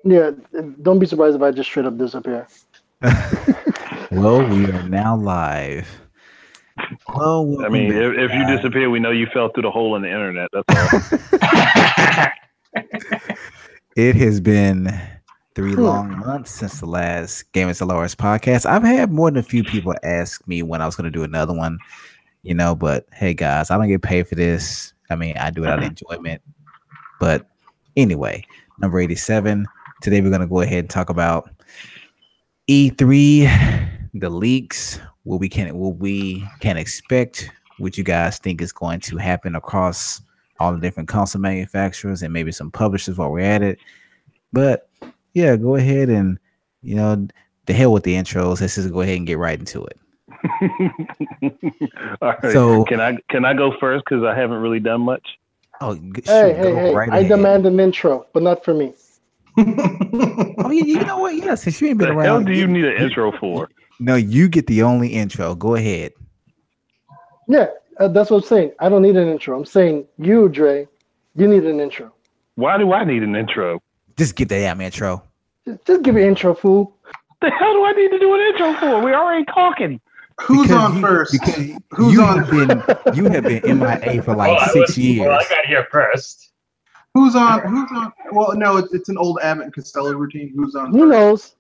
Yeah, don't be surprised if I just straight up disappear. Well, we are now live. Well, I welcome mean, back, if you guys. disappear, we know you fell through the hole in the internet. That's all. It has been three Hmm. long months since the last Game of Dolores podcast. I've had more than a few people ask me when I was going to do another one, but hey, guys, I don't get paid for this. I mean, I do it out of enjoyment. But anyway, number 87. Today, we're going to go ahead and talk about E3, the leaks, what we can expect, what you guys think is going to happen across all the different console manufacturers and maybe some publishers while we're at it. But yeah, go ahead and you know, the hell with the intros. Let's just go ahead and get right into it. All right. So, Can I go first because I haven't really done much? oh, Hey, shoot, hey, go hey! right I ahead. demand an intro, but not for me. Oh, you know what? Yeah, since you ain't been The hell around, do you need an you, intro for? no, you get the only intro. Go ahead. Yeah, that's what I'm saying. I don't need an intro. I'm saying you, Dre, you need an intro. Why do I need an intro? Just get the damn intro. Just give your intro, fool. The hell do I need to do an intro for? We're already talking. Who's on first? Because Who's you on? have been MIA for like 6 years. Well, I got here first. Who's on? Who's on? Well, no, it's an old Abbott and Costello routine. Who's on? He first? knows.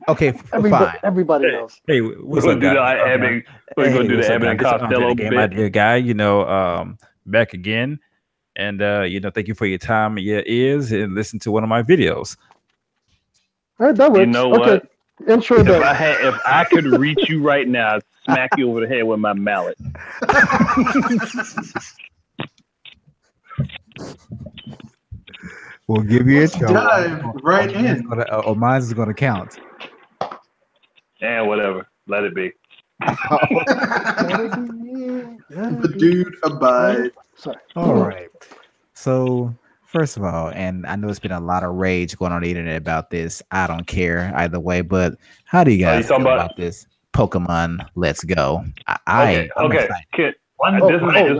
Okay, fine. Everybody knows. Hey, We're what's gonna up, do the guys? Abbott. We're gonna do what's the up, Abbott and guys? This is Costello Andre, the Game My bit. Dear guy. Back again, and thank you for your time, and your ears, and listen to one of my videos. All right, that works. You know Okay, what? intro done. If I could reach you right now, I'd smack you over the head with my mallet. We'll give you a Let's dive right in. Mine's gonna count. And whatever, let it be. The dude abide. Sorry. All right. So first of all, and I know it's been a lot of rage going on the internet about this. I don't care either way, but how do you guys feel talking about this Pokemon Let's Go? I'm Okay. excited. This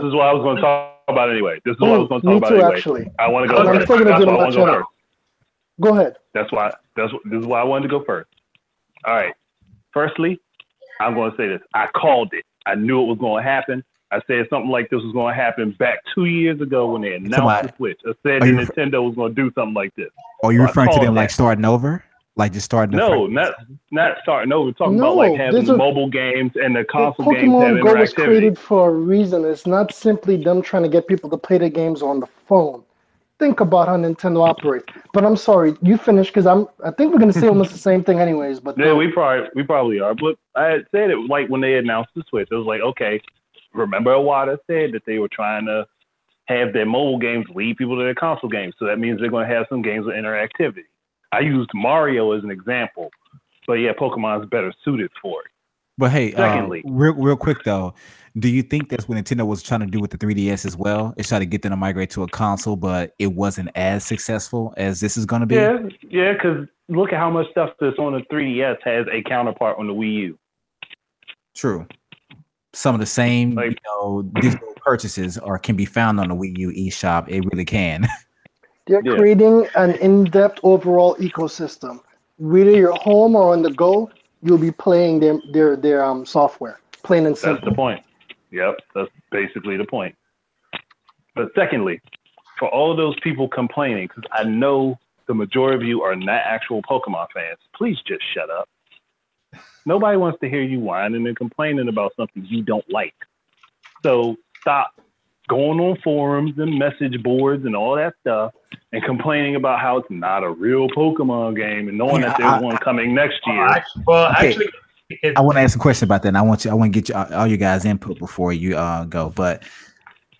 is what I was going to talk about anyway. This is what I was going to talk Me about too, anyway. actually. I want to go And I'm first. still gonna That's do why I my want to go channel. first. Go ahead. This is why I wanted to go first. All right. Firstly, I'm going to say this. I called it. I knew it was going to happen. I said something like this was going to happen back 2 years ago when they announced the Switch. I said Nintendo was going to do something like this. Are you So I referring to called them like that. starting over? Like just starting No, the not starting over. Talking No, about like having there's a- mobile games and the console games have Pokemon Go was interactivity. created for a reason. It's not simply them trying to get people to play the games on the phone. Think about how Nintendo operates. But I'm sorry, you finish because I think we're gonna say almost the same thing anyways. But Yeah, we probably are. But I had said it like when they announced the Switch. It was like, okay, remember Iwata said that they were trying to have their mobile games lead people to their console games. So that means they're going to have some games with interactivity. I used Mario as an example, but yeah, Pokemon's better suited for it. But hey, Secondly, real quick though, do you think that's what Nintendo was trying to do with the 3DS as well? It's trying to get them to migrate to a console, but it wasn't as successful as this is going to be. Yeah, because look at how much stuff that's on the 3DS has a counterpart on the Wii U. True. Some of the same, Like- digital purchases can be found on the Wii U eShop. It really can. they're Yeah. creating an in-depth overall ecosystem. Whether you're home or on the go, you'll be playing their software. Plain and That's simple. the point. Yep, that's basically the point. But secondly, for all of those people complaining, because I know the majority of you are not actual Pokemon fans, please just shut up. Nobody wants to hear you whining and complaining about something you don't like. So stop going on forums and message boards and all that stuff and complaining about how it's not a real Pokemon game and knowing that there's one coming next year. Actually, I want to ask a question about that. And I want to get you all you guys' input before you go. But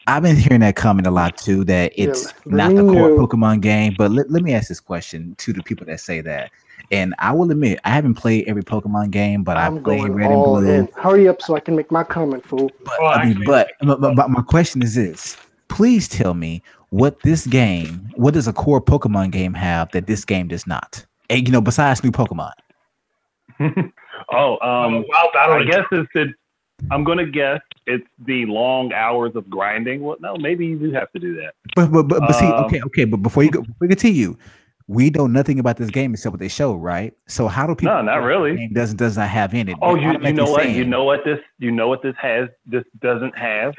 I've been hearing that comment a lot too, that it's not the core Pokemon game. But let me ask this question to the people that say that. And I will admit, I haven't played every Pokemon game, but I I'm played going Red and all Blue. in. Hurry up so I can make my comment, fool. But my question is this: please tell me what does a core Pokemon game have that this game does not? And, besides new Pokemon. I guess I'm gonna guess it's the long hours of grinding. Well, no, maybe you do have to do that. But see, okay. But before you continue, we know nothing about this game except what they show, right? So how do people? No, not really. Game does not have in it. Oh, They're you know what? automatically You saying know what this has. This doesn't have.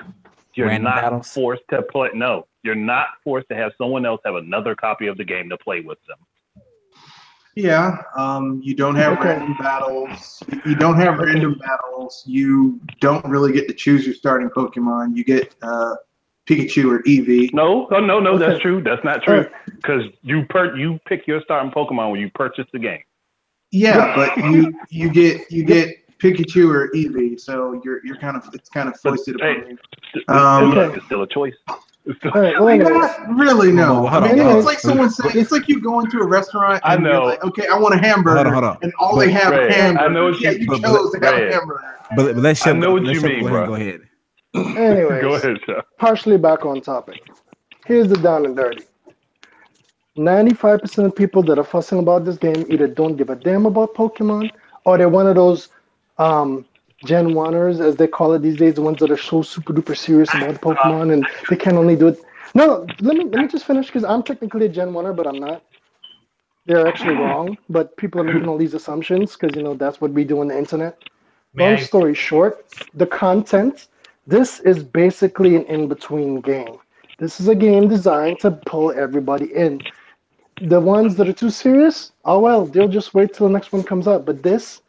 You're random not battles? forced to play. No, you're not forced to have someone else have another copy of the game to play with them. Yeah, you don't have Okay. random battles. You don't have random battles. You don't really get to choose your starting Pokemon. You get Pikachu or Eevee. No, Okay. that's true. That's not true. Because you pick your starting Pokemon when you purchase the game. Yeah, but you get Pikachu or Eevee, so you're kind of it's kind of foisted hey, upon you. Okay. It's still a choice. It's still, All right. Well, anyways, Not really, no. Well, hold I mean, on. it's like someone saying it's like you going to a restaurant I and know. you're like, okay, I want a hamburger, Hold on. and all they But- have Right. is hamburger. I know what yeah, you- you but- chose to have right. a hamburger. But let's I know what let's you Shep mean, go ahead. bro. Go ahead. anyways, Go ahead, Chef. partially back on topic. Here's the down and dirty. 95% of people that are fussing about this game either don't give a damn about Pokemon or they're one of those Gen 1ers, as they call it these days, the ones that are so super duper serious about Pokemon and they can only do it. No, let me just finish because I'm technically a Gen 1er, but I'm not. They're actually wrong, but people are making all these assumptions because, that's what we do on the internet. Long story short, the content, this is basically an in-between game. This is a game designed to pull everybody in. The ones that are too serious, oh well, they'll just wait till the next one comes out. But this,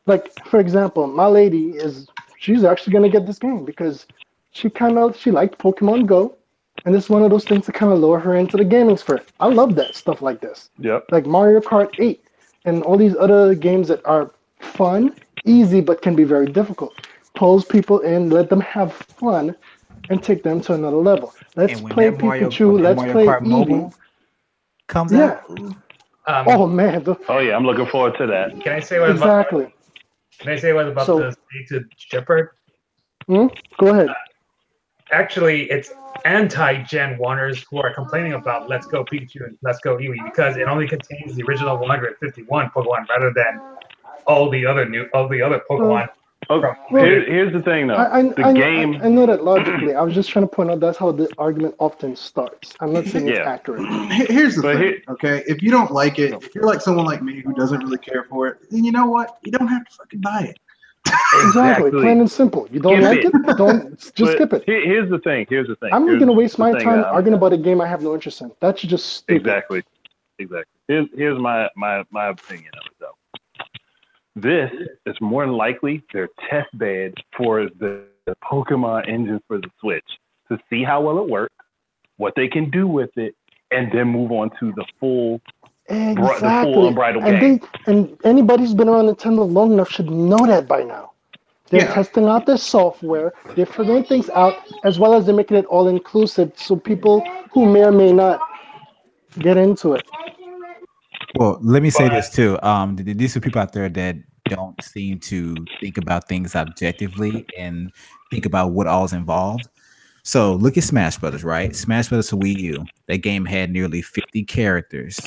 like, for example, my lady she's actually going to get this game because she liked Pokemon Go. And this is one of those things to kind of lure her into the gaming sphere. I love that stuff like this. Yep. Like Mario Kart 8 and all these other games that are fun, easy, but can be very difficult. Pulls people in, let them have fun, and take them to another level. Let's And when play that Mario- Pikachu, when that let's Mario play Kart Eevee. Mobile comes Yeah. out. Oh man, Oh yeah, I'm looking forward to that. Can I say what exactly. Can I say what about So- the state to Shepard? Go ahead. Actually, it's anti-Gen 1ers who are complaining about Let's Go Pikachu and Let's Go Eevee because it only contains the original 151 Pokemon rather than all the other Pokemon. Okay. Well, Here's the thing though. I game. I know that logically. I was just trying to point out that's how the argument often starts. I'm not saying it's Yeah. accurate. Here's the But thing, okay? If you don't like it, if you're like someone like me who doesn't really care for it, then you know what? You don't have to fucking buy it. Exactly. Plain and simple. You don't Skip like it? Don't just But skip it. Here's the thing. I'm not gonna waste my the thing time that I'm- arguing about a game I have no interest in. That's just stupid. Exactly. Here's my opinion of it though. This is more than likely their test bed for the Pokemon engine for the Switch to see how well it works, what they can do with it, and then move on to the full Exactly. unbridled and game. And anybody who's been around Nintendo long enough should know that by now. They're Yeah. testing out their software. They're figuring things out, as well as they're making it all inclusive, so people who may or may not get into it. Well, let me say this too. These are people out there that don't seem to think about things objectively and think about what all's involved. So look at Smash Brothers, right? Smash Brothers for Wii U. That game had nearly 50 characters,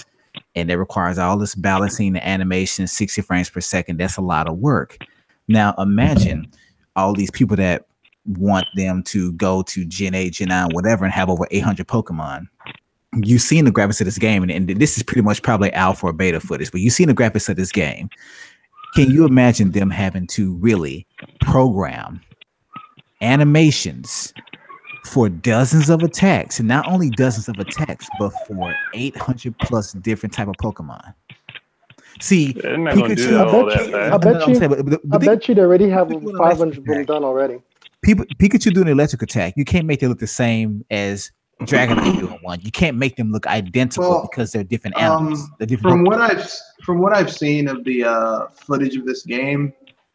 and it requires all this balancing the animation, 60 frames per second. That's a lot of work. Now imagine all these people that want them to go to Gen 8, Gen 9, whatever, and have over 800 Pokemon. You've seen the graphics of this game, and this is pretty much probably alpha or beta footage, but you've seen the graphics of this game. Can you imagine them having to really program animations for dozens of attacks, and not only dozens of attacks, but for 800 plus different type of Pokemon? See, They're not gonna do Pikachu. all that I fast. bet you- I bet you they already have People are 500 of them electric. done already. Pikachu doing an electric attack, you can't make them look the same as Dragonite doing one. You can't make them look identical Well, because they're different animals. They're different From Pokemon. what I've seen of the footage of this game,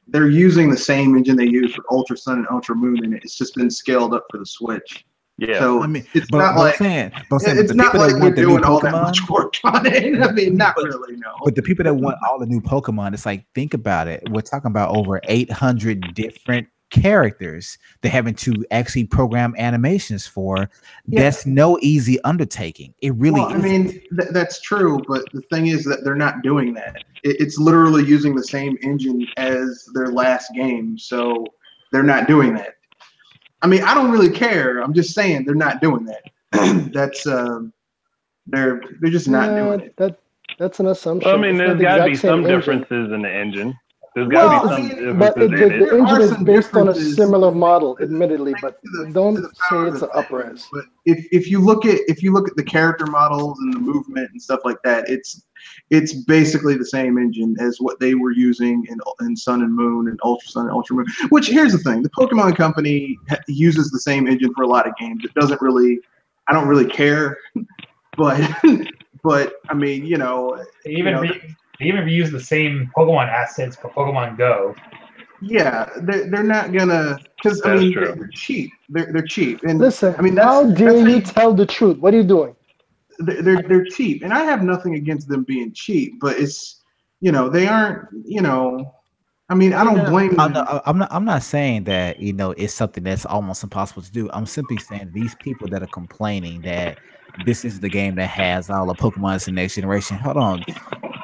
they're using the same engine they use for Ultra Sun and Ultra Moon, and it's just been scaled up for the Switch. Yeah. So I mean, it's but not I'm like saying, it's the not people like that we're want the new doing all that Pokemon, much work on it. I mean, not really, no. but the people that want all the new Pokemon, it's like, think about it. We're talking about over 800 different characters they're having to actually program animations for. Yeah. That's no easy undertaking. It really Well, I is. mean, that's true, but the thing is that they're not doing that. It's literally using the same engine as their last game, so they're not doing that. I mean, I don't really care. I'm just saying they're not doing that. That's they're just not doing it. That's an assumption. Well, I mean, It's not there's the got to be exact same some engine. differences in the engine. There's Well, got to be some but differences in the it. engine are is some based on a differences similar model, admittedly, but to the don't say power of it's the an up-res. But if you look at the character models and the movement and stuff like that, it's basically the same engine as what they were using in Sun and Moon and Ultra Sun and Ultra Moon. Which, here's the thing: the Pokemon Company uses the same engine for a lot of games. It doesn't really, I don't really care, but I mean, They even reuse the same Pokemon assets for Pokemon Go. yeah, they're not gonna, because I That's mean true. they're cheap. They're cheap, and Listen, I mean how dare how you tell the truth? What are you doing? they're cheap, and I have nothing against them being cheap, but it's they aren't. I mean, I don't blame them. I'm not saying that it's something that's almost impossible to do. I'm simply saying these people that are complaining that this is the game that has all the Pokemon in the next generation. Hold on,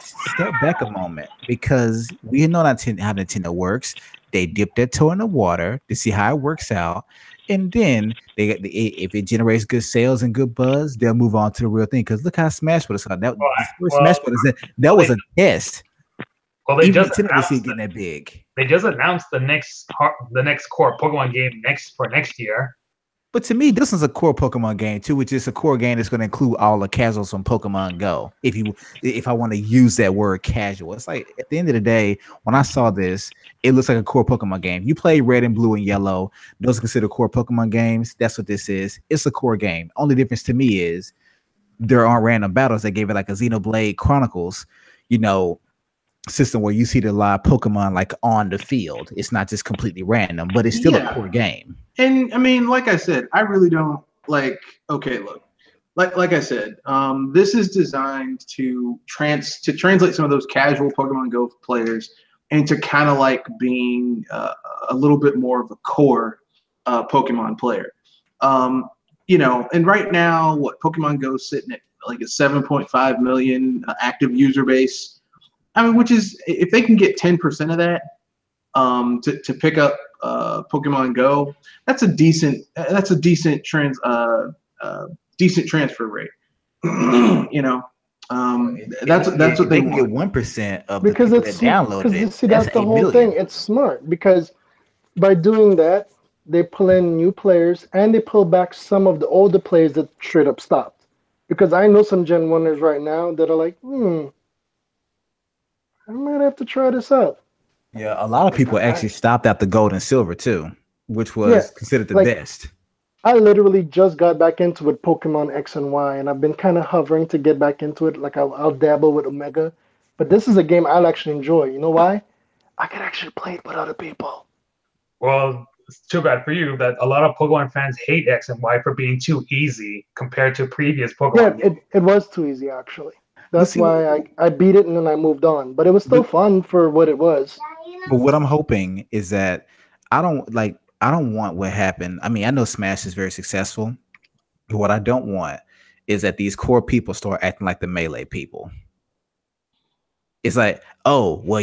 step back a moment, because we know how Nintendo works. They dip their toe in the water to see how it works out, and then if it generates good sales and good buzz, they'll move on to the real thing. Because look how Smash Bros. Smash Bros. That was a test. Well, they Even just Nintendo announced see getting that big. They just announced the next core Pokemon game for next year. But to me, this is a core Pokemon game too, which is a core game that's going to include all the casuals from Pokemon Go. If I want to use that word casual, it's like at the end of the day, when I saw this, it looks like a core Pokemon game. You play Red and Blue and Yellow; those are considered core Pokemon games. That's what this is. It's a core game. Only difference to me is there aren't random battles. They gave it like a Xenoblade Chronicles, system where you see the live Pokemon like on the field. It's not just completely random, but it's still a core game. And I mean, like I said, I really don't like. Okay, look, like I said, this is designed to translate some of those casual Pokemon Go players into kind of like being a little bit more of a core Pokemon player. And right now, what Pokemon Go is sitting at like a 7.5 million active user base. I mean, which is, if they can get 10% of that to pick up Pokemon Go, that's a decent transfer rate. That's what they can want. get 1% of Because the people that downloaded it. See, that's the whole thing. It's smart because by doing that, they pull in new players and they pull back some of the older players that straight up stopped. Because I know some Gen 1ers right now that are like, I might have to try this out. Yeah, a lot of people actually stopped at the gold and silver too, which was considered the best. I literally just got back into it, Pokemon X and Y, and I've been kind of hovering to get back into it. Like I'll dabble with Omega, but this is a game I'll actually enjoy. You know why? I can actually play it with other people. Well, it's too bad for you that a lot of Pokemon fans hate X and Y for being too easy compared to previous Pokemon. Yeah, it was too easy actually. That's why I beat it and then I moved on. But it was still fun for what it was. But what I'm hoping is that I don't want what happened. I mean, I know Smash is very successful. But what I don't want is that these core people start acting like the Melee people. It's like, oh, well,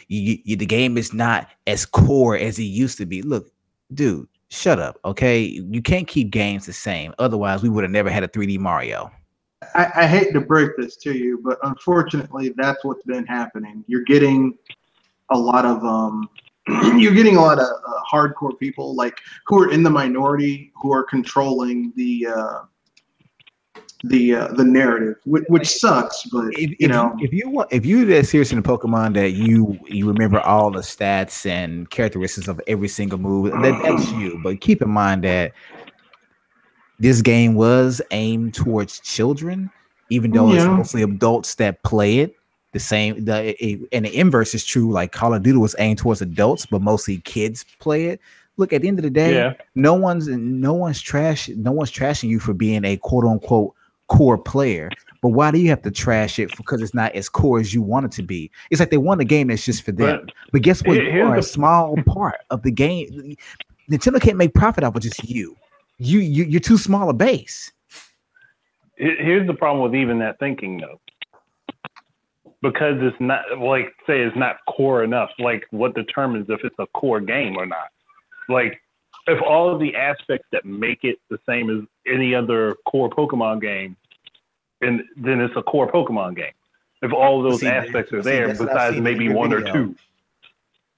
the game is not as core as it used to be. Look, dude, shut up, okay? You can't keep games the same. Otherwise, we would have never had a 3D Mario. I hate to break this to you, but unfortunately, that's what's been happening. You're getting a lot of hardcore people who are in the minority who are controlling the narrative, which sucks. But if you're that serious in Pokemon that you remember all the stats and characteristics of every single move, that's you. But keep in mind that this game was aimed towards children, even though it's mostly adults that play it. And the inverse is true. Like Call of Duty was aimed towards adults, but mostly kids play it. Look, at the end of the day, no one's trashing you for being a quote unquote core player. But why do you have to trash it? Because it's not as core as you want it to be. It's like they want a game that's just for them. But guess what? You are a small part of the game. Nintendo can't make profit off of just you. You're too small a base. Here's the problem with even that thinking though. Because it's not it's not core enough. Like, what determines if it's a core game or not? Like, if all of the aspects that make it the same as any other core Pokemon game, and then it's a core Pokemon game. If all of those See, aspects are see, there, that's what I've besides seen in maybe your one or video. two.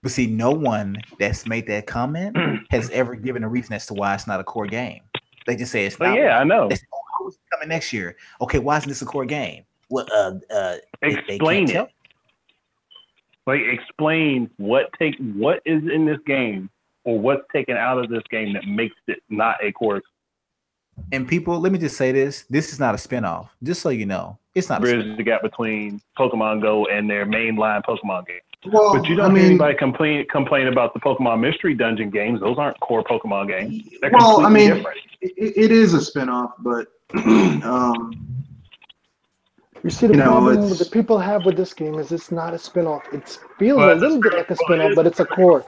But see, no one that's made that comment has ever given a reason as to why it's not a core game. They just say it's But not. yeah, I know. They say, oh, how is it coming next year? Okay, why isn't this a core game? Well, they Explain can't it. tell. Like, explain what is in this game, or what's taken out of this game that makes it not a core. And people, let me just say this: this is not a spinoff. Just so you know, it's not. Bridge the gap between Pokemon Go and their mainline Pokemon game. Well, But you don't hear anybody complain about the Pokemon Mystery Dungeon games. Those aren't core Pokemon games. They're completely different. It is a spinoff, but You see, the problem that people have with this game is it's not a spin-off. It feels a little bit like a spin-off, but it's a core.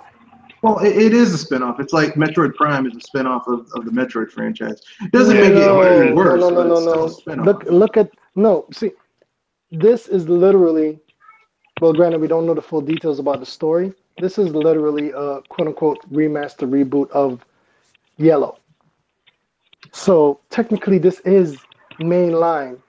Well, it is a spinoff. It's like Metroid Prime is a spinoff of the Metroid franchise. It doesn't make it worse. No. Look, see, this is literally, well, granted, we don't know the full details about the story. This is literally a quote-unquote remaster reboot of Yellow. So technically, this is mainline.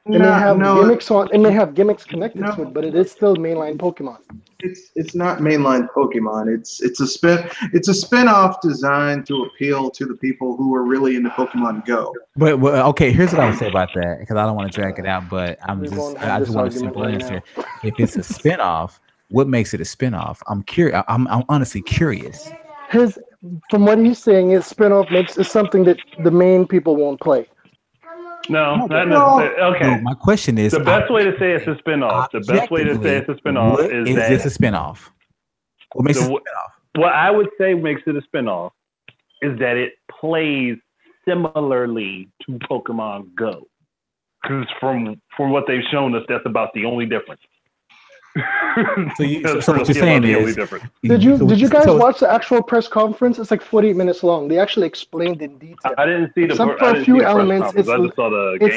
It may have gimmicks connected to it, but it is still mainline Pokemon. It's not mainline Pokemon. It's a spin-off designed to appeal to the people who are really into Pokemon Go. But okay, here's what I would say about that, because I don't want to drag it out, but I just want a simple answer. If it's a spin-off, what makes it a spin-off? I'm curious. I'm honestly curious. From what he's saying, his spin-off is something that the main people won't play. No, not necessarily. Okay. No, my question is the best way to say it's a spinoff. The best way to say it's a spinoff is that it's a spinoff. What makes it a spinoff? What I would say makes it a spinoff is that it plays similarly to Pokemon Go. Because from what they've shown us, that's about the only difference. So what you're saying is, did you guys watch the actual press conference? It's like 48 minutes long. They actually explained in detail. I didn't see for a few elements. It's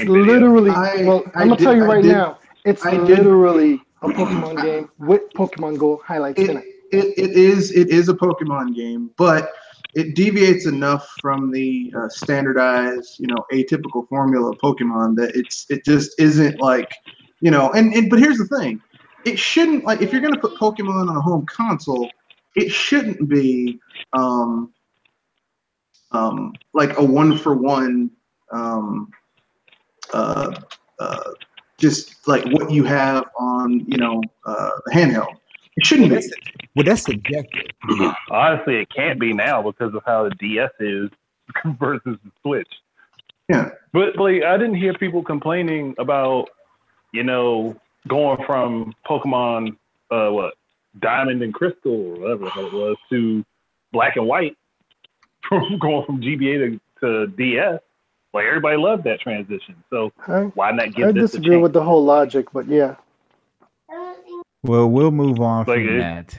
literally. Well, I'm gonna tell you right now. It's literally a Pokemon game with Pokemon Go highlights in it. It is a Pokemon game, but it deviates enough from the standardized, atypical formula of Pokemon that it just isn't like, but here's the thing. It shouldn't, like, if you're going to put Pokemon on a home console, it shouldn't be like a one-for-one, just like what you have on, handheld. It shouldn't be. Well, that's subjective. Honestly, it can't be now because of how the DS is versus the Switch. Yeah. But, like, I didn't hear people complaining about, going from Pokemon, Diamond and Crystal, or whatever the hell it was, to Black and White, going from GBA to DS. Like, everybody loved that transition. So why not give this a chance? I disagree with the whole logic, but yeah. Well, we'll move on from that.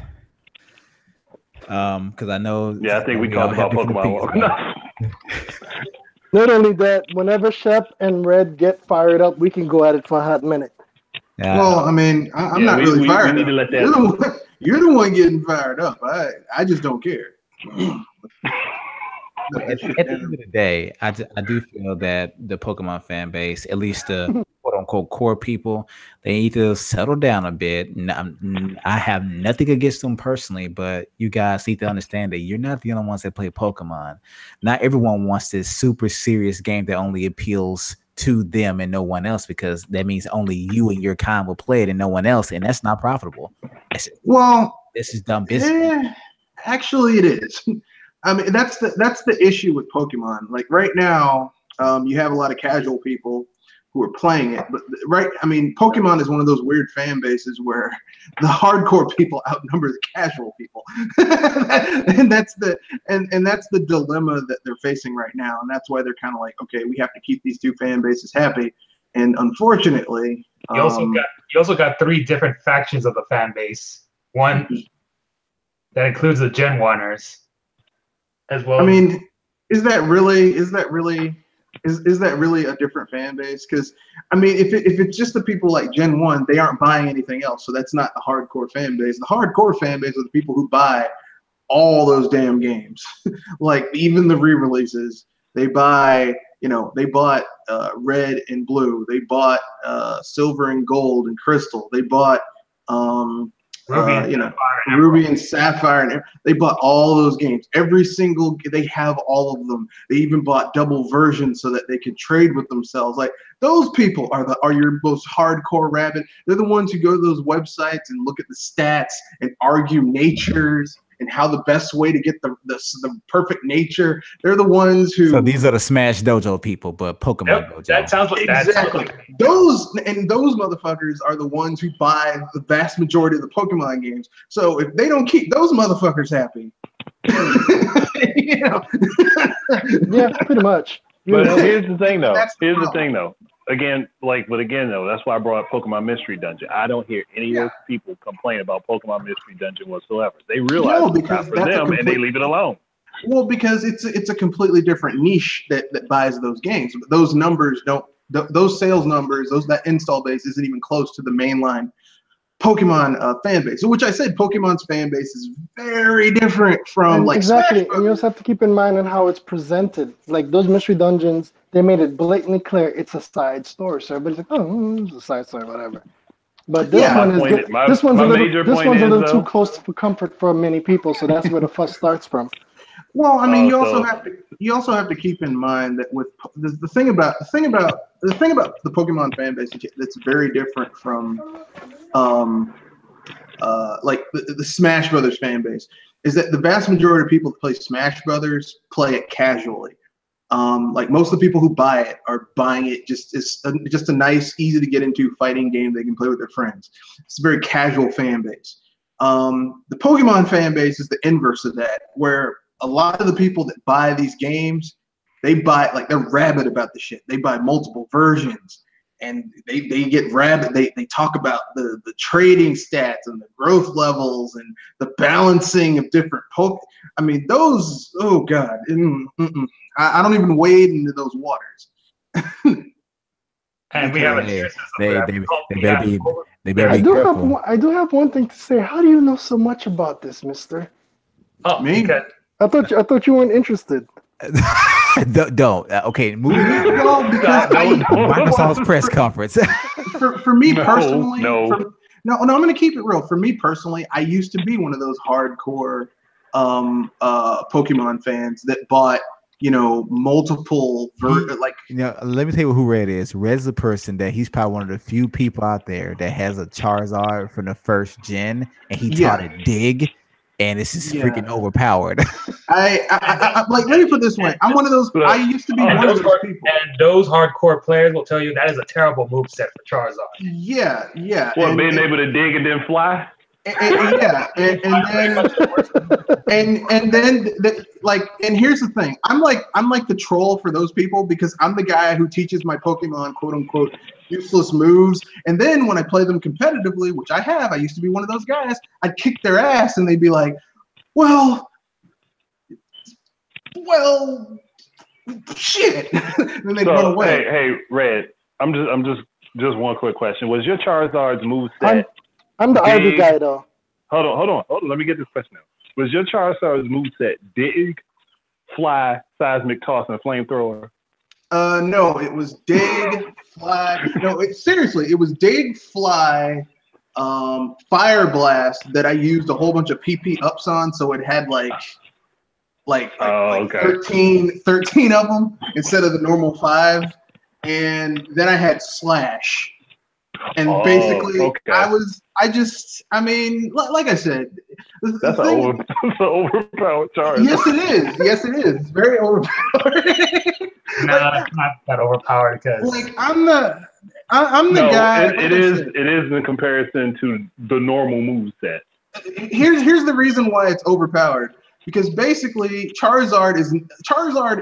Because I know. Yeah, I think we talked about Pokemon. Not only that, whenever Shep and Red get fired up, we can go at it for a hot minute. Well, I mean, I'm not really fired we up. Need to let that You're the one getting fired up. I just don't care. At the end of the day, I do feel that the Pokemon fan base, at least the quote-unquote core people, they need to settle down a bit. I have nothing against them personally, but you guys need to understand that you're not the only ones that play Pokemon. Not everyone wants this super serious game that only appeals to them and no one else, because that means only you and your kind will play it and no one else, and that's not profitable. This is dumb business. Actually, it is. I mean, that's the issue with Pokemon. Like right now, you have a lot of casual people who are playing it, but Pokemon is one of those weird fan bases where the hardcore people outnumber the casual people, and that's the dilemma that they're facing right now, and that's why they're kind of like, okay, we have to keep these two fan bases happy, and unfortunately, you also got three different factions of the fan base. One that includes the Gen 1ers as well. I mean, is that really a different fan base? Because I mean, if it's just the people like Gen 1, they aren't buying anything else, so that's not the hardcore fan base. The hardcore fan base are the people who buy all those damn games, like even the re-releases. They buy They bought red and blue. They bought silver and gold and crystal. They bought Ruby and Sapphire, and they bought all those games. They have all of them. They even bought double versions so that they could trade with themselves. Like, those people are your most hardcore rabid. They're the ones who go to those websites and look at the stats and argue natures and how the best way to get the perfect nature. They're the ones who. So these are the Smash Dojo people, but Pokemon Dojo. That sounds like exactly. Those motherfuckers are the ones who buy the vast majority of the Pokemon games. So if they don't keep those motherfuckers happy, Yeah, pretty much. But here's the thing, though. Again, that's why I brought up Pokemon Mystery Dungeon. I don't hear any of those people complain about Pokemon Mystery Dungeon whatsoever. They realize it's not for them, and they leave it alone. Well, because it's a completely different niche that buys those games. But those numbers those sales numbers, that install base isn't even close to the mainline Pokemon fan base. So, which I said, Pokemon's fan base is very different from exactly. Smash And you also have to keep in mind on how it's presented. Like those mystery dungeons, they made it blatantly clear it's a side story. So everybody's like, oh, it's a side story, whatever. But this one's a little too close for comfort for many people. So that's where the fuss starts from. Well, I mean, you also have to keep in mind that with the thing about the Pokemon fan base that's very different from the Smash Brothers fan base is that the vast majority of people that play Smash Brothers play it casually. Like most of the people who buy it are buying it just a nice, easy to get into fighting game they can play with their friends. It's a very casual fan base. The Pokemon fan base is the inverse of that, where a lot of the people that buy these games, they're rabid about the shit. They buy multiple versions, and they get rabid. They talk about the trading stats and the growth levels and the balancing of different I mean, those, oh God, I don't even wade into those waters. And we have they better be careful. I do have one thing to say. How do you know so much about this, mister? Oh, me? Because I thought you weren't interested. Don't. Okay, moving on. No, because Microsoft's press conference. for me personally, No. I'm going to keep it real. For me personally, I used to be one of those hardcore Pokemon fans that bought, multiple let me tell you who Red is. Red's the person that he's probably one of the few people out there that has a Charizard from the first gen, and he taught it Dig. And this is freaking overpowered. I let me put it this way. I'm one of those. I used to be one of those people. And those hardcore players will tell you that is a terrible moveset for Charizard. Yeah. What, being able to dig and then fly? And here's the thing. I'm like the troll for those people because I'm the guy who teaches my Pokemon quote unquote useless moves, and then when I play them competitively, which I used to be one of those guys, I'd kick their ass and they'd be like, well shit. And then they'd run away. Hey Red, I'm just one quick question. Was your Charizard's moveset I'm the RB guy though. Hold on. Let me get this question out. Was your Charizard's moveset Dig, Fly, Seismic Toss, and Flamethrower? No, it was Dig, Fly. No, seriously, it was Dig, Fly, Fire Blast that I used a whole bunch of PP ups on, so it had like 13 of them instead of the normal 5. And then I had Slash. And basically, I mean, like I said, that's an overpowered Charizard. Yes, it is. It's very overpowered. No, it's not that overpowered because I'm the guy. It is in comparison to the normal moveset. Here's the reason why it's overpowered. Because basically, Charizard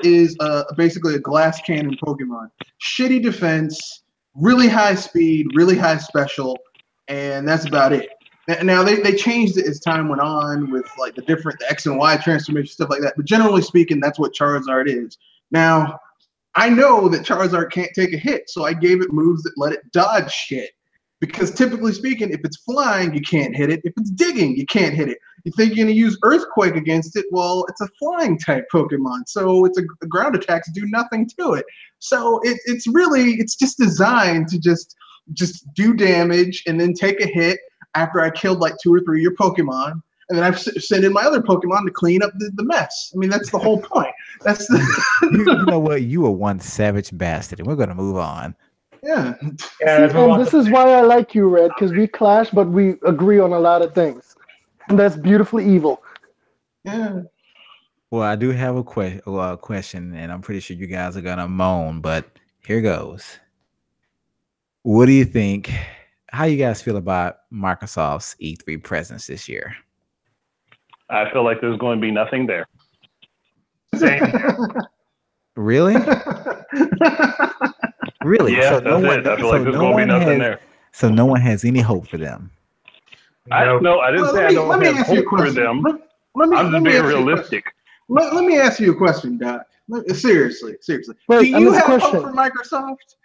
is basically a glass cannon Pokemon. Shitty defense, really high speed, really high special, and that's about it. Now they changed it as time went on with like the X and Y transformation stuff like that. But generally speaking, that's what Charizard is. Now I know that Charizard can't take a hit, so I gave it moves that let it dodge shit. Because typically speaking, if it's flying, you can't hit it. If it's digging, you can't hit it. You think you're gonna use Earthquake against it? Well, it's a flying type Pokemon, so it's a ground attacks do nothing to it. So it's just designed to just do damage and then take a hit after I killed like 2 or 3 of your Pokemon. And then I send in my other Pokemon to clean up the mess. I mean, that's the whole point. That's you know what? You are one savage bastard, and we're gonna move on. Yeah. And this is why I like you, Red, because we clash, but we agree on a lot of things, and that's beautifully evil. Yeah. Well, I do have a question, and I'm pretty sure you guys are gonna moan, but here goes. What do you think? How you guys feel about Microsoft's E3 presence this year? I feel like there's going to be nothing there. Same. Really? Really? Yeah, So that's it. I feel like there's going to be nothing there. So no one has any hope for them. I didn't say I don't have hope for them. I'm just being realistic. Let me ask you a question, Doc. Seriously. Wait, Do you have question. hope for Microsoft?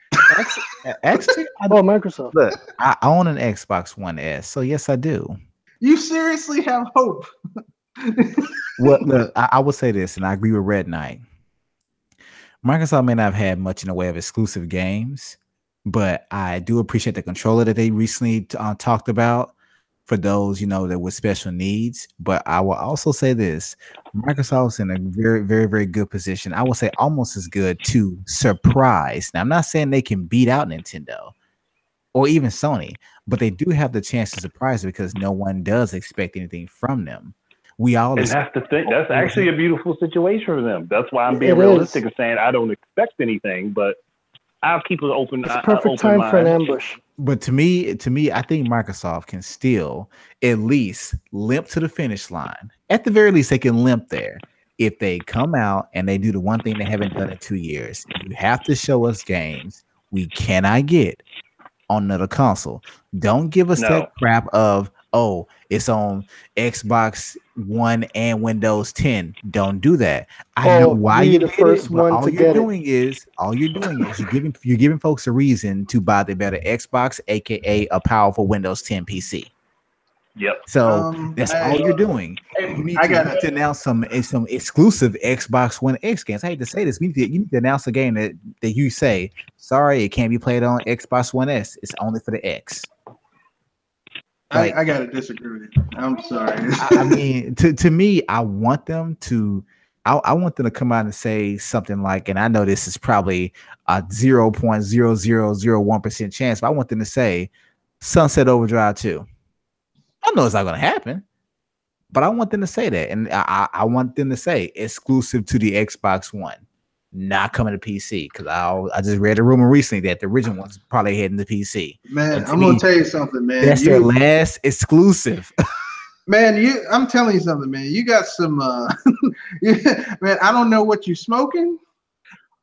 Actually, Microsoft. Look, I own an Xbox One S, so yes, I do. You seriously have hope? Well, look, I would say this, and I agree with Red Knight. Microsoft may not have had much in the way of exclusive games, but I do appreciate the controller that they recently talked about for those, that with special needs. But I will also say this: Microsoft's in a very, very, very good position. I would say almost as good to surprise. Now, I'm not saying they can beat out Nintendo or even Sony, but they do have the chance to surprise because no one does expect anything from them. And that's the thing. That's actually a beautiful situation for them. That's why I'm being realistic and saying I don't expect anything, but I'll keep an open. It's perfect time for an ambush. But to me, I think Microsoft can still at least limp to the finish line. At the very least, they can limp there. If they come out and they do the one thing they haven't done in 2 years, you have to show us games we cannot get on another console. Don't give us that crap of, oh, it's on Xbox One and Windows 10. Don't do that. I know why you're the first one. All you're doing is you're giving folks a reason to buy the better Xbox, aka a powerful Windows 10 PC. Yep. So that's all you're doing. You need to announce some exclusive Xbox One X games. I hate to say this, you need to announce a game that you say, sorry, it can't be played on Xbox One S. It's only for the X. Like, I gotta disagree with you. I'm sorry. I mean, to me, I want them to come out and say something like, and I know this is probably a 0.0001% chance, but I want them to say Sunset Overdrive 2. I know it's not gonna happen, but I want them to say that, and I want them to say exclusive to the Xbox One, not coming to PC, because I just read a rumor recently that the original one's probably heading to PC. Man, I'm gonna tell you something, man. That's their last exclusive. Man, I'm telling you something, man. You got some, man. I don't know what you're smoking,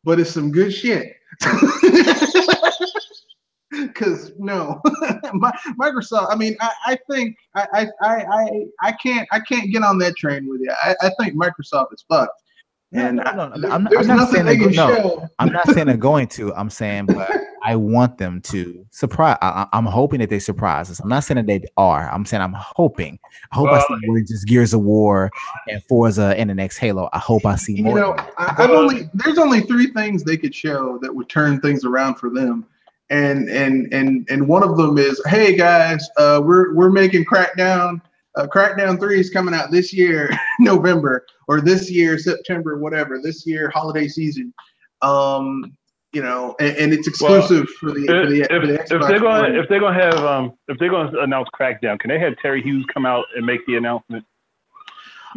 but it's some good shit. Because Microsoft. I mean, I think I can't get on that train with you. I think Microsoft is fucked. And I'm not saying they're going to. I'm saying, but I want them to surprise. I'm hoping that they surprise us. I'm not saying that they are. I'm saying I'm hoping. I hope I see more than just Gears of War and Forza and the next Halo. I hope I see more. There's only 3 things they could show that would turn things around for them. And one of them is, hey guys, we're making Crackdown. Crackdown 3 is coming out this year, November, or this year, September, whatever. This year, holiday season. And it's exclusive for the Xbox. If they're gonna announce Crackdown, can they have Terry Hughes come out and make the announcement?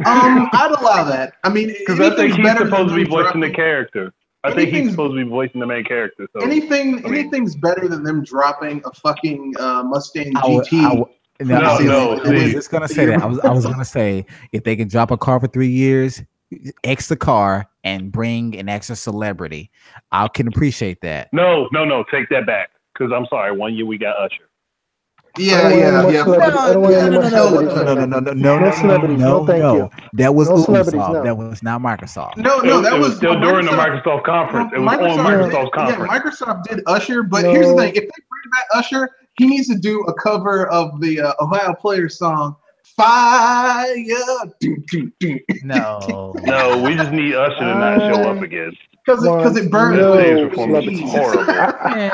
I'd allow that. I mean, because I think he's supposed to be voicing the character. I think he's supposed to be voicing the main character. So anything's better than them dropping a fucking Mustang GT. I was just gonna say that. I was gonna say if they can drop a car for 3 years, X the car, and bring an extra celebrity, I can appreciate that. No, take that back. Because I'm sorry, 1 year we got Usher. Yeah. No. That was Ubisoft. That was not Microsoft. No, that was still during the Microsoft conference. It was on Microsoft conference. Yeah, Microsoft did Usher, but here's the thing: if they bring back Usher, he needs to do a cover of the Ohio Players song fire. No. No, we just need Usher to not show up again. Because it burns. No, Today's performance love is it. horrible.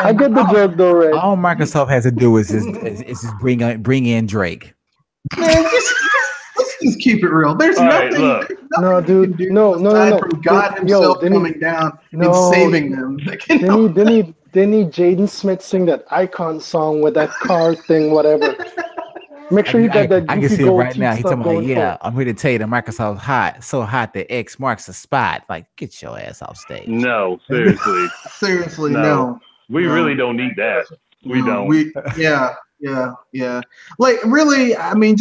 I get the joke though, right? All Microsoft has to do is just bring in Drake. Man, let's just keep it real. There's All right, nothing. look. There's No, nothing you dude. can do No. aside from God himself they need- coming down No. and saving them. They need Jaden Smith sing that Icon song with that car thing, whatever. Make sure you got that. I can goofy see it gold right teeth now. He's stuff talking about, going yeah, for it. I'm here to tell you that Microsoft's hot, so hot that X marks the spot. Like, get your ass off stage. No, seriously. Seriously, No. no. We No. really don't need that. We No, don't. yeah. Like really, I mean,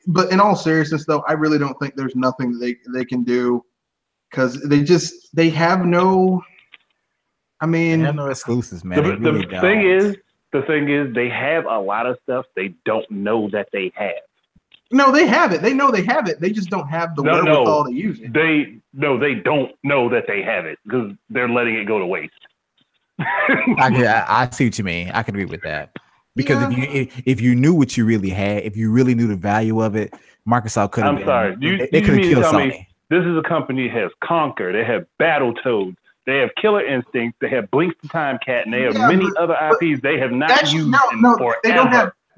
but in all seriousness, though, I really don't think there's nothing they can do because they have no. I They mean, have no exclusives, man. They The really don't. thing is, they have a lot of stuff they don't know that they have. no, they have it. They know they have it. They just don't have the No, wherewithal to use it. They don't know that they have it because they're letting it go to waste. I see what you mean. I can agree with that. Because if you knew what you really had, if you really knew the value of it, Microsoft could have. I'm sorry. They could have mean to killed tell Sony. me this is a company that has Conquer, they have Battletoads, they have Killer Instinct, they have Blinks the Time Cat, and they have many other IPs they have not used in forever.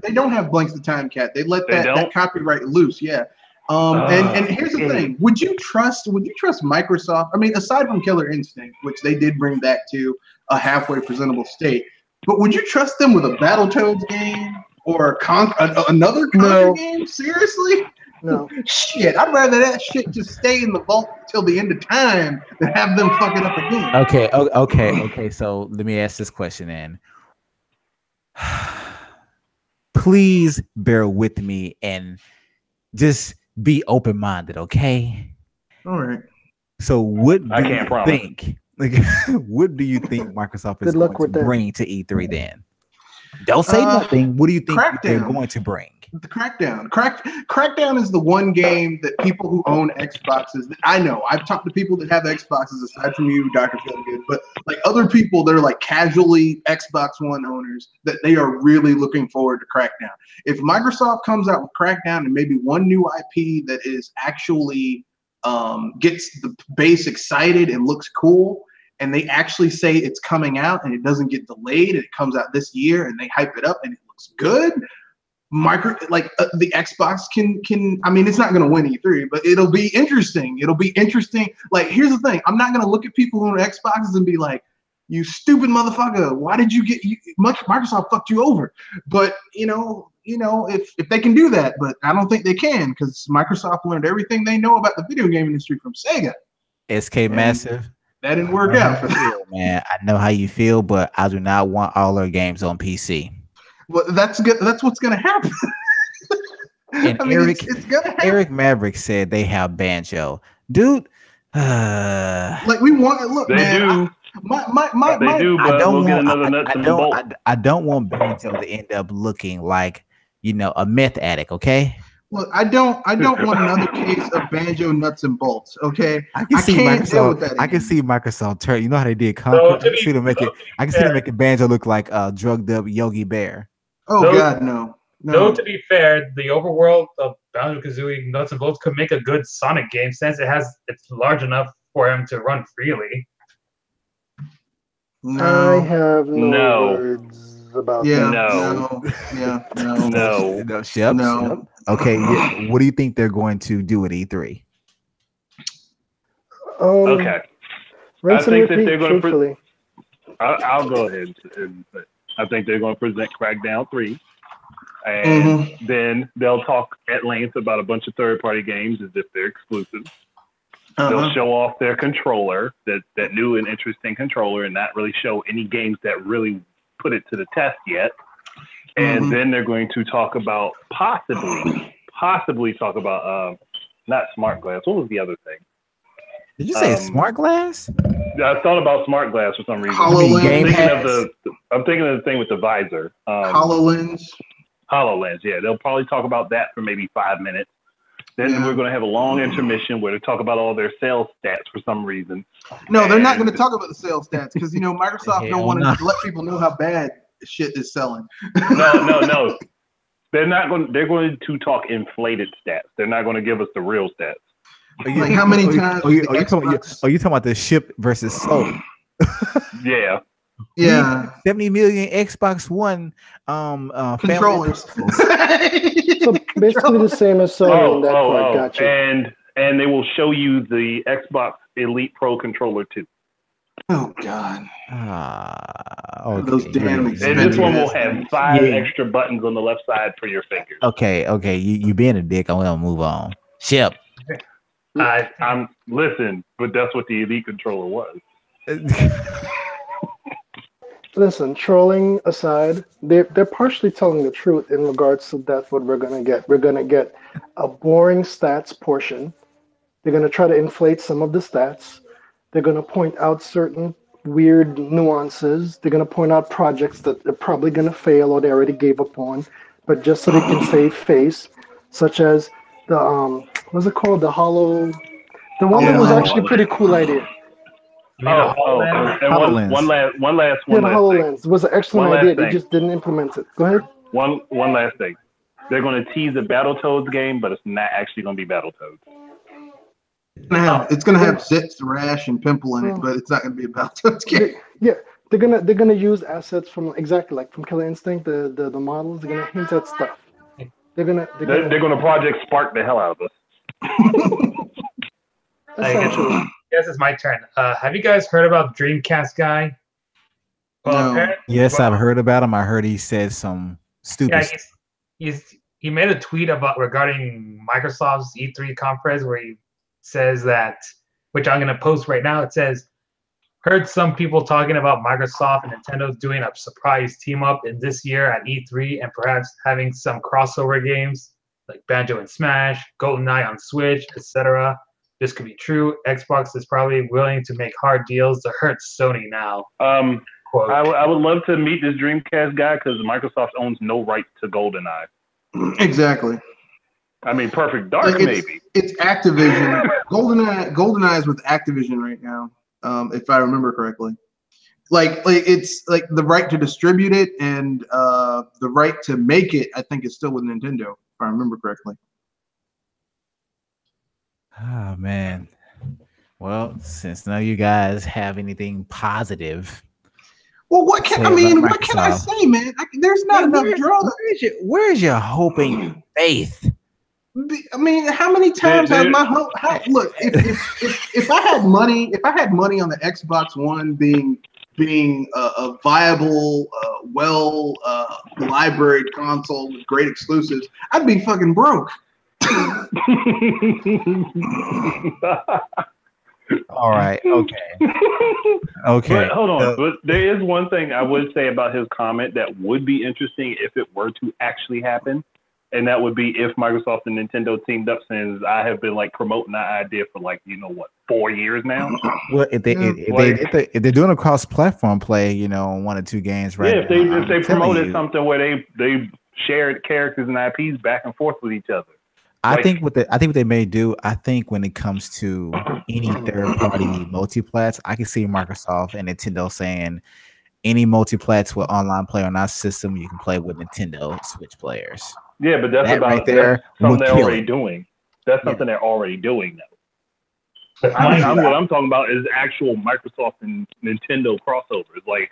They don't have Blinks the Time Cat. They let They that don't? copyright loose. Yeah. And here's the thing: would you trust Microsoft? I mean, aside from Killer Instinct, which they did bring back to a halfway presentable state, but would you trust them with a Battletoads game or another Conquer game? Seriously? No. Shit, I'd rather that shit just stay in the vault till the end of time than have them fuck it up again. Okay. So let me ask this question then. Please bear with me and just be open-minded, okay? All right. So what do I can't you promise. think? Like, what do you think Microsoft is Good luck going with to that. bring to E3 then? Don't say nothing. What do you think they're Crackdown. going to bring? The Crackdown. Crackdown is the one game that people who own Xboxes, I know, I've talked to people that have Xboxes aside from you, Dr. Feelgood, but like other people that are like casually Xbox One owners that they are really looking forward to Crackdown. If Microsoft comes out with Crackdown and maybe one new IP that is actually gets the base excited and looks cool, and they actually say it's coming out and it doesn't get delayed and it comes out this year and they hype it up and it looks good, the Xbox can I mean, it's not going to win E3, but it'll be interesting. Like, here's the thing: I'm not going to look at people who own Xboxes and be like, "You stupid motherfucker! Why did you get Microsoft fucked you over?" But you know, if they can do that, but I don't think they can because Microsoft learned everything they know about the video game industry from Sega. SK Massive. That didn't work out for them. Man, I know how you feel, but I do not want all their games on PC. Well, that's good. That's what's going to happen. And I mean, it's going to happen. Eric Maverick said they have Banjo. Dude, Like, we want look, They man. do. My They do, but we'll get another nuts and bolts. I don't want Banjo to end up looking like, a meth addict, okay? Look, I don't want another case of Banjo nuts and bolts. Okay, I can see can't deal with Microsoft. that I can anymore. see Microsoft turn. You know how they did Conquer? I can see them making. I can see them fair. making Banjo look like a drugged up Yogi Bear. Oh Though- God, no. Though to be fair, the overworld of Banjo-Kazooie Nuts and Bolts could make a good Sonic game since it's large enough for him to run freely. I have no No. words about Yeah, that. No. No, Shep, No. Shep. Okay, yeah. What do you think they're going to do at E3? Okay. Rinse I and think that repeat, they're gonna truthfully. I'll go ahead and say, I think they're going to present Crackdown 3. And then they'll talk at length about a bunch of third-party games as if they're exclusive. They'll show off their controller, that new and interesting controller, and not really show any games that really put it to the test yet. And then they're going to talk about possibly talk about not Smart Glass. What was the other thing? Did you say Smart Glass? I thought about Smart Glass for some reason. HoloLens. I'm thinking of the thing with the visor. HoloLens. HoloLens, yeah. They'll probably talk about that for maybe 5 minutes. Then we're going to have a long intermission where they talk about all their sales stats for some reason. No, they're not going to talk about the sales stats because Microsoft Hell don't want no. to let people know how bad shit is selling. No. They're not going. They're going to talk inflated stats. They're not going to give us the real stats. Like how many times? You talking about the ship versus sold? Yeah. Yeah. 70 million Xbox One Controllers. So basically the same as Sony in that part. Gotcha. And they will show you the Xbox Elite Pro controller too. Oh God. Okay. Those damn And this one will have 5 extra buttons on the left side for your fingers. Okay. You being a dick, I'm gonna move on. Ship. Listen, but that's what the Elite controller was. Listen, trolling aside, they're partially telling the truth in regards to that's what we're gonna get. We're gonna get a boring stats portion. They're gonna try to inflate some of the stats. They're gonna point out certain weird nuances. They're gonna point out projects that they're probably gonna fail or they already gave up on, but just so they can save face, such as the what's it called? The Hollow. The one that was actually a pretty cool idea. And one last the HoloLens was an excellent idea. They just didn't implement it. Go ahead. One last thing. They're going to tease a Battletoads game, but it's not actually going to be Battletoads. It's going to have zits, rash, and pimple in it, but it's not going to be a Battletoads game. Yeah, they're gonna use assets from from Killer Instinct. The models. They're gonna hint at stuff. They're gonna Project Spark the hell out of us. Essentially. Yes, it's my turn. Have you guys heard about Dreamcast guy? Well, No. Yes, I've heard about him. I heard he said some stupid. Yeah, he made a tweet regarding Microsoft's E3 conference where he says that, which I'm going to post right now. It says, heard some people talking about Microsoft and Nintendo doing a surprise team up in this year at E3 and perhaps having some crossover games like Banjo and Smash, GoldenEye on Switch, etc. This could be true. Xbox is probably willing to make hard deals to hurt Sony now. Quote. I would love to meet this Dreamcast guy because Microsoft owns no right to GoldenEye. Exactly. I mean, Perfect Dark maybe. It's Activision. GoldenEye is with Activision right now, if I remember correctly. Like it's like the right to distribute it and the right to make it. I think is still with Nintendo, if I remember correctly. Oh man. Well, since none of you guys have anything positive. Well, what can I say, man? There's not enough drama. Where's your hope and faith? I mean, how many times has my hope? Look, if I had money, on the Xbox One being a viable, library console with great exclusives, I'd be fucking broke. All right. Okay. But hold on. But there is one thing I would say about his comment that would be interesting if it were to actually happen, and that would be if Microsoft and Nintendo teamed up. Since I have been promoting that idea for 4 years now. Well, if they're doing a cross-platform play, on 1 or 2 games, right? Yeah, if they promoted something where they shared characters and IPs back and forth with each other. I think what they may do. I think when it comes to any third-party multiplats, I can see Microsoft and Nintendo saying any multiplats with online play on our system, you can play with Nintendo Switch players. Yeah, but that's right there. Something they're already doing. That's something they're already doing now. What I'm talking about is actual Microsoft and Nintendo crossovers. Like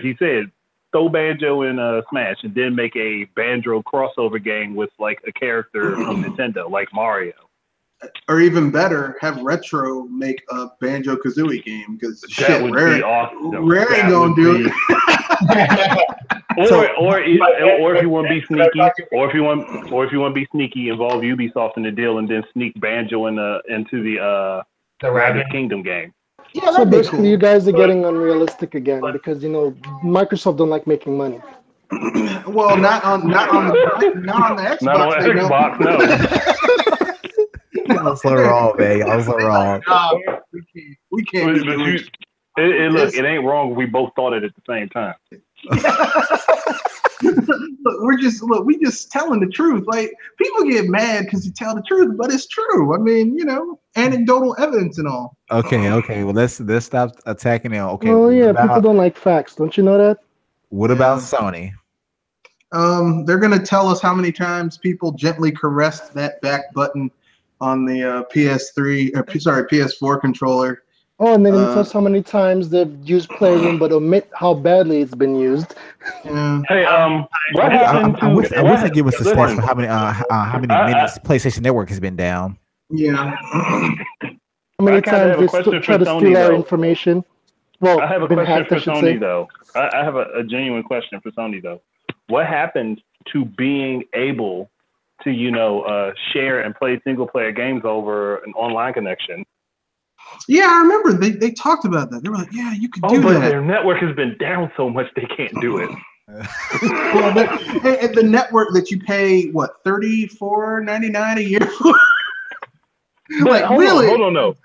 he said, throw Banjo in Smash and then make a Banjo crossover game with a character from Nintendo, like Mario. Or even better, have Retro make a Banjo Kazooie game because Rare ain't gonna do it. or if you want to be sneaky, or if you want to be sneaky, involve Ubisoft in the deal and then sneak Banjo into the Rabbit Kingdom game. Yeah, so basically, cool. You guys are getting unrealistic again because Microsoft don't like making money. Well, not on the Xbox. Not on Xbox, no. Y'all so wrong, man. Y'all so wrong. We can't. Look, it ain't wrong. We both thought it at the same time. Look, we just telling the truth. People get mad because you tell the truth, but it's true. I mean, anecdotal evidence and all. Okay. Well, let's stop attacking it. Okay. Oh yeah, people don't like facts. Don't you know that? What about Sony? They're gonna tell us how many times people gently caressed that back button on the PS4 controller. Oh, and they're going to tell us how many times they've used Playroom but omit how badly it's been used. Yeah. Hey, what happened I wish they give us the stats listen, for how many minutes PlayStation Network has been down. Yeah. How many I kinda have times a they question try for to Sony, steal our though. information? Well, I have a been question hacked, for I should Sony, say. though. I have a genuine question for Sony, though. What happened to being able to, share and play single-player games over an online connection? Yeah, I remember they talked about that. They were like, "Yeah, you could do but that." their network has been down so much they can't do it. And the network that you pay what $34.99 a year for? But hold really? on, no.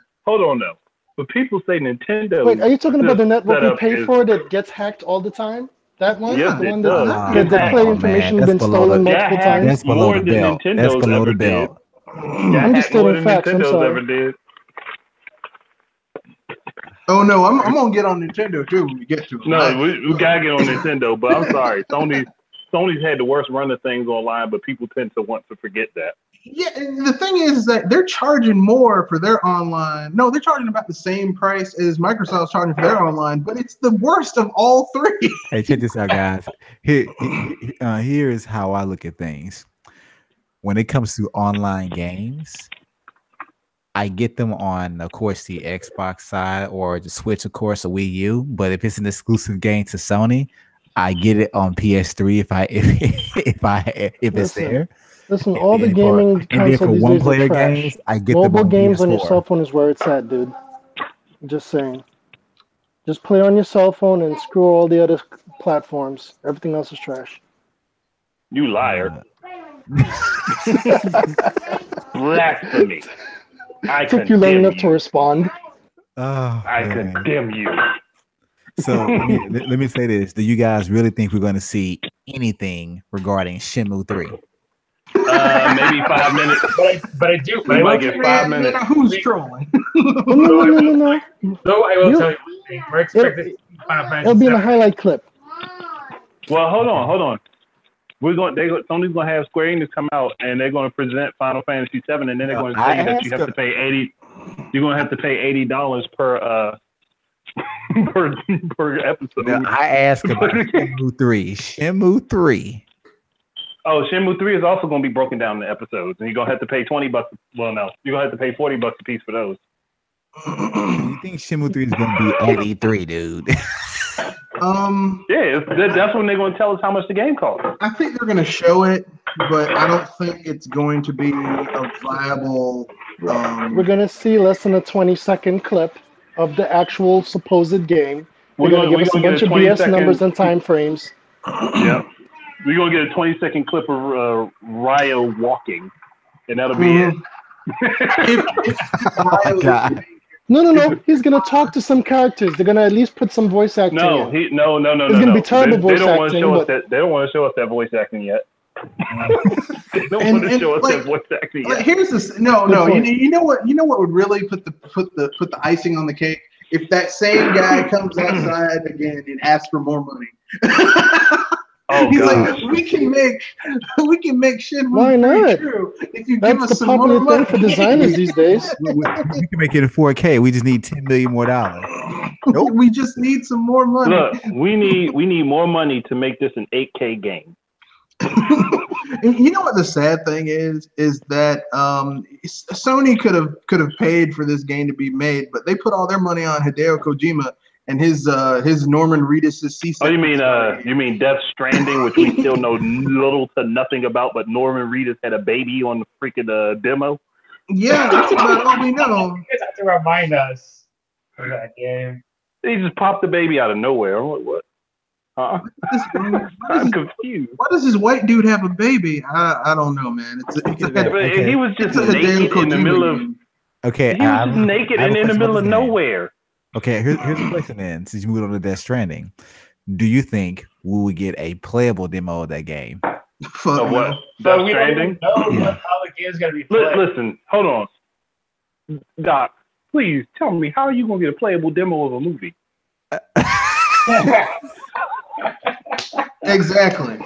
But people say Nintendo. Wait, are you talking about the network we setup pay is- for that gets hacked all the time? That one? Yeah, The it one does. that the Get play hacked. information Man, been that's below stolen the- multiple Get hacked. times? That's below More the than belt. That's Nintendo's below ever the belt. I'm just more stating than facts, I'm Nintendo's sorry. ever did. Oh no, I'm gonna get on Nintendo too when we get to it. No, we gotta get on Nintendo, but I'm sorry, Sony's had the worst run of things online, but people tend to want to forget that. Yeah, and the thing is that they're charging more for their online. No, they're charging about the same price as Microsoft's charging for their online, but it's the worst of all three. Hey, check this out, guys. Here is how I look at things. When it comes to online games, I get them on, of course, the Xbox side or the Switch, of course, or Wii U. But if it's an exclusive game to Sony, I get it on PS3 if it's there. Listen, all the And gaming and then for consoles these one days are player trash. games, I get Mobile them on games on your PS4. cell phone is where it's at, dude. Just saying. Just play on your cell phone and screw all the other platforms. Everything else is trash. You liar! Blasphemy! I Took you long condemn enough to respond. Oh, I man. condemn you. So let me say this: do you guys really think we're going to see anything regarding Shenmue 3? Maybe 5 minutes. But I do. We But I might will, get 5 minutes. Who's trolling? No. though I will You- tell you, one thing, we're expecting Final Fantasy It'll be in a VII. highlight clip. Well, hold on. Sony's gonna have Square Enix come out and they're gonna present Final Fantasy VII, and then they're gonna tell you that you have to pay $80. You're gonna have to pay $80 per per episode. Now, I asked about Shenmue 3. Shenmue 3. Oh, Shenmue 3 is also gonna be broken down into episodes, and you're gonna have to pay $20. Well, no, you're gonna have to pay $40 a piece for those. Do you think Shenmue 3 is going to be at E3, dude? Yeah, that's when they're gonna tell us how much the game costs. I think they're gonna show it, but I don't think it's going to be a viable. We're gonna see less than a 20-second clip of the actual supposed game. We're They're gonna give us a get bunch of 20 BS second- numbers and time frames. Yeah, we're gonna get a 20-second clip of Ryo walking, and that'll be Mhm. it. If Ryo- God. No. He's gonna talk to some characters. They're gonna at least put some voice acting No, in. no. It's gonna be terrible voice They don't want to acting, show us but- that. They don't want to show us that voice acting yet. They don't And- want to and, show us like- that voice acting Like, yet. here's this. No. You know what would really put the icing on the cake if that same guy comes outside again and asks for more money. Oh He's gosh. like, we can make Shenmue Why 3 not? true if you give That's us the some more popular money. thing for designers these days. We can make it in 4K. We just need $10 million more dollars. Nope. We just need some more money. Look, we need more money to make this an 8K game. And you know what the sad thing is that Sony could have paid for this game to be made, but they put all their money on Hideo Kojima and his Norman Reedus' C. Oh, you mean Death Stranding, which we still know little to nothing about, but Norman Reedus had a baby on the freaking demo. Yeah, that's about all we know. You guys have to remind us of that game. They just popped the baby out of nowhere. I'm like, what? Huh? I'm confused. Why does this white dude have a baby? I don't know, man. It's a But Okay. he was just It's a Hideo naked in the Kojima middle of. game. Okay. He was just naked I have and a in the question middle about of this game. nowhere. Okay, here's the question then. Since you moved on to Death Stranding, do you think we would get a playable demo of that game? Fuck Of what? no. So Death we don't even Stranding? know Yeah. how the game's gonna be played. Listen, hold on. Doc, please tell me, how are you going to get a playable demo of a movie? Exactly.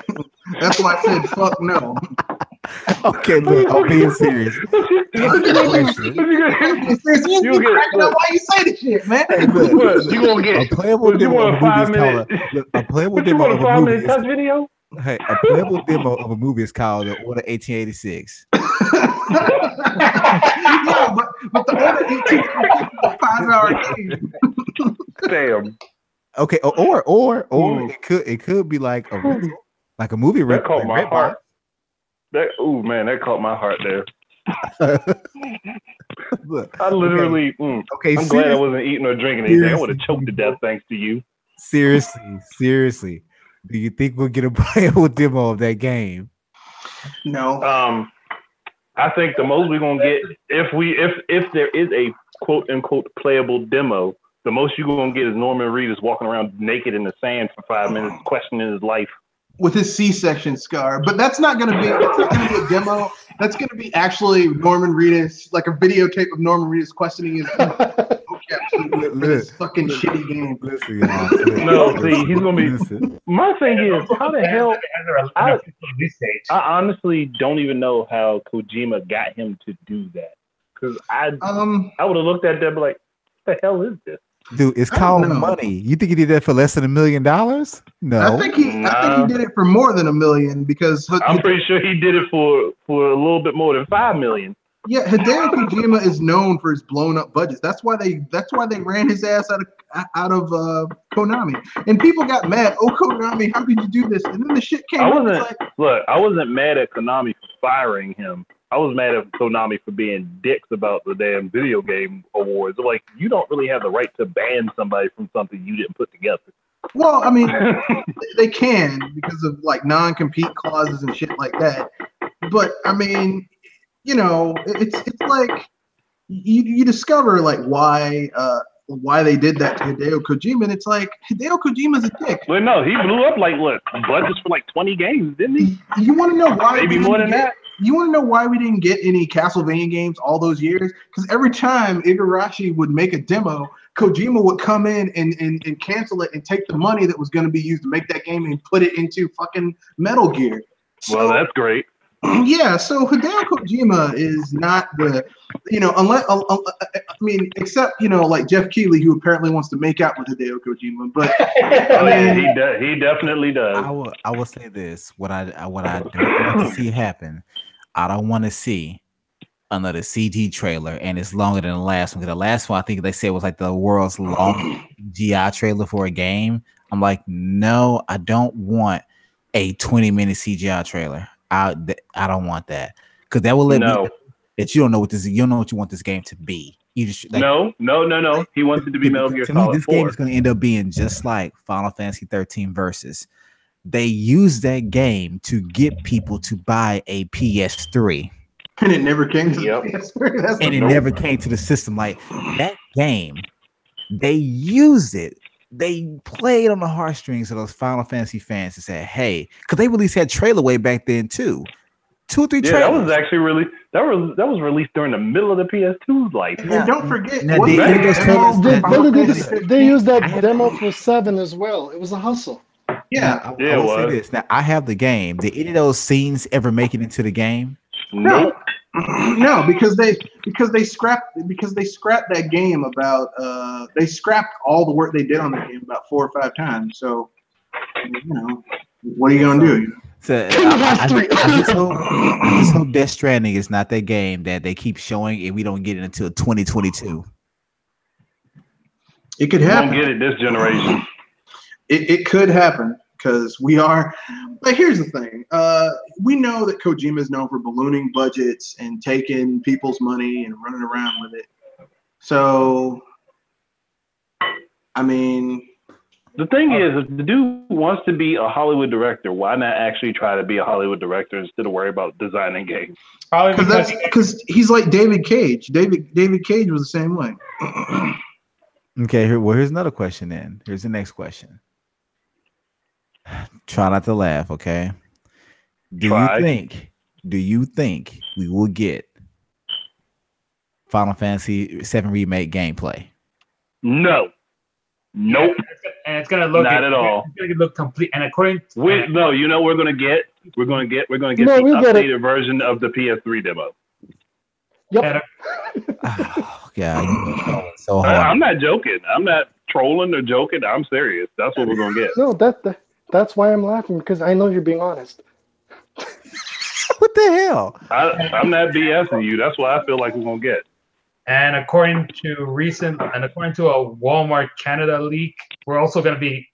That's why I said fuck no. Okay, look, I'm being serious. You cracking up why you say this shit, man. Hey, look, What, you gonna get? a playable What, you demo of want a a movie is 5 called minute? a playable What, you demo want of a a 5 movie minute is, touch video? hey, a playable demo of a movie is called The Order 1886. Yeah, but the Order 1886 is a 5-hour game. Damn, Okay, or Ooh. it could be like a rental, like a movie that rental, caught like my heart. That caught my heart there. Look, I literally. okay, I'm glad I wasn't eating or drinking anything. I would have choked to death thanks to you. seriously. Do you think we'll get a playable demo of that game? No. I think the most we're gonna get if there is a quote unquote playable demo, the most you're gonna get is Norman Reedus walking around naked in the sand for 5 minutes, questioning his life. With his C-section scar, but that's not going to be a demo. That's going to be actually Norman Reedus, like a videotape of Norman Reedus questioning his vocab for this fucking shitty game. Listen, y'all. No, see, he's gonna be. Listen. My thing is, how the hell? I stage. honestly don't even know how Kojima got him to do that. Because I would have looked at that and be like, what the hell is this? Dude, it's called money. You think he did that for less than $1 million? No. I think he did it for more than $1 million because I'm pretty sure he did it for a little bit more than $5 million. Yeah, Hideo Kojima is known for his blown up budgets. That's why they ran his ass out of Konami. And people got mad. Oh, Konami, how could you do this? And then the shit came. I wasn't mad at Konami for firing him. I was mad at Konami for being dicks about the damn video game awards. Like, you don't really have the right to ban somebody from something you didn't put together. Well, I mean, they can because of like non-compete clauses and shit like that. But I mean, you know, it's like you discover like why they did that to Hideo Kojima, and it's like Hideo Kojima's a dick. Well, no, he blew up like budgets for like 20 games, didn't he? You want to know why? Maybe more than that. You want to know why we didn't get any Castlevania games all those years? Because every time Igarashi would make a demo, Kojima would come in and cancel it and take the money that was going to be used to make that game and put it into fucking Metal Gear. Well, that's great. Yeah, so Hideo Kojima is not the, unless, I mean, except, like Jeff Keighley, who apparently wants to make out with Hideo Kojima, but he definitely does. I will say this: what I don't want to see happen, I don't want to see another CG trailer, and it's longer than the last one. Because the last one, I think they said was like the world's longest GI trailer for a game. I'm like, no, I don't want a 20-minute CGI trailer. I don't want that, because that will let me that you don't know what you want this game to be. You just no. He wants it to be Metal Gear Solid 4. This game is going to end up being just like Final Fantasy 13 Versus. They used that game to get people to buy a PS3, and it never came to the PS3. Never came to the system. Like that game, they used it. They played on the heartstrings of those Final Fantasy fans and said, "Hey," because they released that trailer way back then too, 2 or 3 trailers. That was actually that was released during the middle of the PS2's life. And don't forget, they used that demo for 7 as well. It was a hustle. Yeah, I will say this. Now I have the game. Did any of those scenes ever make it into the game? Nope. No, because they scrapped that game about they scrapped all the work they did on the game about 4 or 5 times. So what are you gonna do? So I just hope Death Stranding is not that game that they keep showing and we don't get it until 2022. It could happen. We don't get it this generation. It could happen. Because but here's the thing. We know that Kojima is known for ballooning budgets and taking people's money and running around with it. So, I mean, the thing is, if the dude wants to be a Hollywood director, why not actually try to be a Hollywood director instead of worry about designing games? Because he's like David Cage. David Cage was the same way. Okay, here's another question then. Here's the next question. Try not to laugh, okay? Do you think we will get Final Fantasy VII Remake gameplay? No. Nope. And it's gonna look Not at all. It's gonna look complete. And according to No, you know what we're gonna get? We're gonna get No, the we'll get it. updated version of the PS3 demo. Yep. Oh, God, you're trolling so I'm hard. not joking. I'm not trolling or joking. I'm serious. That's what we're gonna get. No, that's why I'm laughing, because I know you're being honest. What the hell? I'm not BSing you. That's what I feel like we're gonna get. And according to a Walmart Canada leak, we're also going to be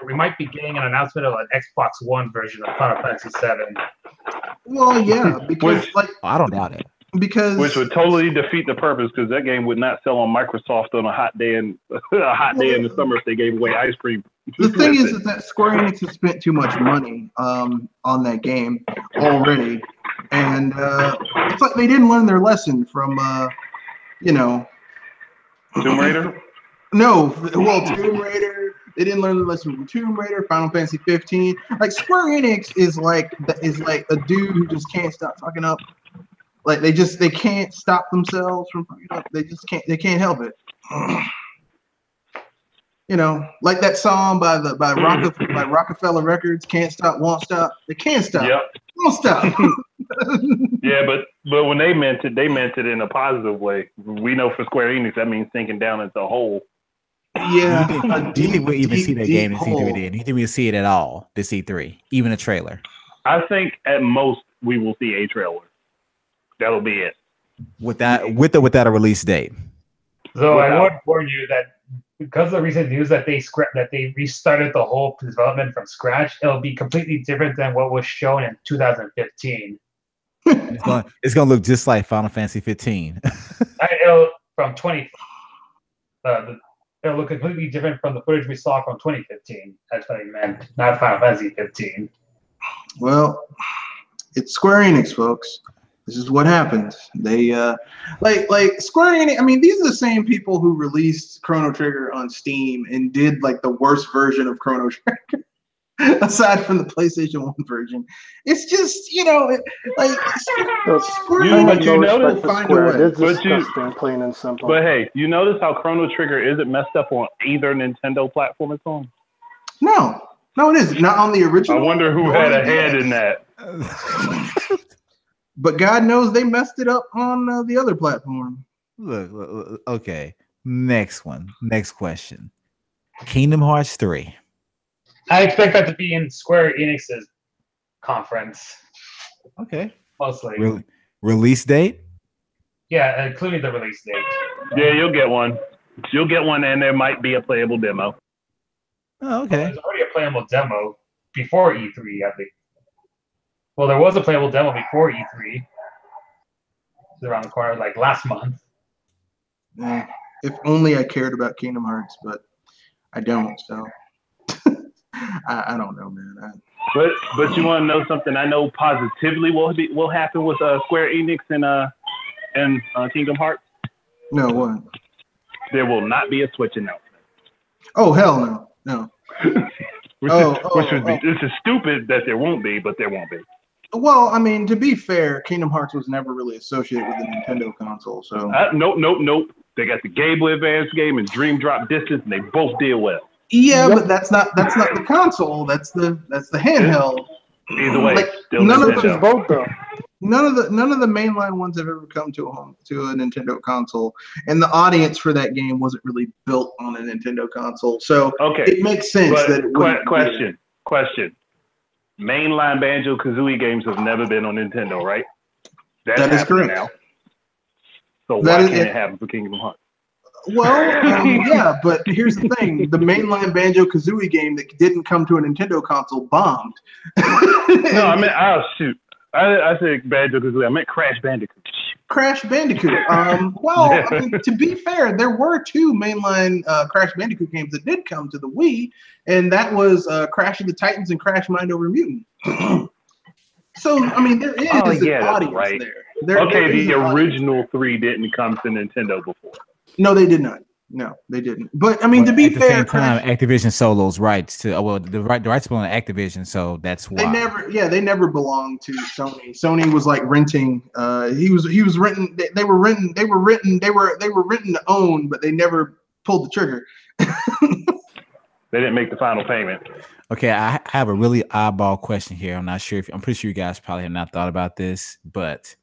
we might be getting an announcement of an Xbox One version of Final Fantasy VII. Well, yeah, because I don't doubt it. Which would totally defeat the purpose, because that game would not sell on Microsoft on a hot day in the summer if they gave away ice cream. The thing is that Square Enix has spent too much money on that game already, and it's like they didn't learn their lesson from Tomb Raider. No, well, Tomb Raider. They didn't learn the lesson from Tomb Raider, Final Fantasy 15. Like Square Enix is like a dude who just can't stop fucking up. Like they can't stop themselves from fucking up. They can't help it. You know, like that song by Rockefeller Records, "Can't Stop, Won't Stop." They can't stop. Yep. Won't stop. Yeah, but when they meant it in a positive way. We know for Square Enix that means sinking down into a hole. Yeah. Do you think we'll even see that game in hole. C3 then? Do you think we'll see it at all, the C3? Even a trailer? I think at most we will see a trailer. That'll be it. With or without a release date? So I would warn you that because of the recent news that they restarted the whole development from scratch, it'll be completely different than what was shown in 2015. It's gonna look just like Final Fantasy 15. It'll look completely different from the footage we saw from 2015. That's what I meant, not Final Fantasy 15. Well, it's Square Enix, folks. This is what happens. They like Square Enix. I mean, these are the same people who released Chrono Trigger on Steam and did like the worst version of Chrono Trigger, aside from the PlayStation 1 version. It's just, Square Enix will find a way. It's disgusting, plain and simple. But hey, you notice how Chrono Trigger isn't messed up on either Nintendo platform it's on? No, it isn't. Not on the original. I wonder who had a hand in that. But God knows they messed it up on the other platform. Look, okay. Next question. Kingdom Hearts 3. I expect that to be in Square Enix's conference. Okay. Mostly. Release date? Yeah, including the release date. Yeah, you'll get one. And there might be a playable demo. Oh, okay. There's already a playable demo before E3, I think. Well, there was a playable demo before E3. It's around the corner, like last month. If only I cared about Kingdom Hearts, but I don't. So I don't know, man. But you want to know something? I know positively will happen with Square Enix and Kingdom Hearts. No, what? There will not be a Switch announcement. Oh hell no. This is stupid that there won't be, but there won't be. Well, I mean, to be fair, Kingdom Hearts was never really associated with the Nintendo console, so. Nope. They got the Game Boy Advance game and Dream Drop Distance, and they both did well. Yeah, but that's not the console. That's the handheld. Either way, none of them both though. None of the mainline ones have ever come to a Nintendo console, and the audience for that game wasn't really built on a Nintendo console. So it makes sense that it question. Mainline Banjo-Kazooie games have never been on Nintendo, right? That is correct. Now. So why can't it happen for Kingdom Hearts? Well, yeah, but here's the thing: the mainline Banjo-Kazooie game that didn't come to a Nintendo console bombed. No, I mean, I said Banjo-Kazooie. I meant Crash Bandicoot. Crash Bandicoot. I mean, to be fair, there were two mainline Crash Bandicoot games that did come to the Wii, and that was Crash of the Titans and Crash Mind Over Mutant. So, I mean, there is an audience there. The original three didn't come to Nintendo before. No, they did not. No, they didn't. But I mean, to be fair, at the same time, Activision sold those rights to the rights belong to Activision, so that's why they never belonged to Sony. Sony was like renting. He was renting. They were written to own, but they never pulled the trigger. They didn't make the final payment. Okay, I have a really oddball question here. I'm not sure I'm pretty sure you guys probably have not thought about this, but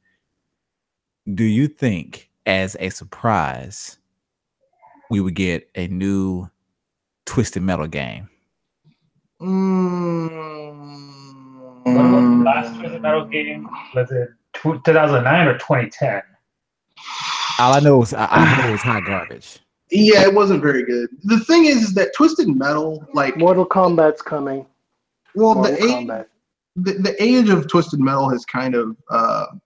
do you think as a surprise we would get a new Twisted Metal game? What was the last Twisted Metal game? Was it 2009 or 2010? All I know is I heard it was hot garbage. Yeah, it wasn't very good. The thing is that Twisted Metal, like Mortal Kombat's coming. well, Mortal the age, Kombat. the age of Twisted Metal has kind of how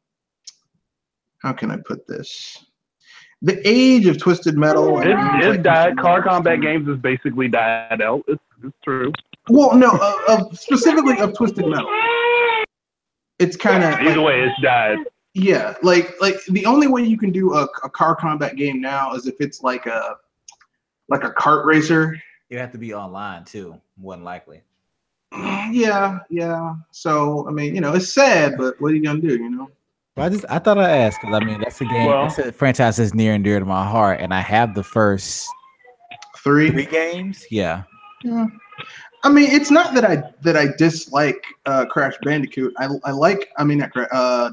can I put this? The age of Twisted Metal. and games It's like died. Twisted Car Metal is combat kind of- games is basically died out. It's true. Well, no, specifically of Twisted Metal. It's kind of Either way, it's died. yeah, like the only way you can do a car combat game now is if it's like a kart racer. You have to be online too, more than likely. Yeah. So I mean, it's sad, but what are you gonna do? Well, I thought I'd ask because I mean that's a game, that's a franchise that's near and dear to my heart, and I have the first three games. Yeah. Yeah. I mean, it's not that I dislike Crash Bandicoot. I like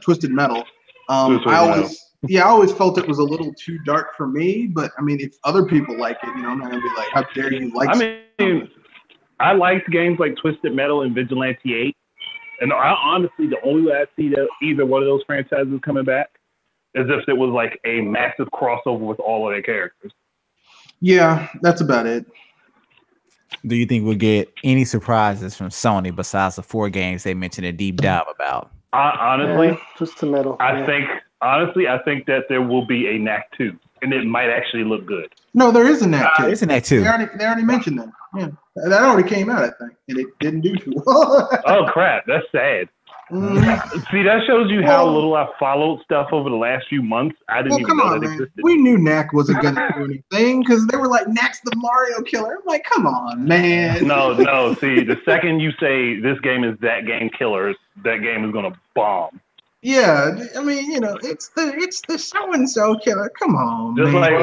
Twisted Metal. I always felt it was a little too dark for me, but I mean, if other people like it, I'm not gonna be like, how dare you like? I liked games like Twisted Metal and Vigilante 8, and honestly, the only way I see that either one of those franchises coming back is if it was like a massive crossover with all of their characters. Yeah, that's about it. Do you think we'll get any surprises from Sony besides the 4 games they mentioned a deep dive about? Honestly, just the metal. I think that there will be a Knack 2, and it might actually look good. No, there is a Knack 2. There's a Knack 2. They already mentioned that. Yeah, that already came out, I think, and it didn't do too well. Oh crap, that's sad. See, that shows you how little I followed stuff over the last few months. I didn't even know that existed. We knew Knack wasn't going to do anything because they were like, Knack's the Mario killer. I'm like, come on, man. No. See, the second you say this game is that game killer, that game is going to bomb. Yeah, I mean, it's the so and so killer. Come on, just man.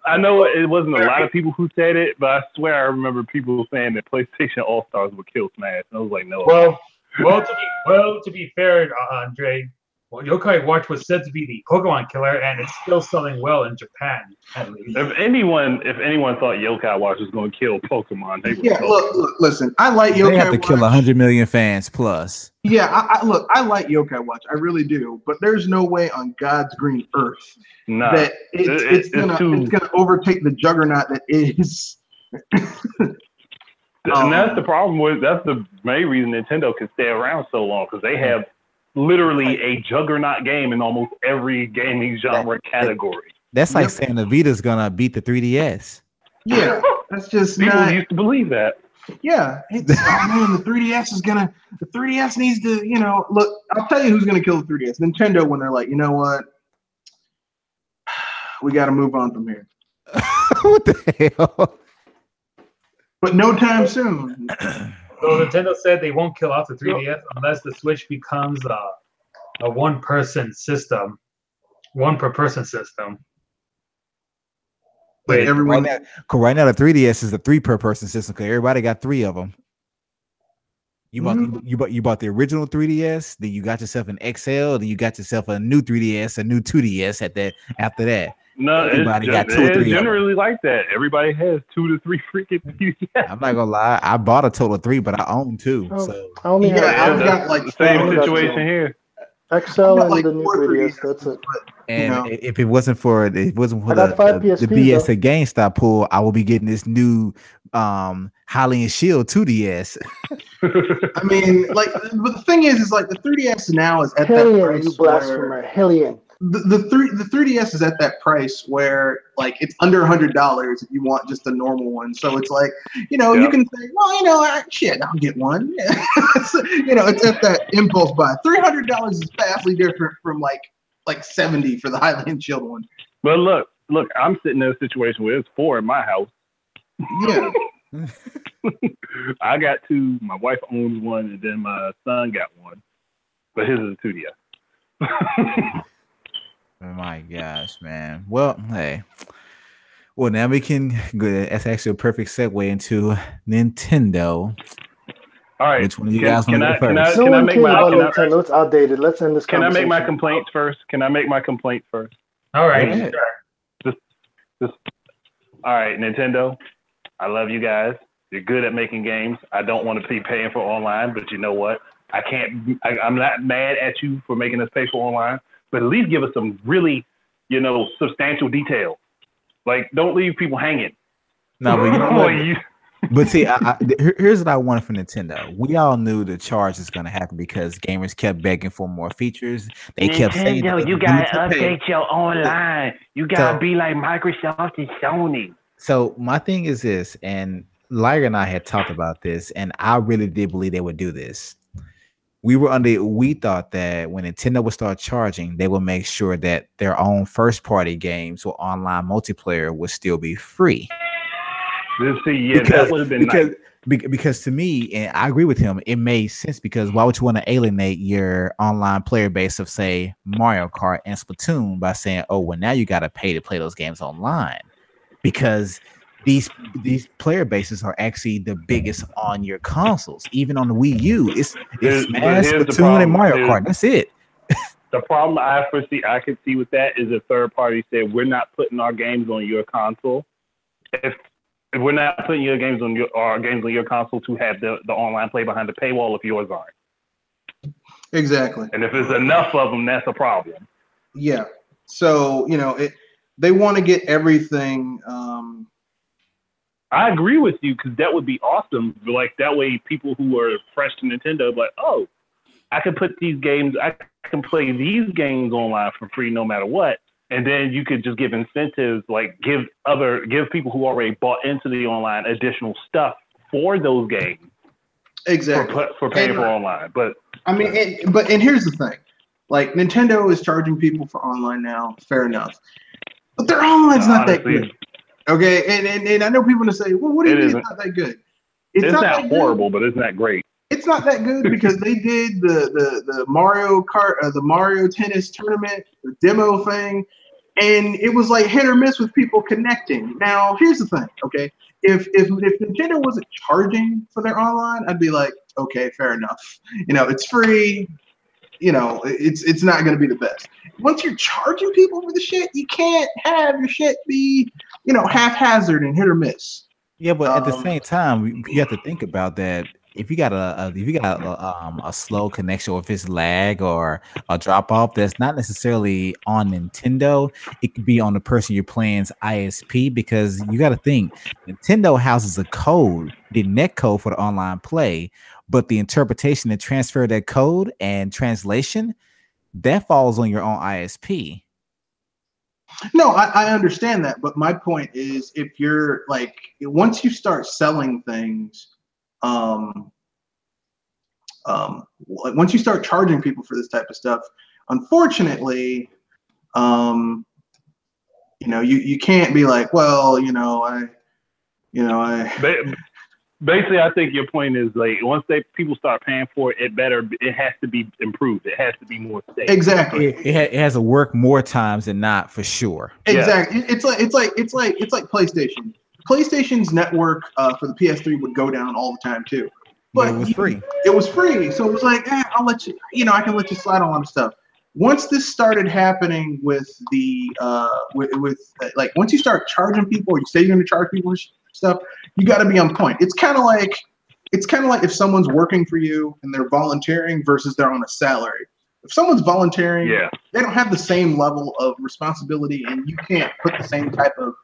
I know it wasn't a lot of people who said it, but I swear I remember people saying that PlayStation All Stars would kill Smash. And I was like, no. Well, to be fair, Andre, Yokai Watch was said to be the Pokemon killer, and it's still selling well in Japan. At least. If anyone thought Yokai Watch was going to kill Pokemon, they would. Yeah, look, listen. I like Yokai Watch. They have to kill 100 million fans plus. Yeah, I like Yokai Watch. I really do. But there's no way on God's green earth that it's gonna overtake the juggernaut that is. And that's the problem that's the main reason Nintendo can stay around so long, because they have literally a juggernaut game in almost every gaming genre category. That's like saying the Vita's gonna beat the 3DS. Yeah, that's just people used to believe that. Yeah, the 3DS needs to, look, I'll tell you who's gonna kill the 3DS. Nintendo, when they're like, you know what? We gotta move on from here. What the hell? But no time soon. So Nintendo said they won't kill off the 3DS unless the Switch becomes a one-person system, one per person system. Wait, everyone. Right now the 3DS is a 3 per person system because everybody got 3 of them. You bought the original 3DS, then you got yourself an XL, then you got yourself a new 3DS, a new 2DS after that. No, everybody got 2 or 3. It's generally like that. Everybody has 2 to 3 freaking 3DS. I'm not gonna lie, I bought a total of 3, but I own 2. So I only I've got like the same situation here. XL and the new 3DS. That's it. And if it wasn't for the PSPs, BS at GameStop pull, I will be getting this new Hylian Shield 2DS. I mean, but the thing is like the 3DS now is at Hylian, that price. You blasphemer, Hylian. The 3DS is at that price where like it's under $100 if you want just a normal one. So it's like, you can say, well, shit, I'll get one. It's at that impulse buy. $300 is vastly different from like 70 for the Hylian Shield one. But look, I'm sitting in a situation where there's 4 in my house. Yeah. I got 2. My wife owns one, and then my son got one. But his is a 2DS. Oh my gosh, man. Well, hey, Well, now we can go. That's actually a perfect segue into Nintendo. All right. Which one of you guys want to go first? No Can I one make cares my about can I, Nintendo. It's outdated. Let's end this can I conversation. make my complaints first? Can I make my complaint first? All right, Go ahead. sure. All right, Nintendo. I love you guys. You're good at making games. I don't want to be paying for online, but you know what? I'm not mad at you for making us pay for online, but at least give us some really, substantial detail. Like, don't leave people hanging. No, but you know what? You- But see, here's what I wanted from Nintendo. We all knew the charge is going to happen because gamers kept begging for more features. They kept saying, Nintendo, you gotta update your online. You gotta So- be like Microsoft and Sony. So my thing is this, and Liger and I had talked about this, and I really did believe they would do this. We thought that when Nintendo would start charging, they would make sure that their own first party games or online multiplayer would still be free. That would have been nice. Because to me, and I agree with him, it made sense because why would you want to alienate your online player base of say Mario Kart and Splatoon by saying, oh, well, now you got to pay to play those games online? Because these player bases are actually the biggest on your consoles. Even on the Wii U, it's Smash, Splatoon, and Mario Kart. That's it. The problem I could see with that is a third party said we're not putting our games on your console. If we're not putting games on your console to have the online play behind the paywall if yours aren't. Exactly. And if there's enough of them, that's a problem. Yeah. So they want to get everything. I agree with you because that would be awesome. Like that way, people who are fresh to Nintendo, like, oh, I can put these games, I can play these games online for free no matter what. And then you could just give incentives, like give people who already bought into the online additional stuff for those games. Exactly. For paying for online. But I mean, and here's the thing, like Nintendo is charging people for online now. Fair enough, but their online's not that good. Okay, and I know people are gonna say, well, what do you mean it's not that good? It's not horrible, but it's not great. It's not that good because they did the Mario Kart, the Mario Tennis tournament, the demo thing, and it was like hit or miss with people connecting. Now, here's the thing, okay? If Nintendo wasn't charging for their online, I'd be like, okay, fair enough. It's free. It's not going to be the best. Once you're charging people for the shit, you can't have your shit be, haphazard and hit or miss. Yeah, but at the same time, you have to think about that. If you got a slow connection, or if it's lag or a drop off, that's not necessarily on Nintendo. It could be on the person you're playing's ISP because you got to think Nintendo houses a code, the net code for the online play, but the interpretation and transfer of that code and translation that falls on your own ISP. No, I understand that, but my point is, if you're like, once you start selling things. Once you start charging people for this type of stuff, unfortunately, you can't be like, well, Basically, I think your point is like once people start paying for it, it has to be improved. It has to be more safe. Exactly. It has to work more times than not for sure. Exactly. Yeah. It's like PlayStation. PlayStation's network for the PS3 would go down all the time too. But it was free. It was free, so it was like, I'll let you. I can let you slide on a lot of stuff. Once this started happening with the once you start charging people, or you say you're going to charge people for stuff, you got to be on point. It's kind of like if someone's working for you and they're volunteering versus they're on a salary. If someone's volunteering, they don't have the same level of responsibility, and you can't put the same type of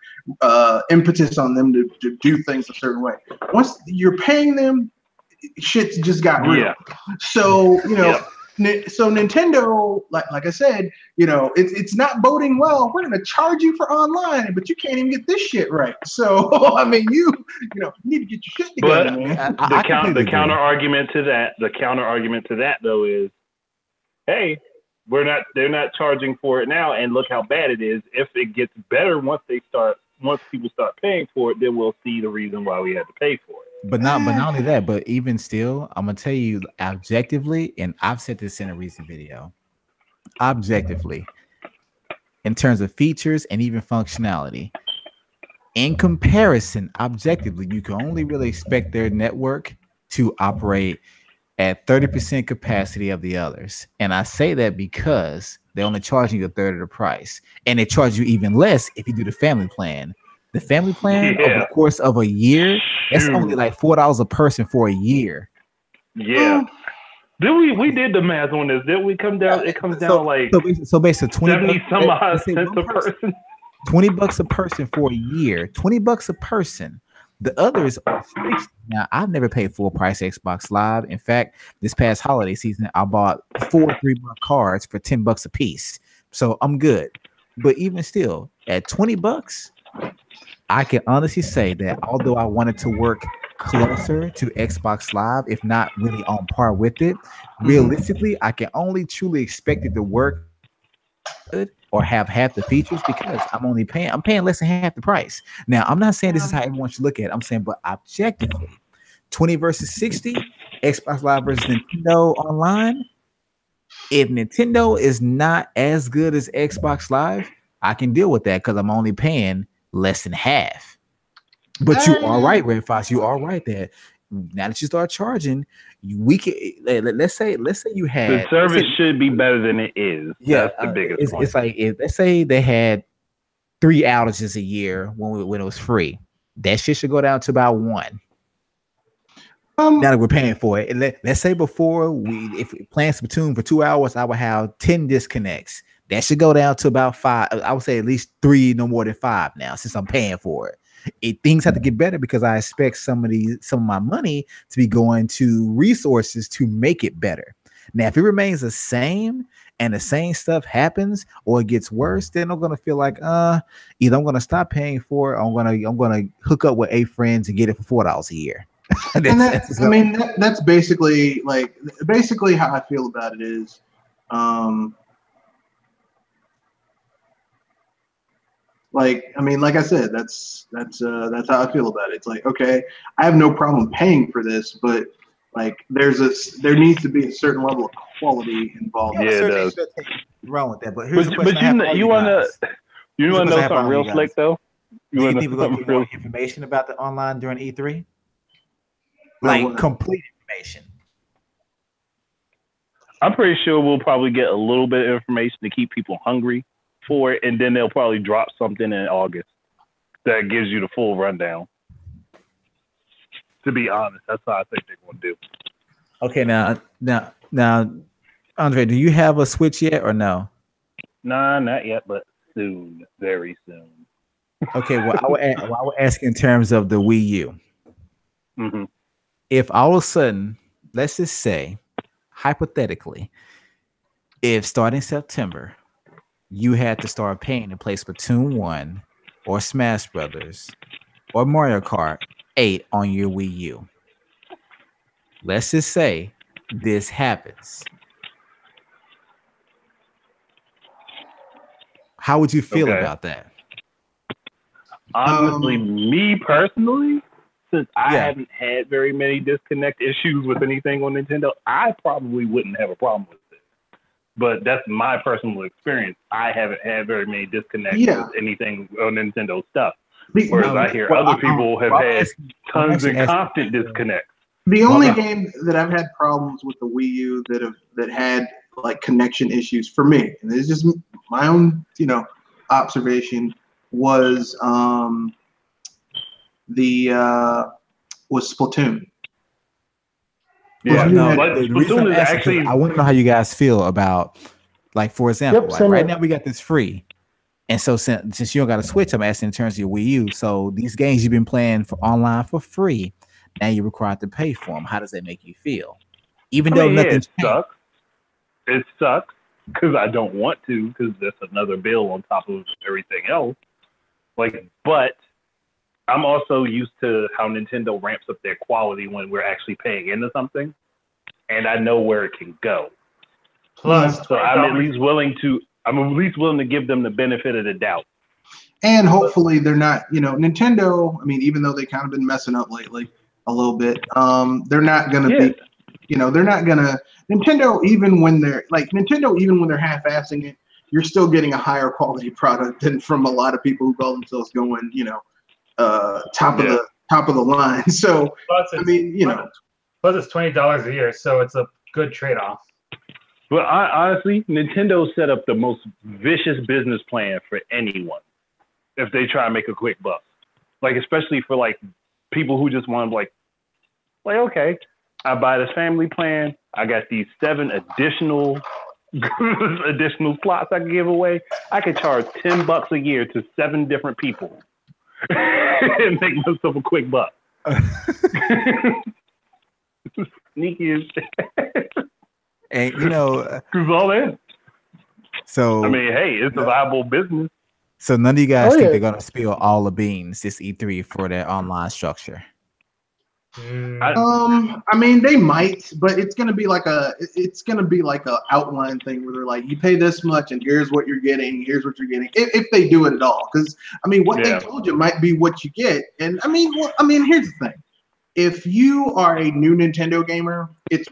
impetus on them to do things a certain way. Once you're paying them, shit's just got real. Yeah. So so Nintendo, like I said, it's not boding well. We're gonna charge you for online, but you can't even get this shit right. So I mean, you need to get your shit together, man. The counter argument to that though is, hey, they're not charging for it now, and look how bad it is. If it gets better once people start paying for it, then we'll see the reason why we had to pay for it. But not only that, but even still, I'm gonna tell you objectively, and I've said this in a recent video. Objectively, in terms of features and even functionality, In comparison, objectively, you can only really expect their network to operate at 30% capacity of the others. And I say that because they're only charging you a third of the price. And they charge you even less if you do the family plan. The family plan over Yeah. the course of a year, that's only Shoot. like $4 a person for a year. Yeah. Did we did the math on this? Did we come down? It comes down like So basically 20 70 bucks, some odd let's say cents one a person. $20 a person for a year. $20 a person. The others are 60. Now, I've never paid full price Xbox Live. In fact, this past holiday season, I bought 4 3-month cards for $10 a piece. So I'm good. But even still, at $20, I can honestly say that although I wanted to work closer to Xbox Live, if not really on par with it, realistically, I can only truly expect it to work good or have half the features because I'm paying less than half the price. Now, I'm not saying this is how everyone should look at it. I'm saying, but objectively, 20 versus 60, Xbox Live versus Nintendo Online. If Nintendo is not as good as Xbox Live, I can deal with that because I'm only paying less than half. But you are right, Red Fox. You are right that now that you start charging, we can let's say you had The service should be better than it is. yeah, That's the biggest point. it's like let's say they had 3 outages a year when it was free. That shit should go down to about 1. Now that we're paying for it, and let's say before if we playing Splatoon for 2 hours, I would have 10 disconnects. That should go down to about 5. I would say at least 3, no more than 5 now, since I'm paying for it. Things have to get better because I expect some of my money to be going to resources to make it better. Now, if it remains the same and the same stuff happens or it gets worse, then I'm gonna feel like either I'm gonna stop paying for it or I'm gonna hook up with 8 friends and get it for $4 a year. That's basically how I feel about it is like I said, that's how I feel about it. It's like, okay, I have no problem paying for this, but like there needs to be a certain level of quality involved. Yeah, it does. Wrong with that, but here's the question. But you wanna know something real slick though? Do you think we're gonna get more information about the online during E3? Like complete information. I'm pretty sure we'll probably get a little bit of information to keep people hungry for it, and then they'll probably drop something in August that gives you the full rundown. To be honest, that's how I think they're going to do. Okay, now, Andre, do you have a Switch yet or no? Nah, not yet, but soon, very soon. Okay, well, I would ask in terms of the Wii U. Mm-hmm. If all of a sudden, let's just say, hypothetically, if starting September, you had to start paying to play Splatoon 1 or Smash Brothers or Mario Kart 8 on your Wii U. Let's just say this happens. How would you feel about that? Honestly, me personally, since I haven't had very many disconnect issues with anything on Nintendo, I probably wouldn't have a problem with it. But that's my personal experience. I haven't had very many disconnects with anything on Nintendo stuff. Whereas I hear other people have had tons and constant disconnects. The only game that I've had problems with the Wii U that had like connection issues for me, and it's just my own, observation, was Splatoon. Yeah, Splatoon is actually. I want to know how you guys feel about, like, for example, right now we got this free, and so since you don't got a Switch, I'm asking in terms of your Wii U. So these games you've been playing online for free, now you're required to pay for them. How does that make you feel? Even though nothing sucks. It sucks because I don't want to, because that's another bill on top of everything else. But I'm also used to how Nintendo ramps up their quality when we're actually paying into something, and I know where it can go. Plus, so I'm at least willing to give them the benefit of the doubt. And hopefully they're not, Nintendo. I mean, even though they kind of been messing up lately a little bit, they're not gonna be, they're not gonna Nintendo even when they're half-assing it, you're still getting a higher quality product than from a lot of people who call themselves going, top of the line. So I mean, you know, plus it's $20 a year, so it's a good trade-off. Well, honestly, Nintendo set up the most vicious business plan for anyone if they try to make a quick buck. Like, especially for like people who just want to like, okay, I buy this family plan. I got these 7 additional slots I can give away. I could charge $10 a year to 7 different people and make myself a quick buck. Sneaky as shit. And you know, who's all in? So I mean, hey, it's a viable business. So none of you guys think they're gonna spill all the beans this E3 for their online structure? I mean, they might, but it's gonna be like a outline thing where they're like, you pay this much, and here's what you're getting. Here's what you're getting. If they do it at all, because I mean, what they told you might be what you get. And I mean, here's the thing: if you are a new Nintendo gamer, it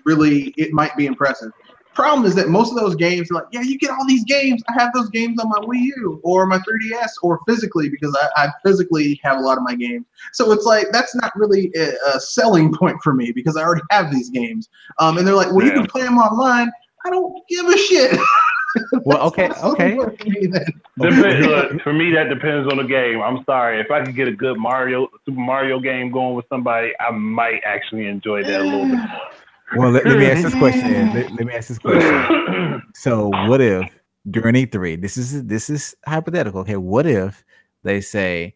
might be impressive. Problem is that most of those games are like, yeah, you get all these games. I have those games on my Wii U or my 3DS or physically because I physically have a lot of my games. So it's like that's not really a selling point for me because I already have these games. And they're like, well, you can play them online. I don't give a shit. Well, okay. For me, that depends on the game. I'm sorry. If I could get a good Super Mario game going with somebody, I might actually enjoy that a little bit more. Well, let me ask this question. Let me ask this question. So, what if during E3, this is hypothetical, okay? What if they say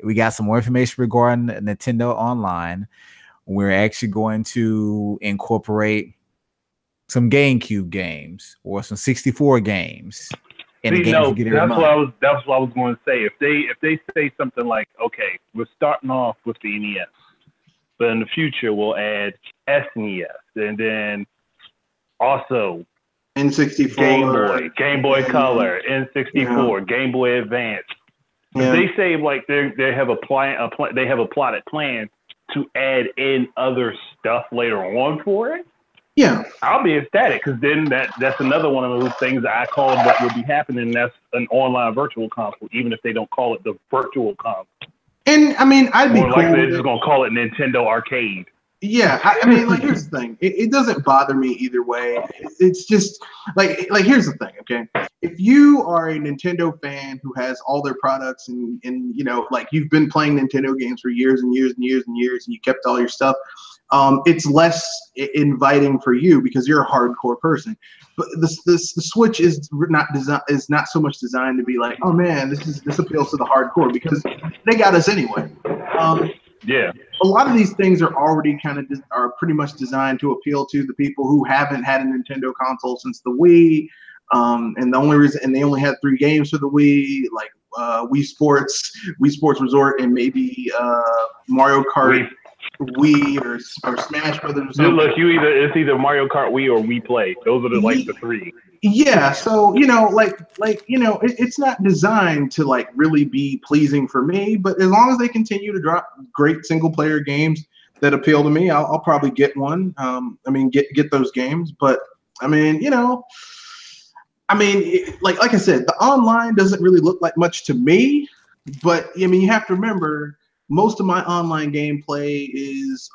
we got some more information regarding Nintendo Online? We're actually going to incorporate some GameCube games or some 64 games. That's what I was going to say. If they say something like, okay, we're starting off with the NES, but in the future we'll add SNES, and then also N64, Game Boy Color, N64, Game Boy Advance. If they say like they have a plotted plan to add in other stuff later on for it, I'll be ecstatic because then that's another one of those things that I called that would be happening. That's an online virtual console, even if they don't call it the virtual console. And I mean, I'd be cool. Like they're just gonna call it Nintendo Arcade. Yeah, I mean, like here's the thing. It doesn't bother me either way. It's just like here's the thing. Okay, if you are a Nintendo fan who has all their products and you know, like you've been playing Nintendo games for years and years and years and years, and you kept all your stuff, it's less inviting for you because you're a hardcore person. But the Switch is not so much designed to be like, oh man, this appeals to the hardcore because they got us anyway. A lot of these things are already are pretty much designed to appeal to the people who haven't had a Nintendo console since the Wii. And the only reason, and they only had 3 games for the Wii, like Wii Sports Resort, and maybe Mario Kart Wii or Smash Brothers or something. Look, it's either Mario Kart Wii or Wii Play. Those are the 3. Yeah, so you know, it's not designed to like really be pleasing for me. But as long as they continue to drop great single player games that appeal to me, I'll probably get one. I mean, get those games. But I mean, you know, like I said, the online doesn't really look like much to me. But I mean, you have to remember, most of my online gameplay is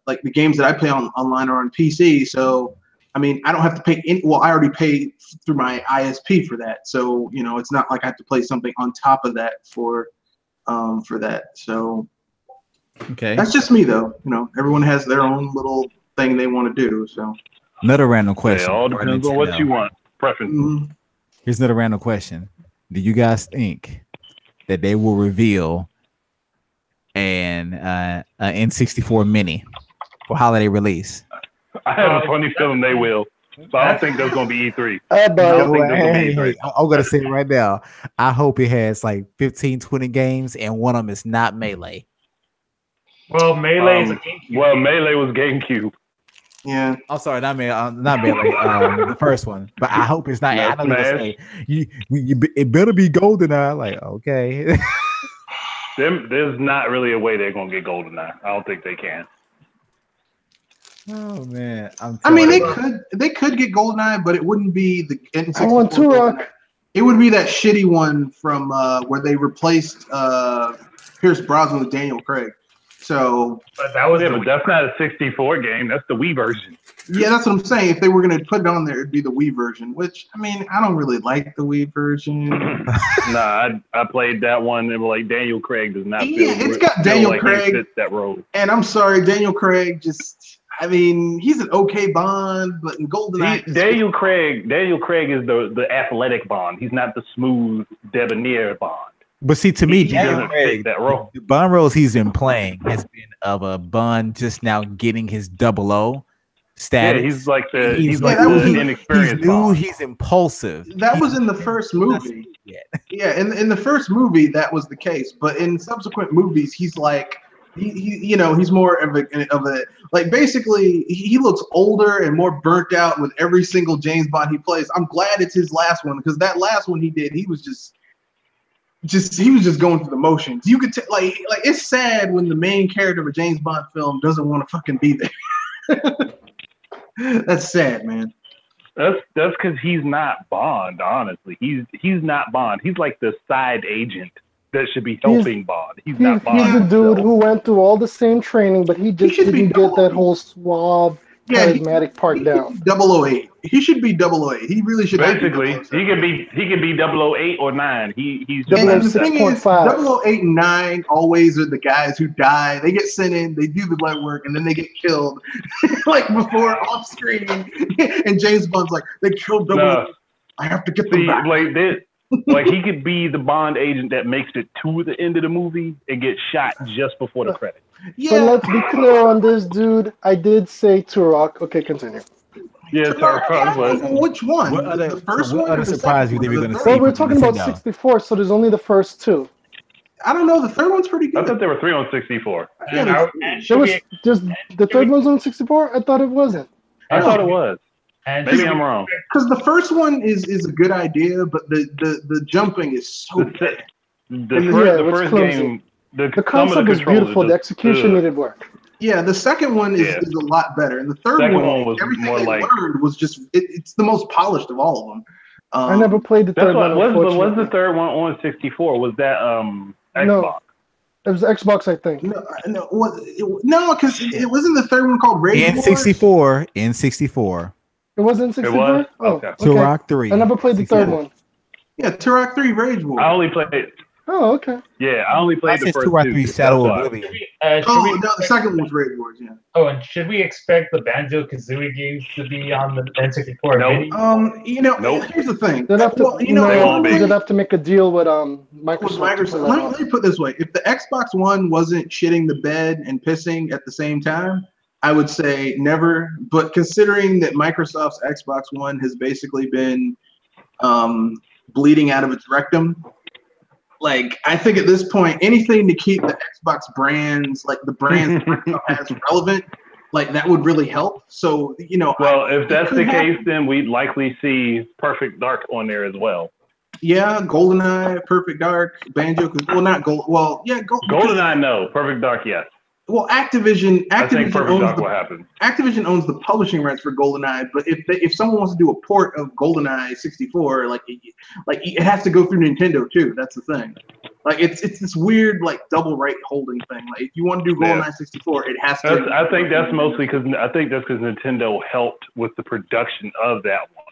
like the games that I play online are on PC. So I mean, I don't have to pay I already pay through my ISP for that. So, you know, it's not like I have to play something on top of that for that. So okay. That's just me though. You know, everyone has their own little thing they want to do. So another random question. It all depends on what you want. Preference. Mm-hmm. Here's another random question. Do you guys think that they will reveal an N64 Mini for holiday release? I have a funny feeling they will. So I don't think there's going to be E3. I'm going to say it right now. I hope it has like 15, 20 games, and one of them is not Melee. Well, Melee is a GameCube. Well, Melee was GameCube. Yeah. I'm sorry, not Melee. The first one. But I hope it's not. I know say, it better be GoldenEye. Like, okay. There's not really a way they're going to get GoldenEye. I don't think they can. Oh man, I mean, they could get GoldenEye, but it wouldn't be the N64. I want Turok. It would be that shitty one from where they replaced Pierce Brosnan with Daniel Craig. So, But that was Yeah, but that's not a 64 game. That's the Wii version. yeah, that's what I'm saying. If they were going to put it on there, it'd be the Wii version, which, I mean, I don't really like the Wii version. Nah, I played that one and like Daniel Craig does not feel It's got Daniel like Craig. he fits that role. And I'm sorry, Daniel Craig just, I mean, he's an okay Bond, but in GoldenEye. Daniel Craig is the athletic Bond. He's not the smooth, debonair Bond. But see, to me, He Daniel doesn't Craig, fit that role. the Bond roles he's been playing has been of a Bond just now getting his 00 status. Yeah, he's like the inexperienced He's new. Bond. He's impulsive. That was in the first movie. Yeah, in the first movie that was the case, but in subsequent movies he's like he's more of a like basically he looks older and more burnt out with every single James Bond he plays. I'm glad it's his last one because that last one he did, he was just going through the motions. You could like it's sad when the main character of a James Bond film doesn't want to fucking be there. That's sad, man. That's because he's not Bond. Honestly, he's not Bond. He's like the side agent that should be helping Bond. He's not Bond. He's the dude himself. who went through all the same training, but he just should be didn't get that whole suave, charismatic part down. 008. He should be 008. He really should. Basically, not be 007. he could be 008 or 9. He's And just the thing is, 6.5. 008 and 9 always are the guys who die. They get sent in, they do the blood work, and then they get killed, like before off screen. And James Bond's like, they killed 008. I have to get them back. like this. Like he could be the Bond agent that makes it to the end of the movie and get shot just before the credits. Yeah, But let's be clear on this, dude. I did say Turok. Okay, continue. Yeah, which one? What other, the first what one? other or the surprise second you think we're one? going to The see? Well, we're from talking about Nintendo? 64, so there's only the first two. I don't know. The third one's pretty I good. thought there were 3 on 64. Yeah, There was just the third one's on 64. I thought it wasn't. I thought it was. And Maybe I'm wrong. Because the first one is a good idea, but the jumping is so bad. The it's first clumsy. game, The some of concept was controls beautiful. are The just- execution needed work. Yeah, the second one is a lot better, and the third Second one one was everything more they like- learned was just it's the most polished of all of them. I never played the That's third what one. was the unfortunately. third one on 64? Was that Xbox? No. It was Xbox, I think. No, because it wasn't the third one called Rage Wars? N64. N64. It wasn't 64? was? Oh, Okay. Turok 3. I never played the third 64. one. Yeah, Turok 3 Rage Wars. I only played. Oh, okay. Yeah, I only I played the said first Turok two. 3 Shadow That's of why. Oblivion. No, the second one was Rage Wars. Yeah. Oh, and should we expect the Banjo Kazooie games to be on the N64 Nope. Mini? Nope. Here's the thing. They'd have to, Well, you know, they won't be. they'd have to make a deal with with Microsoft. to pull Microsoft. that Let off. me put it this way: if the Xbox One wasn't shitting the bed and pissing at the same time, I would say never. But considering that Microsoft's Xbox One has basically been bleeding out of its rectum, like I think at this point, anything to keep the Xbox brands, like the brands Microsoft has relevant, like that would really help. So Well, if that's the could happen. case, then we'd likely see Perfect Dark on there as well. Yeah, GoldenEye, Perfect Dark, Banjo. Well, not Gold. Well, yeah, GoldenEye, no. Perfect Dark, yes. Well, Activision I think Perfect owns Dark the will happen. Activision owns the publishing rights for GoldenEye, but if someone wants to do a port of GoldenEye 64, like it has to go through Nintendo too. That's the thing. Like it's this weird like double right holding thing. Like if you want to do GoldenEye 64, it has to. I think that's mostly because Nintendo helped with the production of that one.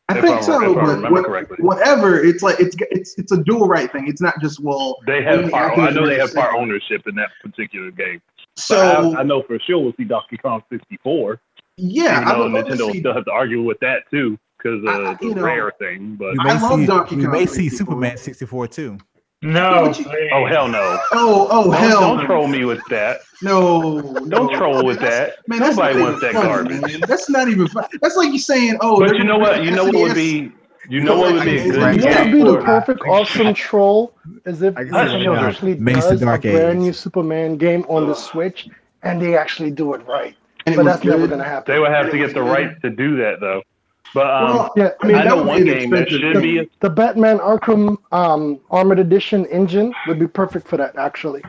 I if think I so, remember but correctly. whatever. It's like it's a dual right thing. It's not just They have only part. I know they have Activision part said. ownership in that particular game. So I know for sure we'll see Donkey Kong 64. yeah, I Even would though love to Nintendo will see. still have to argue with that too because of the you know, rare thing. But We I may love see, Donkey we Kong may see 64. Superman 64 too. No, But you- please. oh hell no! Oh hell! Don't troll me with that. No, Don't troll with that's- that. Man, that's Nobody not wants even that funny, garbage. man. That's not even fun. That's like you saying, "Oh, But they're you know gonna what? bring You know what would SNES. be? You know what would be a You good Right. You know what would game be the for? perfect awesome troll is if I can see it Nintendo now. actually Mace the does a Dark brand Age. new Superman game on the Switch and they actually do it right. And it But was that's never good. going to happen. They would have to get the rights to do that though. But Well, Yeah, I mean, I that know would one be an game that expensive should thing. be. The Batman Arkham Armored Edition engine would be perfect for that, actually.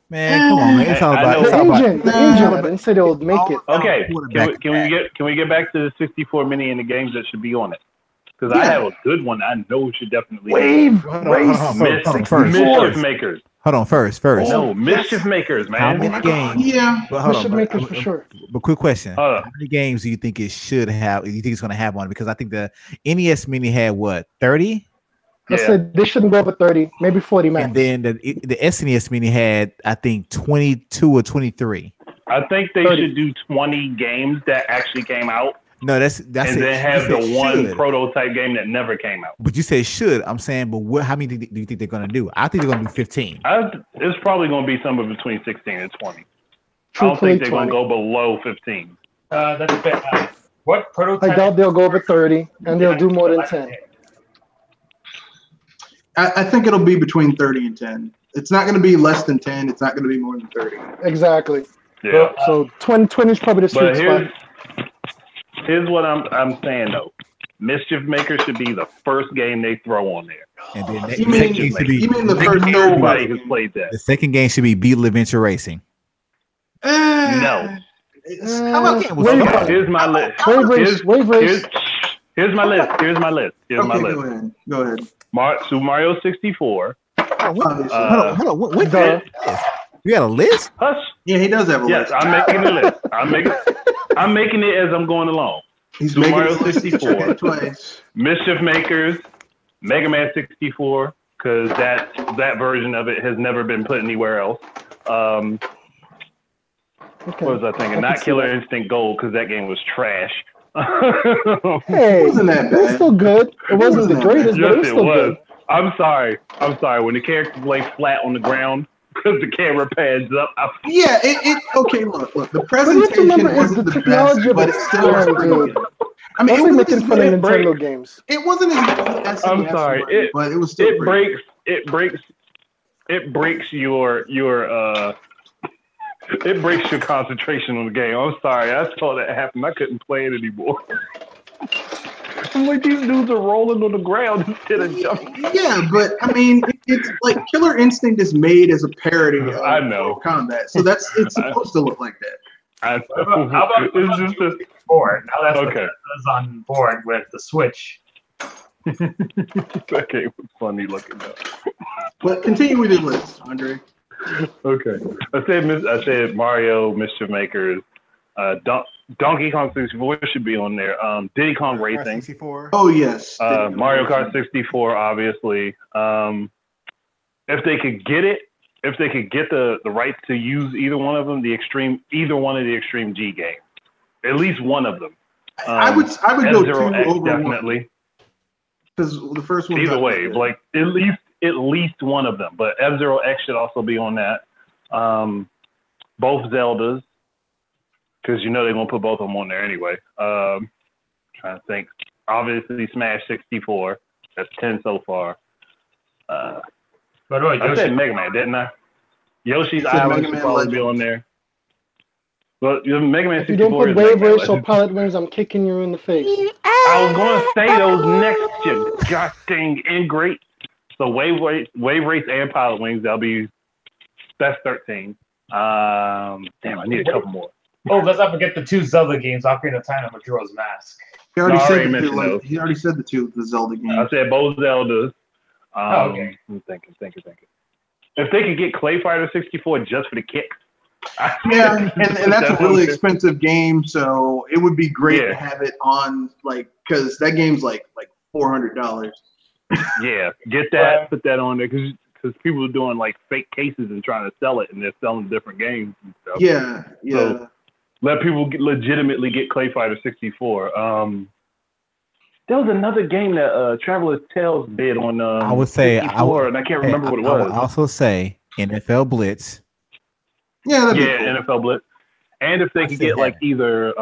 Man, come on, man. It's all I about. know- It's The all about. engine, I didn't say they would make it. Okay, Quarterback. can we get back to the 64 mini and the games that should be on it? Because I Yeah. have a good one. I know should definitely. Wave Hold on, race. hold on, hold on. First, Mischief Makers. Hold on, first. No, Mischief Makers, How man. many games? Yeah. But hold Mischief on, Makers for sure. But quick question: Hold how on. many games do you think it should have? You think it's going to have on it? Because I think the NES Mini had what 30, I Yeah. said they shouldn't go over 30, maybe 40 max. and then the SNES Mini had I think 22 or 23. I think they 30. should do 20 games that actually came out, No, that's and it. then have You the said one should. prototype game that never came out. But you say should. I'm saying, but how many do you think they're going to do? I think they're going to do 15. It's probably going to be somewhere between 16 and 20. I don't Truthfully, think they're going 20. to go below 15. That's a bit high. What I prototype? doubt they'll go over 30, and they'll do more than 10. I think it'll be between 30 and 10. It's not going to be less than 10. It's not going to be more than 30. Exactly. Yeah. So 20 is probably the But sweet spot. here's what I'm saying though. Mischief Maker should be the first game they throw on there. And then You mean the first Nobody third has played that. the second game should be Beetle Adventure Racing. No. How about game was Wave fun. Race. Here's my list. Wave Race. Wave Race. Here's my list. Here's my list. Here's my Okay, list. go ahead. Super Mario 64. Obviously. Hold on. What Duh. you got a list? Hush. Yeah, he does have a Yes, list. I'm making a list. I'm making it as I'm going along. He's Super making Mario his list 64. twice. Mischief Makers, Mega Man 64, because that version of it has never been put anywhere else. Okay. What was I thinking? I Not can see Killer that. Instinct Gold, because that game was trash. Hey, It wasn't that it was bad. still good. It wasn't the that greatest, but it Yes, was it still was. good. I'm sorry. When the characters lay flat on the ground because the camera pads up, Yeah, okay, look. The you have to presentation remember, it's wasn't the the technology best, of but its it still was time, pretty dude. good. I mean, That's it like wasn't making as fun of good. Nintendo games. It wasn't as good as I'm SNES sorry. was, but it was still pretty it breaks your it breaks your concentration on the game. I'm sorry. I saw that happen. I couldn't play it anymore. I'm like, these dudes are rolling on the ground instead of jumping. Yeah, but I mean, it's like Killer Instinct is made as a parody of I know. Mortal Kombat, so it's supposed to look like that. How How about it's just a, board? Now that's Okay. Bethesda's on board with the Switch. that game was funny looking though. But continue with your list, Andre. Okay. I said Mario, Mischief Makers, Donkey Kong 64 should be on there. Diddy Kong Racing, 64. Oh yes, Mario Kart 64, obviously. If they could get it, if they could get the rights to use either one of them, either one of the Extreme G games, at least one of them. I would go two F-Zero X over one definitely. because the first one. Either way, like at least one of them. But F-Zero X should also be on that. Both Zeldas, because they're gonna put both of them on there anyway. Trying to think. Obviously, Smash 64. That's 10 so far. By the way, I Yoshi, said Mega Man, didn't I? Yoshi's said Island Mega should Man probably be Legends. on there. Well, Mega Man If you don't 64 put is Wave Mega Man Race or Legends. Pilot Wings, I'm kicking you in the face. I was going to say those next to gosh dang ingrate. So Wave Race and Pilot Wings, that's 13. Damn, I need a couple more. oh, let's not forget the two Zelda games, Ocarina of Time and Majora's Mask. He already No, I said already the two. mentioned those. He already said the two, the Zelda games. I said both Zeldas. Okay. I'm thinking. If they could get Clay Fighter 64 just for the kicks. Yeah, and that's a what really I'm- expensive game, so it would be great Yeah. to have it on, because that game's like $400. Yeah, get that, put that on there, because people are doing like fake cases and trying to sell it, and they're selling different games and stuff. Yeah. So- Let people legitimately get Clay Fighter 64. There was another game that Traveler's Tales did on I would say 64, and I can't remember what it I would was. also say NFL Blitz. Yeah, that'd be Yeah, cool. NFL Blitz. And if they could said get like that. either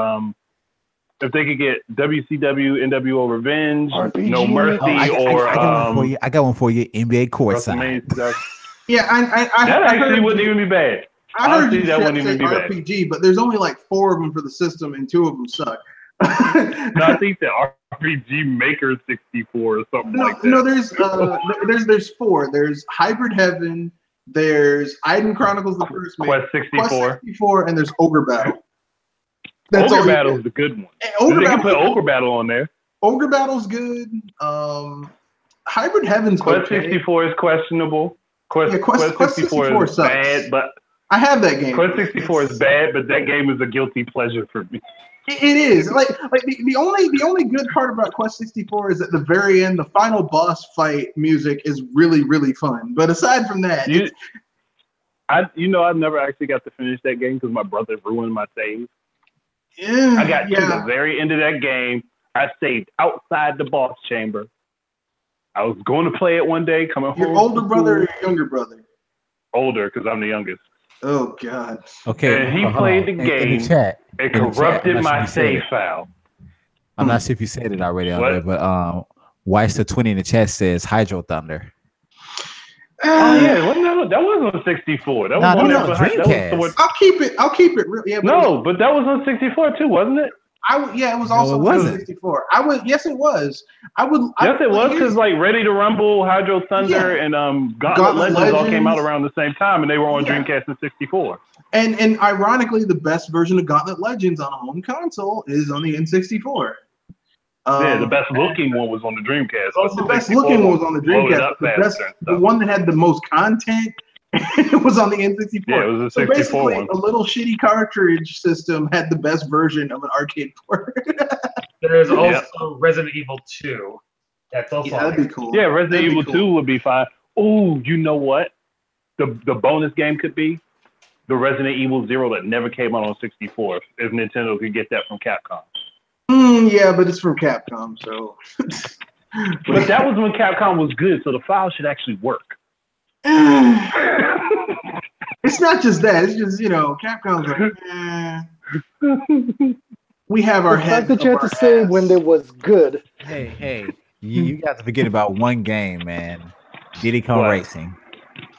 if they could get WCW NWO Revenge, RPG. No Mercy, or I got one for you. I got one for you. NBA courtside. WrestleMania. Yeah, I That actually heard, wouldn't even be bad. I heard honestly, you that wouldn't say even be bad. RPG, but there's only like 4 of them for the system, and 2 of them suck. No, I think the RPG Maker 64 or something like that. No, there's 4. There's Hybrid Heaven. There's Iden Chronicles the First Man, Quest 64. Quest 64, and there's Ogre Battle. Ogre all you Battle get. is the good one. And Ogre They can put Battle, Ogre Battle on there. Ogre Battle's good. Hybrid Heaven's Quest okay. 64 is questionable. Quest 64 is sucks. bad, but I have that game. Quest 64 is bad, but that game is a guilty pleasure for me. It is like the only good part about Quest 64 is at the very end, the final boss fight music is really really fun. But aside from that, I've never actually got to finish that game because my brother ruined my save. yeah, I got to the very end of that game. I saved outside the boss chamber. I was going to play it one day, coming home. Your older brother or your younger brother? Older, because I'm the youngest. Oh God. Okay. And he played the game. In the chat. It corrupted my save file. I'm not sure if you said it already on What? there, but Weister20 in the chat says Hydro Thunder. Oh yeah, that was on 64. That was on there. Dreamcast. I'll keep it real. Yeah, but that was on 64 too, wasn't it? It was also on 64. Yes, it was. Yes, it was because like Ready to Rumble, Hydro Thunder, and Gauntlet Legends all came out around the same time, and they were on Dreamcast and 64. And ironically, the best version of Gauntlet Legends on a home console is on the N64. The best looking one was on the Dreamcast. The best looking one was on the Dreamcast. The one that had the most content it was on the N64. Yeah, it was a 64 so basically, one. A little shitty cartridge system had the best version of an arcade port. There's also Resident Evil 2. That's also that'd be cool. Yeah, Resident Evil 2 would be fine. Oh, you know what? The bonus game could be the Resident Evil 0 that never came out on 64. If Nintendo could get that from Capcom. Yeah, but it's from Capcom, so. But that was when Capcom was good, so the file should actually work. It's not just that. It's just, Capcom's like, we have our head. The fact that you had to say when it was good. Hey, you got to forget about one game, man. Diddy Kong Racing.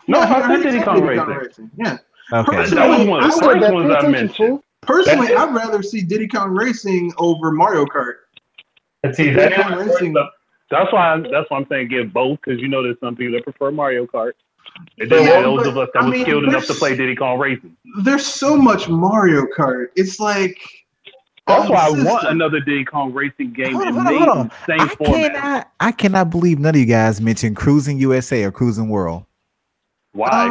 No, I said Diddy Kong Racing. Yeah. Okay. That was one of the first ones I mentioned. Personally, I'd rather see Diddy Kong Racing over Mario Kart. See, that's why I'm saying give both, because there's some people that prefer Mario Kart. And then those of us that was skilled enough to play Diddy Kong Racing. There's so much Mario Kart. It's like that's why I want another Diddy Kong Racing game in the same format. I cannot believe none of you guys mentioned Cruising USA or Cruising World. Why?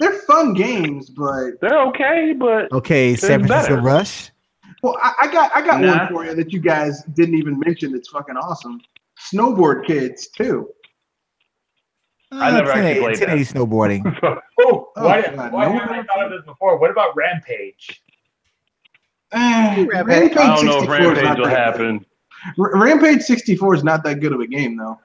They're fun games, but they're okay. But San Francisco Rush. Well, I got one for you that you guys didn't even mention. That's fucking awesome. Snowboard Kids 2. I never actually played that. Snowboarding. Why haven't I thought of this before? What about Rampage? Rampage I don't know if Rampage will happen. Rampage 64 is not that good of a game, though.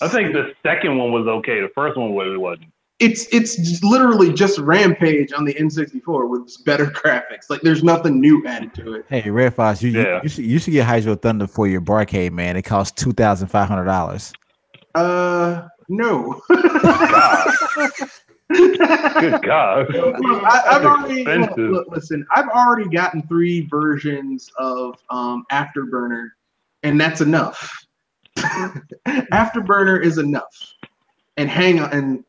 I think the second one was okay. The first one really wasn't. It's literally just Rampage on the N64 with better graphics. Like there's nothing new added to it. Hey, Red Fox, you should get Hydro Thunder for your barcade, man. It costs $2,500. No. Good God. I've already listen. I've already gotten 3 versions of Afterburner, and that's enough. Afterburner is enough, and hang on.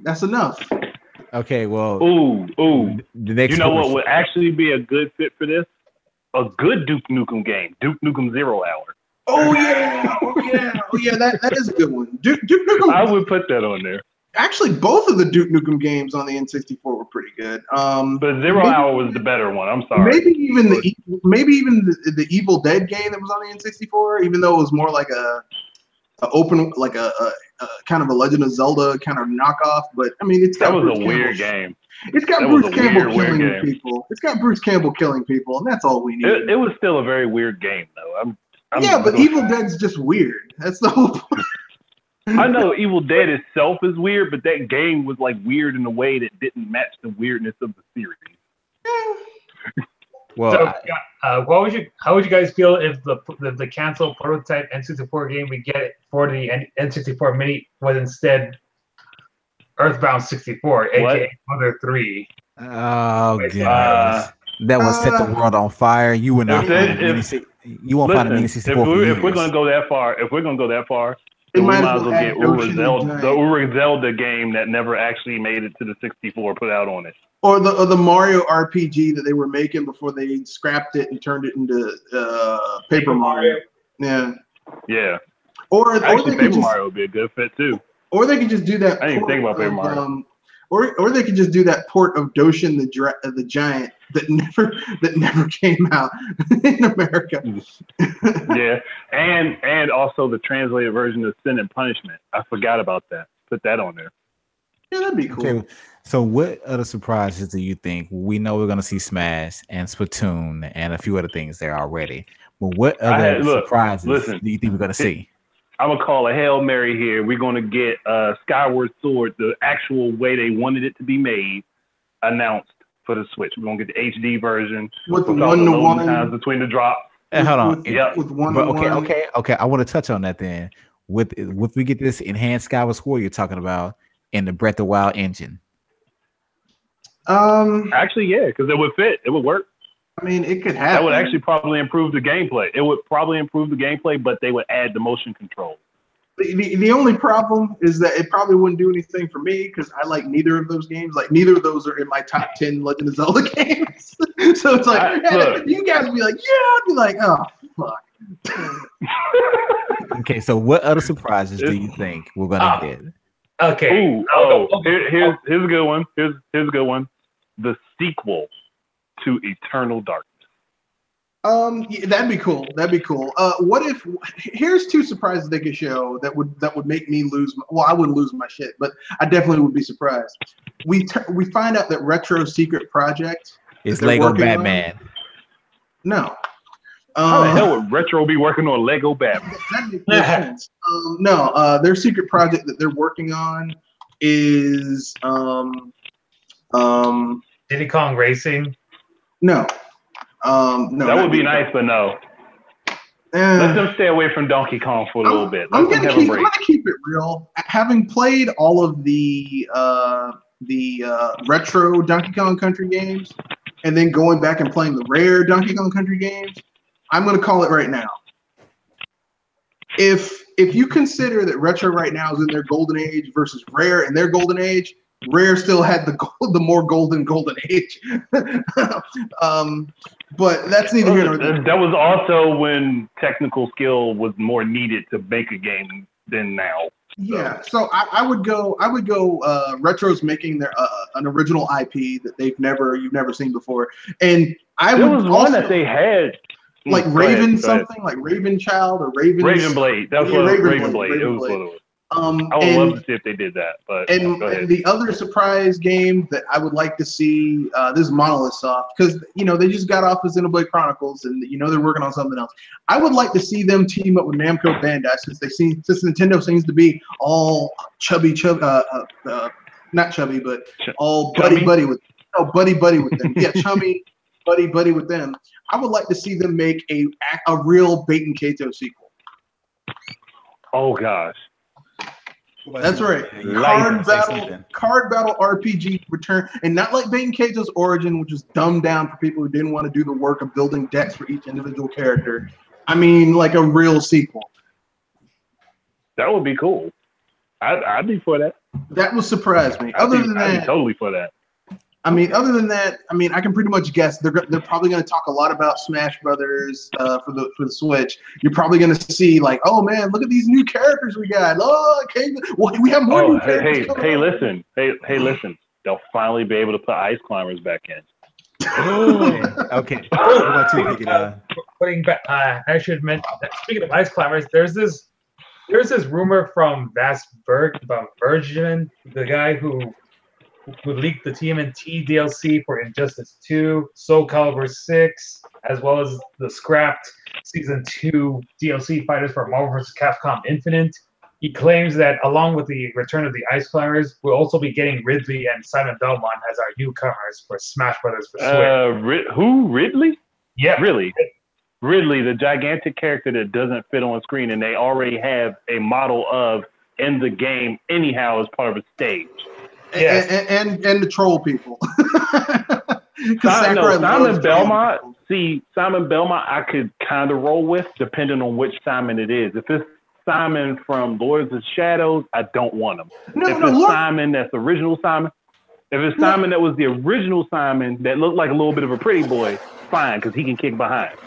That's enough. Okay, well. Ooh. The next what would actually be a good fit for this? A good Duke Nukem game, Duke Nukem 0 Hour. Oh yeah. That is a good one. Duke Nukem. I would put that on there. Actually, both of the Duke Nukem games on the N64 were pretty good. But Zero Hour was the better one. I'm sorry. Maybe even the Evil Dead game that was on the N64, even though it was more like a open, like a kind of a Legend of Zelda kind of knockoff. But I mean, that was a weird game. It's got Bruce Campbell killing people. It's got Bruce Campbell killing people, and that's all we need. It was still a very weird game, though. But Evil Dead's just weird. That's the whole point. I know Evil Dead itself is weird, but that game was like weird in a way that didn't match the weirdness of the series. Well, so, how would you guys feel if the canceled prototype N64 game we get for the N64 Mini was instead Earthbound 64, aka Mother 3? Oh god, that would set the world on fire. You would not find you won't find a Mini 64. If we're gonna go that far, we might as well get the Ura Zelda game that never actually made it to the 64 put out on it. Or the Mario RPG that they were making before they scrapped it and turned it into Paper Mario. Yeah. Yeah. Or I they actually could Paper just, Mario would be a good fit too. or they could just do that. I didn't port think about Paper of, Mario. or they could just do that port of Doshin the Giant that never came out in America. Yeah, and also the translated version of Sin and Punishment. I forgot about that. Put that on there. Yeah, that'd be cool. Okay, so what other surprises do you think? We know we're gonna see Smash and Splatoon and a few other things there already. But what other surprises do you think we're gonna see? I'm gonna call a Hail Mary here. We're gonna get Skyward Sword, the actual way they wanted it to be made, announced for the Switch. We're gonna get the HD version with the all the loading 1-to-1 times between the drops. Hold on. With 1-to-1. Okay. I want to touch on that then. With we get this enhanced Skyward Sword you're talking about in the Breath of the Wild engine. Actually, yeah, because it would fit. It would work. I mean, it could happen. That would actually probably improve the gameplay. It would probably improve the gameplay, but they would add the motion control. The only problem is that it probably wouldn't do anything for me because I like neither of those games. Like neither of those are in my top 10 Legend of Zelda games. So it's like you guys would be like, yeah, I'd be like, oh fuck. Okay, so what other surprises do you think we're gonna get? Okay. Here's a good one. Here's a good one. The sequel to Eternal Darkness. Yeah, that'd be cool. That'd be cool. What if? Here's two surprises they could show that would make me lose. I wouldn't lose my shit, but I definitely would be surprised. We find out that Retro Secret Project is Lego Batman. No. How the hell would Retro be working on Lego Batman? That makes no sense. No, their secret project that they're working on is Diddy Kong Racing. No. No. That would be nice, but no. Let them stay away from Donkey Kong for a little bit. I'm gonna keep it real. Having played all of the retro Donkey Kong Country games, and then going back and playing the rare Donkey Kong Country games, I'm gonna call it right now. If you consider that retro right now is in their golden age versus rare in their golden age, Rare still had the more golden age. But that's neither here nor there. That was also when technical skill was more needed to make a game than now. Yeah, so I would go. Retro's making their an original IP that you've never seen before, and there was one that they had. Like Raven something, like Raven Child or Raven Blade. That's what Raven Blade. It was what it was. I would love to see if they did that. But and the other surprise game that I would like to see, this is Monolith Soft, because they just got off of Xenoblade Chronicles, and they're working on something else. I would like to see them team up with Namco Bandai, since Nintendo seems to be all chubby, not chubby, but all buddy with them. Yeah, chummy. Buddy with them. I would like to see them make a real Baten Kaitos sequel. Oh gosh, that's right. Card battle RPG return, and not like Baten Kaitos Origin, which was dumbed down for people who didn't want to do the work of building decks for each individual character. I mean, like a real sequel. That would be cool. I'd be for that. That would surprise me. I'd be totally for that. Other than that, I can pretty much guess they're probably going to talk a lot about Smash Brothers for the Switch. You're probably going to see like, oh man, look at these new characters we got. Oh, okay, we have more new characters. Hey, listen. They'll finally be able to put Ice Climbers back in. Okay. Putting back, I should mention that speaking of Ice Climbers, there's this rumor from Virgin, the guy who leaked the TMNT DLC for Injustice 2, Soul Calibur 6, as well as the scrapped Season 2 DLC fighters for Marvel vs. Capcom Infinite. He claims that along with the return of the Ice Climbers, we'll also be getting Ridley and Simon Belmont as our newcomers for Smash Brothers for Switch. Who? Ridley? Yeah. Ridley, the gigantic character that doesn't fit on screen, and they already have a model of in the game anyhow as part of a stage. Yes. And the troll people. Simon Belmont. See, Simon Belmont, I could kind of roll with, depending on which Simon it is. If it's Simon from Lords of Shadows, I don't want him. Simon that's the original Simon, if it's Simon that was the original Simon that looked like a little bit of a pretty boy, fine, because he can kick behind.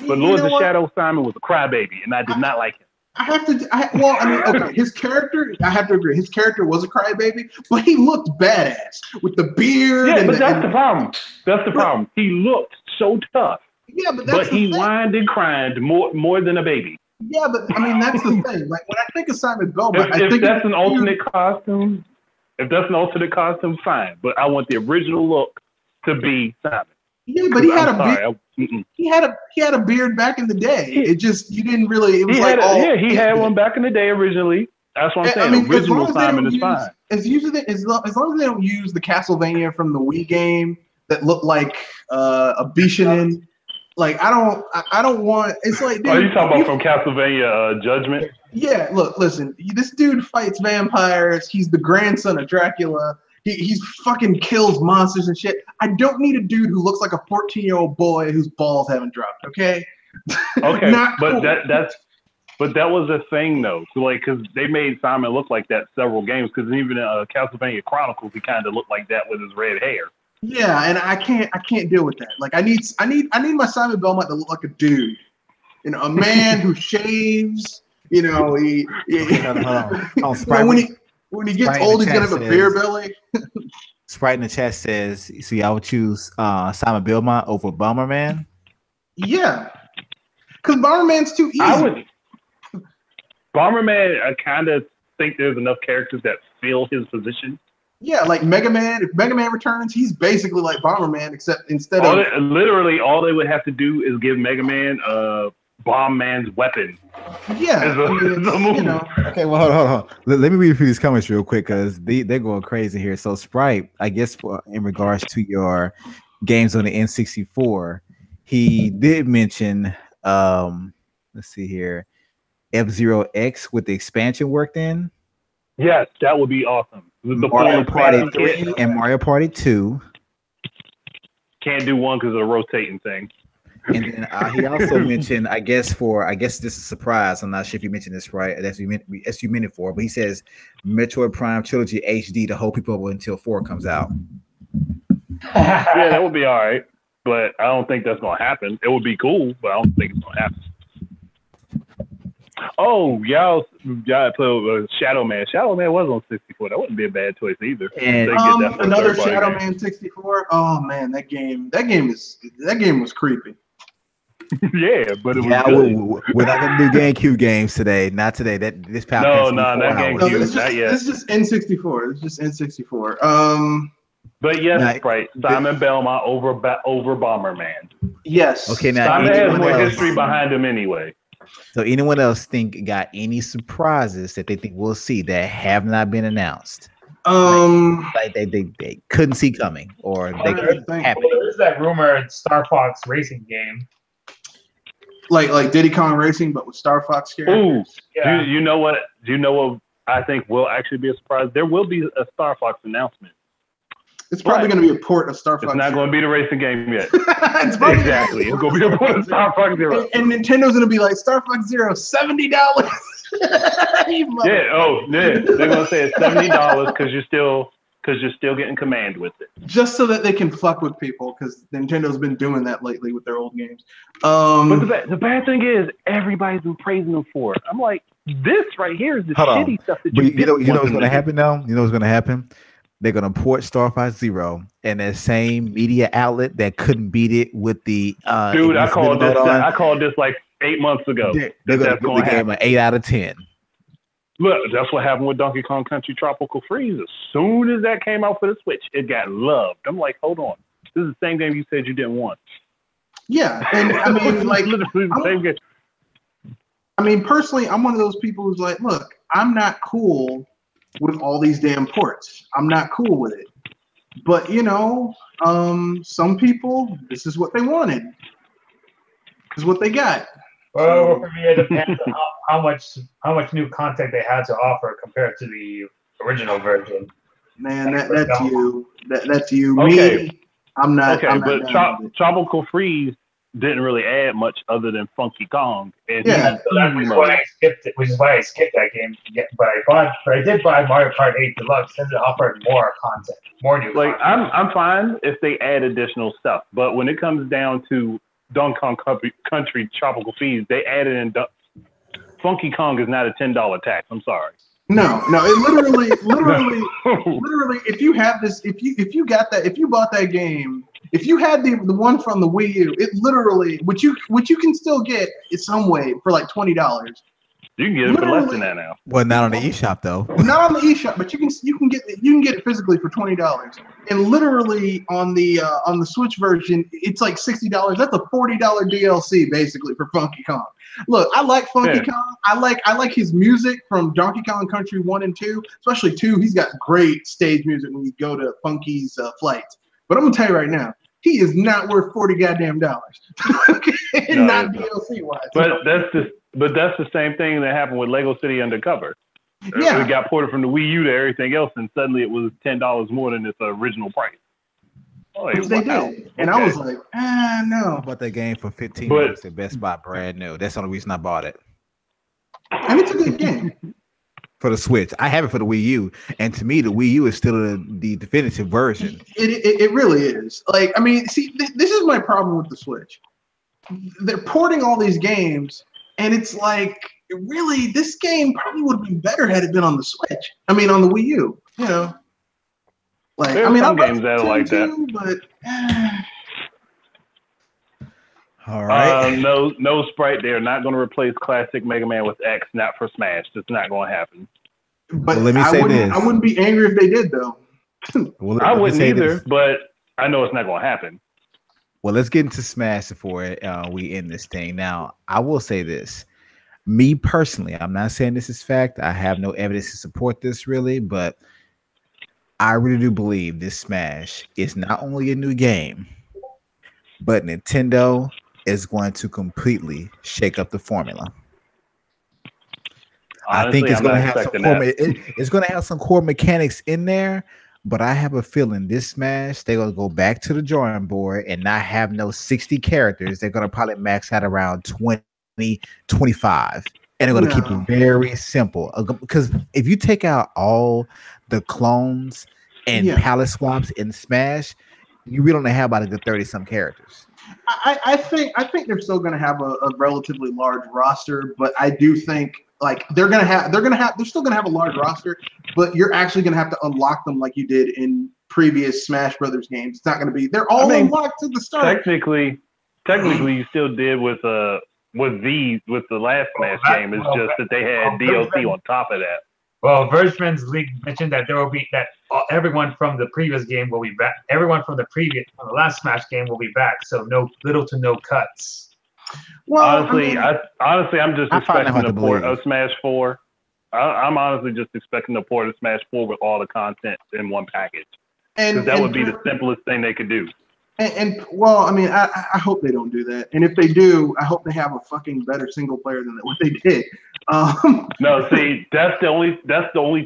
But Lords of Shadows Simon was a crybaby, and I did not like him. I have to. Well, I mean, okay. His character, I have to agree. His character was a crybaby, but he looked badass with the beard. Yeah, and but that's the problem. That's the problem. He looked so tough. Yeah, but that's But he the thing. whined and cried more than a baby. Yeah, but I mean, that's the thing. Like when I think of Simon Belmont, I If think that's an of alternate costume, fine. But I want the original look to be Simon. Yeah, but he had I'm a sorry, beard. He had a beard back in the day. It just you didn't really. It was he like he had one back in the day originally. That's what I'm saying. I mean, Original Simon is fine. As long as they don't use the Castlevania from the Wii game that looked like a Bishanin. Like I don't want. It's like. Dude, Are you talking about from Castlevania Judgment? Yeah. Look, listen. This dude fights vampires. He's the grandson of Dracula. He's fucking kills monsters and shit. I don't need a dude who looks like a 14-year-old boy whose balls haven't dropped. Okay. Okay, Not but cool. that was a thing though. So, like, because they made Simon look like that several games. Because even in Castlevania Chronicles, he kind of looked like that with his red hair. Yeah, and I can't deal with that. Like I need my Simon Belmont to look like a dude, a man who shaves. Hold on. Sprite, when he gets Sprite old, in he's the gonna have chat a beer belly. Sprite in the chat says, "So y'all would choose Simon Belmont over Bomberman?" Yeah, because Bomberman's too easy. I would. Bomberman, I kind of think there's enough characters that fill his position. Yeah, like Mega Man. If Mega Man returns, he's basically like Bomberman, except instead of literally all they would have to do is give Mega Man Bomb Man's weapon. Yeah, Okay, well, hold on. Let me read through these comments real quick because they're going crazy here. So Sprite, I guess in regards to your games on the N64, he did mention let's see here, F-Zero X with the expansion worked in. Yes, that would be awesome. Mario Party 3 and Mario Party 2. Can't do one because of the rotating thing. And then he also mentioned, I guess this is a surprise. I'm not sure if you mentioned this right. As you meant it for, but he says Metroid Prime Trilogy HD to hold people up until 4 comes out. Yeah, that would be all right, but I don't think that's gonna happen. It would be cool, but I don't think it's gonna happen. Oh, y'all play Shadow Man. Shadow Man was on 64. That wouldn't be a bad choice either. And another Shadow Man 64. Oh man, that game was creepy. Yeah, but it was good. We're not gonna do GameCube games today. Not today. This No, that GameCube. This is just N64. It's just N64. But yes, right. Simon Belmont over Bomberman. Yes. Okay, now Simon has more history behind him anyway. So anyone else got any surprises that they think we'll see that have not been announced? Like they couldn't see coming or they couldn't happen. There's that rumored Star Fox racing game. Like Diddy Kong Racing, but with Star Fox characters. Ooh, yeah. You know what? Do you know what I think will actually be a surprise? There will be a Star Fox announcement. It's probably going to be a port of Star Fox. It's not going to be the racing game yet. Exactly. It's going to be a port of Star Fox Zero. And Nintendo's going to be like, Star Fox Zero, $70. Yeah. Oh, yeah. They're going to say it's $70 because you're still getting command with it. Just so that they can fuck with people, because Nintendo's been doing that lately with their old games. But the bad thing is, everybody's been praising them for it. I'm like, this right here is the shitty stuff that you know what's going to happen now? You know what's going to happen? They're going to port Star Fox Zero, and that same media outlet that couldn't beat it with the dude. I called this like 8 months ago. They're going to give the game an 8 out of 10. Look, that's what happened with Donkey Kong Country Tropical Freeze. As soon as that came out for the Switch, it got loved. I'm like, hold on, this is the same game you said you didn't want. Yeah, and I mean, like, literally the same game. I mean, personally, I'm one of those people who's like, look, I'm not cool with all these damn ports. I'm not cool with it. But some people, this is what they wanted. This is what they got. Well, for me, it depends on how much new content they had to offer compared to the original version. Man, that's you. That's you. Okay. Me, I'm not. Okay, but Tropical Freeze didn't really add much other than Funky Kong. And yeah, which is why I skipped that game. Yeah, but I did buy Mario Kart 8 Deluxe since it offered more content, more new. Like content. I'm fine if they add additional stuff, but when it comes down to Donkey Kong Country Tropical Freeze, they added in Funky Kong is not a $10 tax. I'm sorry. No, it literally, if you have this, if you got that, if you bought that game, if you had the one from the Wii U, it literally, which you can still get in some way for like $20. You can get it for less than that now. Well, not on the eShop though. Not on the eShop, but you can get it physically for $20. And literally on the Switch version, it's like $60. That's a $40 DLC basically for Funky Kong. Look, I like Funky Kong. I like his music from Donkey Kong Country 1 and 2, especially 2. He's got great stage music when you go to Funky's flights. But I'm gonna tell you right now, he is not worth $40 goddamn dollars. No, not DLC wise. But that's the same thing that happened with Lego City Undercover. Yeah. It got ported from the Wii U to everything else, and suddenly it was $10 more than its original price. Which they did. And I was like, no. I bought that game for $15 at Best Buy, brand new. That's the only reason I bought it. And it's a good game. For the Switch. I have it for the Wii U. And to me, the Wii U is still the definitive version. It really is. Like, I mean, see, this is my problem with the Switch. They're porting all these games, and it's like, really, this game probably would have been better had it been on the Switch. I mean, on the Wii U. You know? Like, There's some games that are like that. But all right. No Sprite. They're not going to replace classic Mega Man with X. Not for Smash. It's not going to happen. But well, let me say this. I wouldn't be angry if they did, though. Well, I wouldn't either, but I know it's not going to happen. Well, let's get into Smash before we end this thing. Now, I will say this. Me personally, I'm not saying this is fact. I have no evidence to support this really, but I really do believe this Smash is not only a new game, but Nintendo is going to completely shake up the formula. Honestly, I think it's going to have it's going to have some core mechanics in there, but I have a feeling this Smash they're going to go back to the drawing board and not have no 60 characters. They're going to probably max out around 20, 25. And they're going to keep it very simple. Because if you take out all the clones and palette swaps in Smash, you really only have about a good 30-some characters. I think they're still going to have a relatively large roster, but I do think like they're still going to have a large roster, but you're actually going to have to unlock them like you did in previous Smash Brothers games. It's not going to be they're all unlocked to the start. Technically, you still did with the last Smash game. It's just that they had DLC on top of that. Well, Vergeman's League mentioned that there will be everyone from the previous game will be back. Everyone from the last Smash game will be back. So little to no cuts. Well, honestly, I'm just expecting the port of Smash 4. I'm honestly just expecting the port of Smash 4 with all the content in one package. Because that would be the simplest thing they could do. And well, I mean, I hope they don't do that. And if they do, I hope they have a fucking better single player than what they did. No, see, that's the only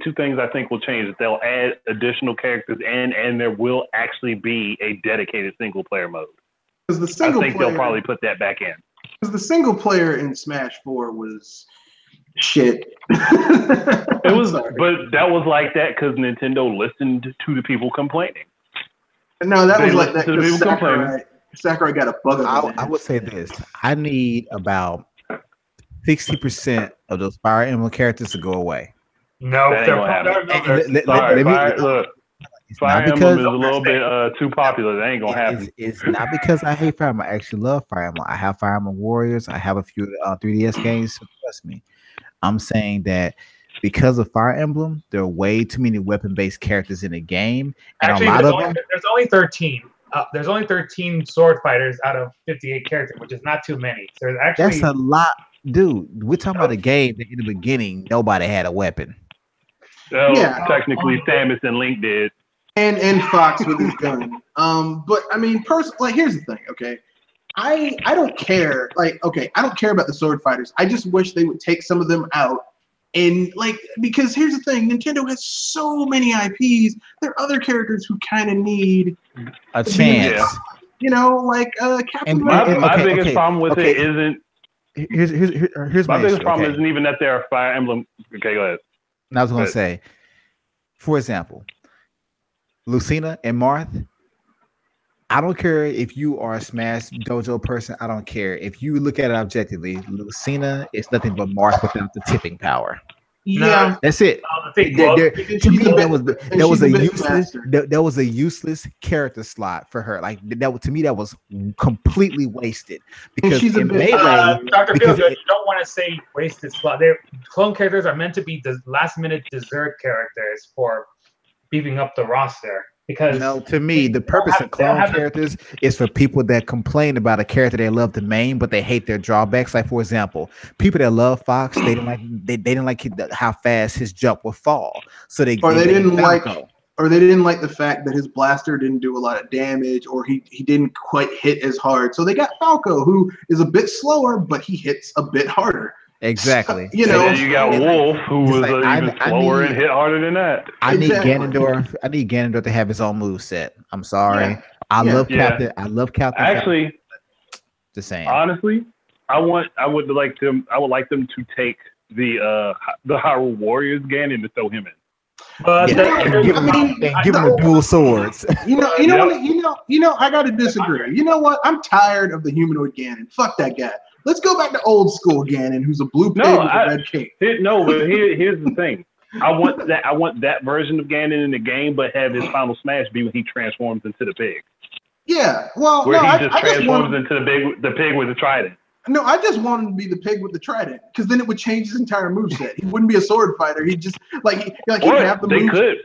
two things I think will change. That they'll add additional characters and there will actually be a dedicated single player mode. Because they'll probably put that back in. Because the single player in Smash 4 was shit. It was, but that was like that because Nintendo listened to the people complaining. No, that was like that because Sakurai got a bug of it. I would say this. I need about 60% of those Fire Emblem characters to go away. No, look, Fire Emblem is a little bit too popular. That ain't gonna happen. It's not because I hate Fire Emblem. I actually love Fire Emblem. I have Fire Emblem Warriors. I have a few 3DS games. So trust me. I'm saying that because of Fire Emblem, there are way too many weapon-based characters in the game, and actually, a lot of them. There's only 13. There's only 13 sword fighters out of 58 characters, which is not too many. So there's actually that's a lot, dude. We're talking about a game that in the beginning nobody had a weapon. So technically, Samus and Link did, and Fox with his gun. But I mean, like here's the thing, okay. I don't care. Like, okay, I don't care about the sword fighters. I just wish they would take some of them out. And like, because here's the thing, Nintendo has so many IPs. There are other characters who kind of need a chance. You know, like Captain. My biggest problem with it isn't. Here's my biggest problem isn't even that they're a Fire Emblem. Okay, go ahead. And I was going to say, for example, Lucina and Marth, I don't care if you are a Smash Dojo person. I don't care if you look at it objectively. Lucina is nothing but Marth without the tipping power. Yeah, That's it. because To me, she's a bit- that was she's a bit useless. faster. That was a useless character slot for her. Like that to me, that was completely wasted. Because she's a in bit- Melee, Dr. because Feelgood, you don't want to say wasted slot. They're clone characters are meant to be the last minute dessert characters for beefing up the roster. Because no, to me, the purpose of clone characters is for people that complain about a character they love the main, but they hate their drawbacks. Like, for example, people that love Fox, they didn't like how fast his jump would fall, so they didn't like Falco. Or they didn't like the fact that his blaster didn't do a lot of damage, or he didn't quite hit as hard. So they got Falco, who is a bit slower, but he hits a bit harder. Exactly. You know, and then you got Wolf, who was like, even slower and hit harder than that. I need Exactly. Ganondorf. I need Ganondorf to have his own move set. I'm sorry. Yeah. I love Yeah. Captain. I love Captain. Actually, the same. honestly, I would like them to take the Hyrule Warriors Ganon to throw him in. But and give him, give him the dual swords. You know, I gotta disagree. You know what? I'm tired of the humanoid Ganon. Fuck that guy. Let's go back to old school Ganon, who's a blue pig with a red cape. But here's the thing. I want that version of Ganon in the game, but have his final smash be when he transforms into the pig. Yeah, well, Where no, he just transforms into the pig with the trident. No, I just want him to be the pig with the trident, because then it would change his entire moveset. He wouldn't be a sword fighter. He'd just he'd have the moves. Could.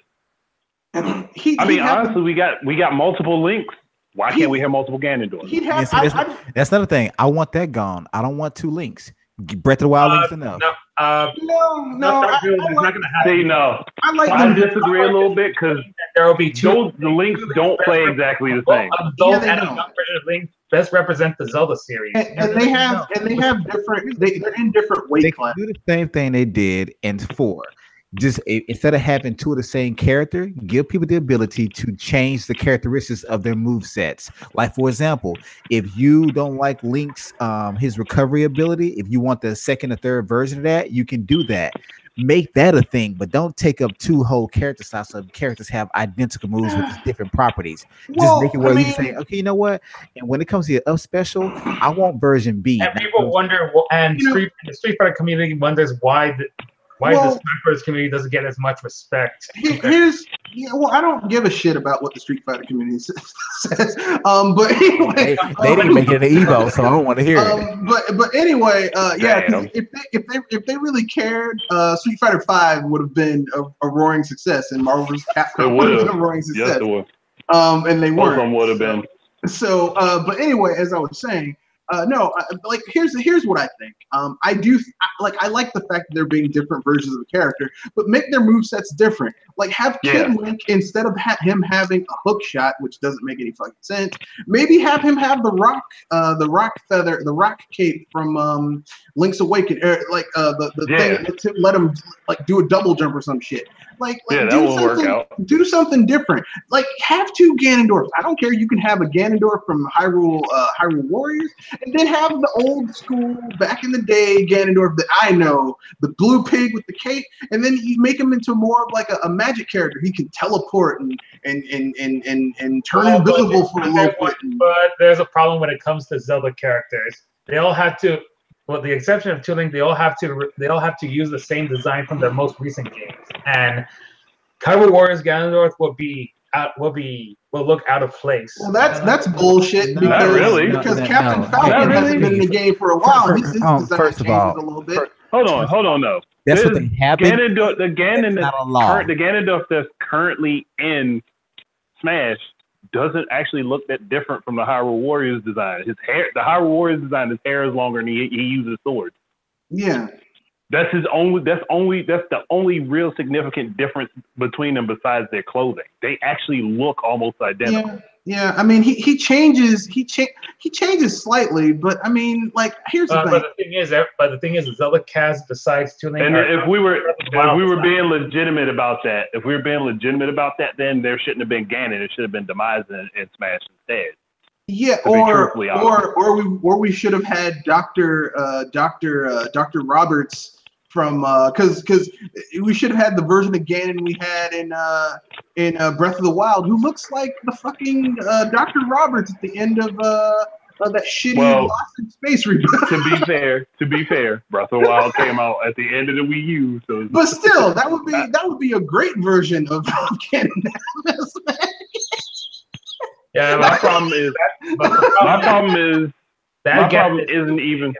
I mean, honestly, we got multiple links. Why can't we have multiple Ganondorf? He'd have. That's another thing. I want that gone. I don't want 2 links. Breath of the Wild links enough. No. It's not gonna happen. See, no. I disagree a little bit because there will be 2. The links don't play exactly the same. Adult and adult version of Link best represent the Zelda series. And they have different. They're in different weight classes. They do the same thing they did in 4. Just instead of having 2 of the same character, give people the ability to change the characteristics of their move sets. Like, for example, if you don't like Link's his recovery ability, if you want the second or third version of that, you can do that. Make that a thing, but don't take up 2 whole character slots so characters have identical moves with different properties. Just make it where you can say, okay, you know what? And when it comes to your up special, I want version B. And people wonder, the Street Fighter community wonders why the Smash Bros. Community doesn't get as much respect. I don't give a shit about what the Street Fighter community says. But anyway, they didn't make it an Evo, so I don't want to hear it. But anyway, if they really cared, Street Fighter 5 would have been a roaring success, and Marvel vs. Capcom would have been a roaring success. Yes, it would. And they weren't. Both of them would have been. So, but anyway, as I was saying. Here's what I think. I like the fact that there being different versions of a character, but make their movesets different. Like have Kid Link, instead of him having a hook shot, which doesn't make any fucking sense, maybe have him have the rock feather, the rock cape from Link's Awakening, thing to let him do a double jump or some shit. That will work out. Do something different. Like have 2 Ganondorfs. I don't care. You can have a Ganondorf from Hyrule Warriors, and then have the old school back in the day Ganondorf that I know, the blue pig with the cape, and then you make him into more of like a magic character. He can teleport and turn invisible for a little bit. But there's a problem when it comes to Zelda characters. They all have to. With the exception of 2 Link, they all have to use the same design from their most recent games. And Hyrule Warriors Ganondorf will look out of place. Well, that's bullshit because Captain Falcon hasn't been in the game for a while. First of all, a little bit. Hold on, no. That's what they have. The Ganondorf that's currently in Smash doesn't actually look that different from the Hyrule Warriors design. The Hyrule Warriors design, his hair is longer and he uses swords. Yeah. That's the only real significant difference between them besides their clothing. They actually look almost identical. Yeah. I mean, he changes slightly, but I mean, here's the thing. But the thing is, Zelda cast besides 2 Link. And if we were being legitimate about that, then there shouldn't have been Ganon. It should have been Demise and Smash instead. Yeah, or we should have had Dr. Roberts because we should have had the version of Ganon we had in Breath of the Wild, who looks like the fucking Dr. Roberts at the end of that shitty Lost in Space reboot. To be fair, Breath of the Wild came out at the end of the Wii U, so but still, that would be a great version of Ganon. Yeah, my problem isn't even.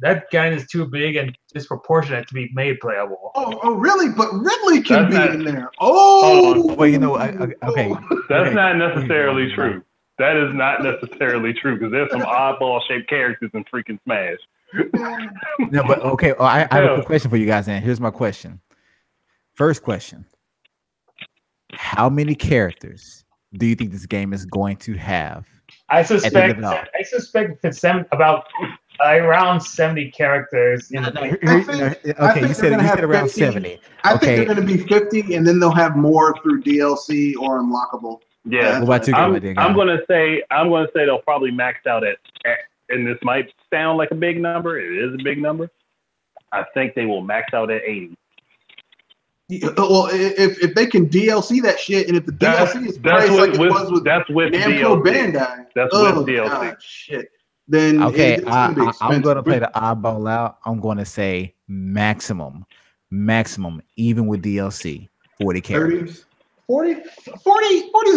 That guy is too big and disproportionate to be made playable. Oh, really? But Ridley can That's be in there. Well, you know, okay. That's not necessarily true. That is not necessarily true because there's some oddball-shaped characters in freaking Smash. No, but okay. I have a quick question for you guys. And here's my question. First question: how many characters do you think this game is going to have? I suspect it's about around 70 characters. You said around 70. I think they're going to be 50, and then they'll have more through DLC or unlockable. Yeah, what about you? I'm gonna say they'll probably max out at, and this might sound like a big number. It is a big number. I think they will max out at 80. Well, if they can DLC that shit, and if the DLC is priced like it was with Namco Bandai, that's with DLC. God, shit. Then okay, I'm gonna play the oddball out. I'm gonna say maximum, even with DLC, 40 characters. 40 is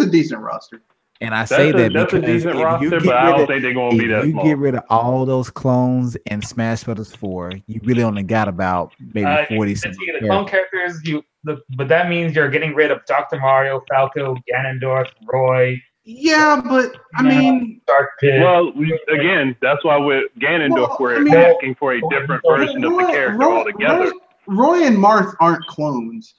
a decent roster. And I say that that's because a decent roster, but I don't think they're gonna be that small. If you get rid of all those clones in Smash Bros. 4, you really only got about maybe 40. The clone characters, but that means you're getting rid of Dr. Mario, Falco, Ganondorf, Roy. Yeah, but I mean, well, again, that's why with Ganondorf we're asking for a different version of the character altogether. Roy and Marth aren't clones.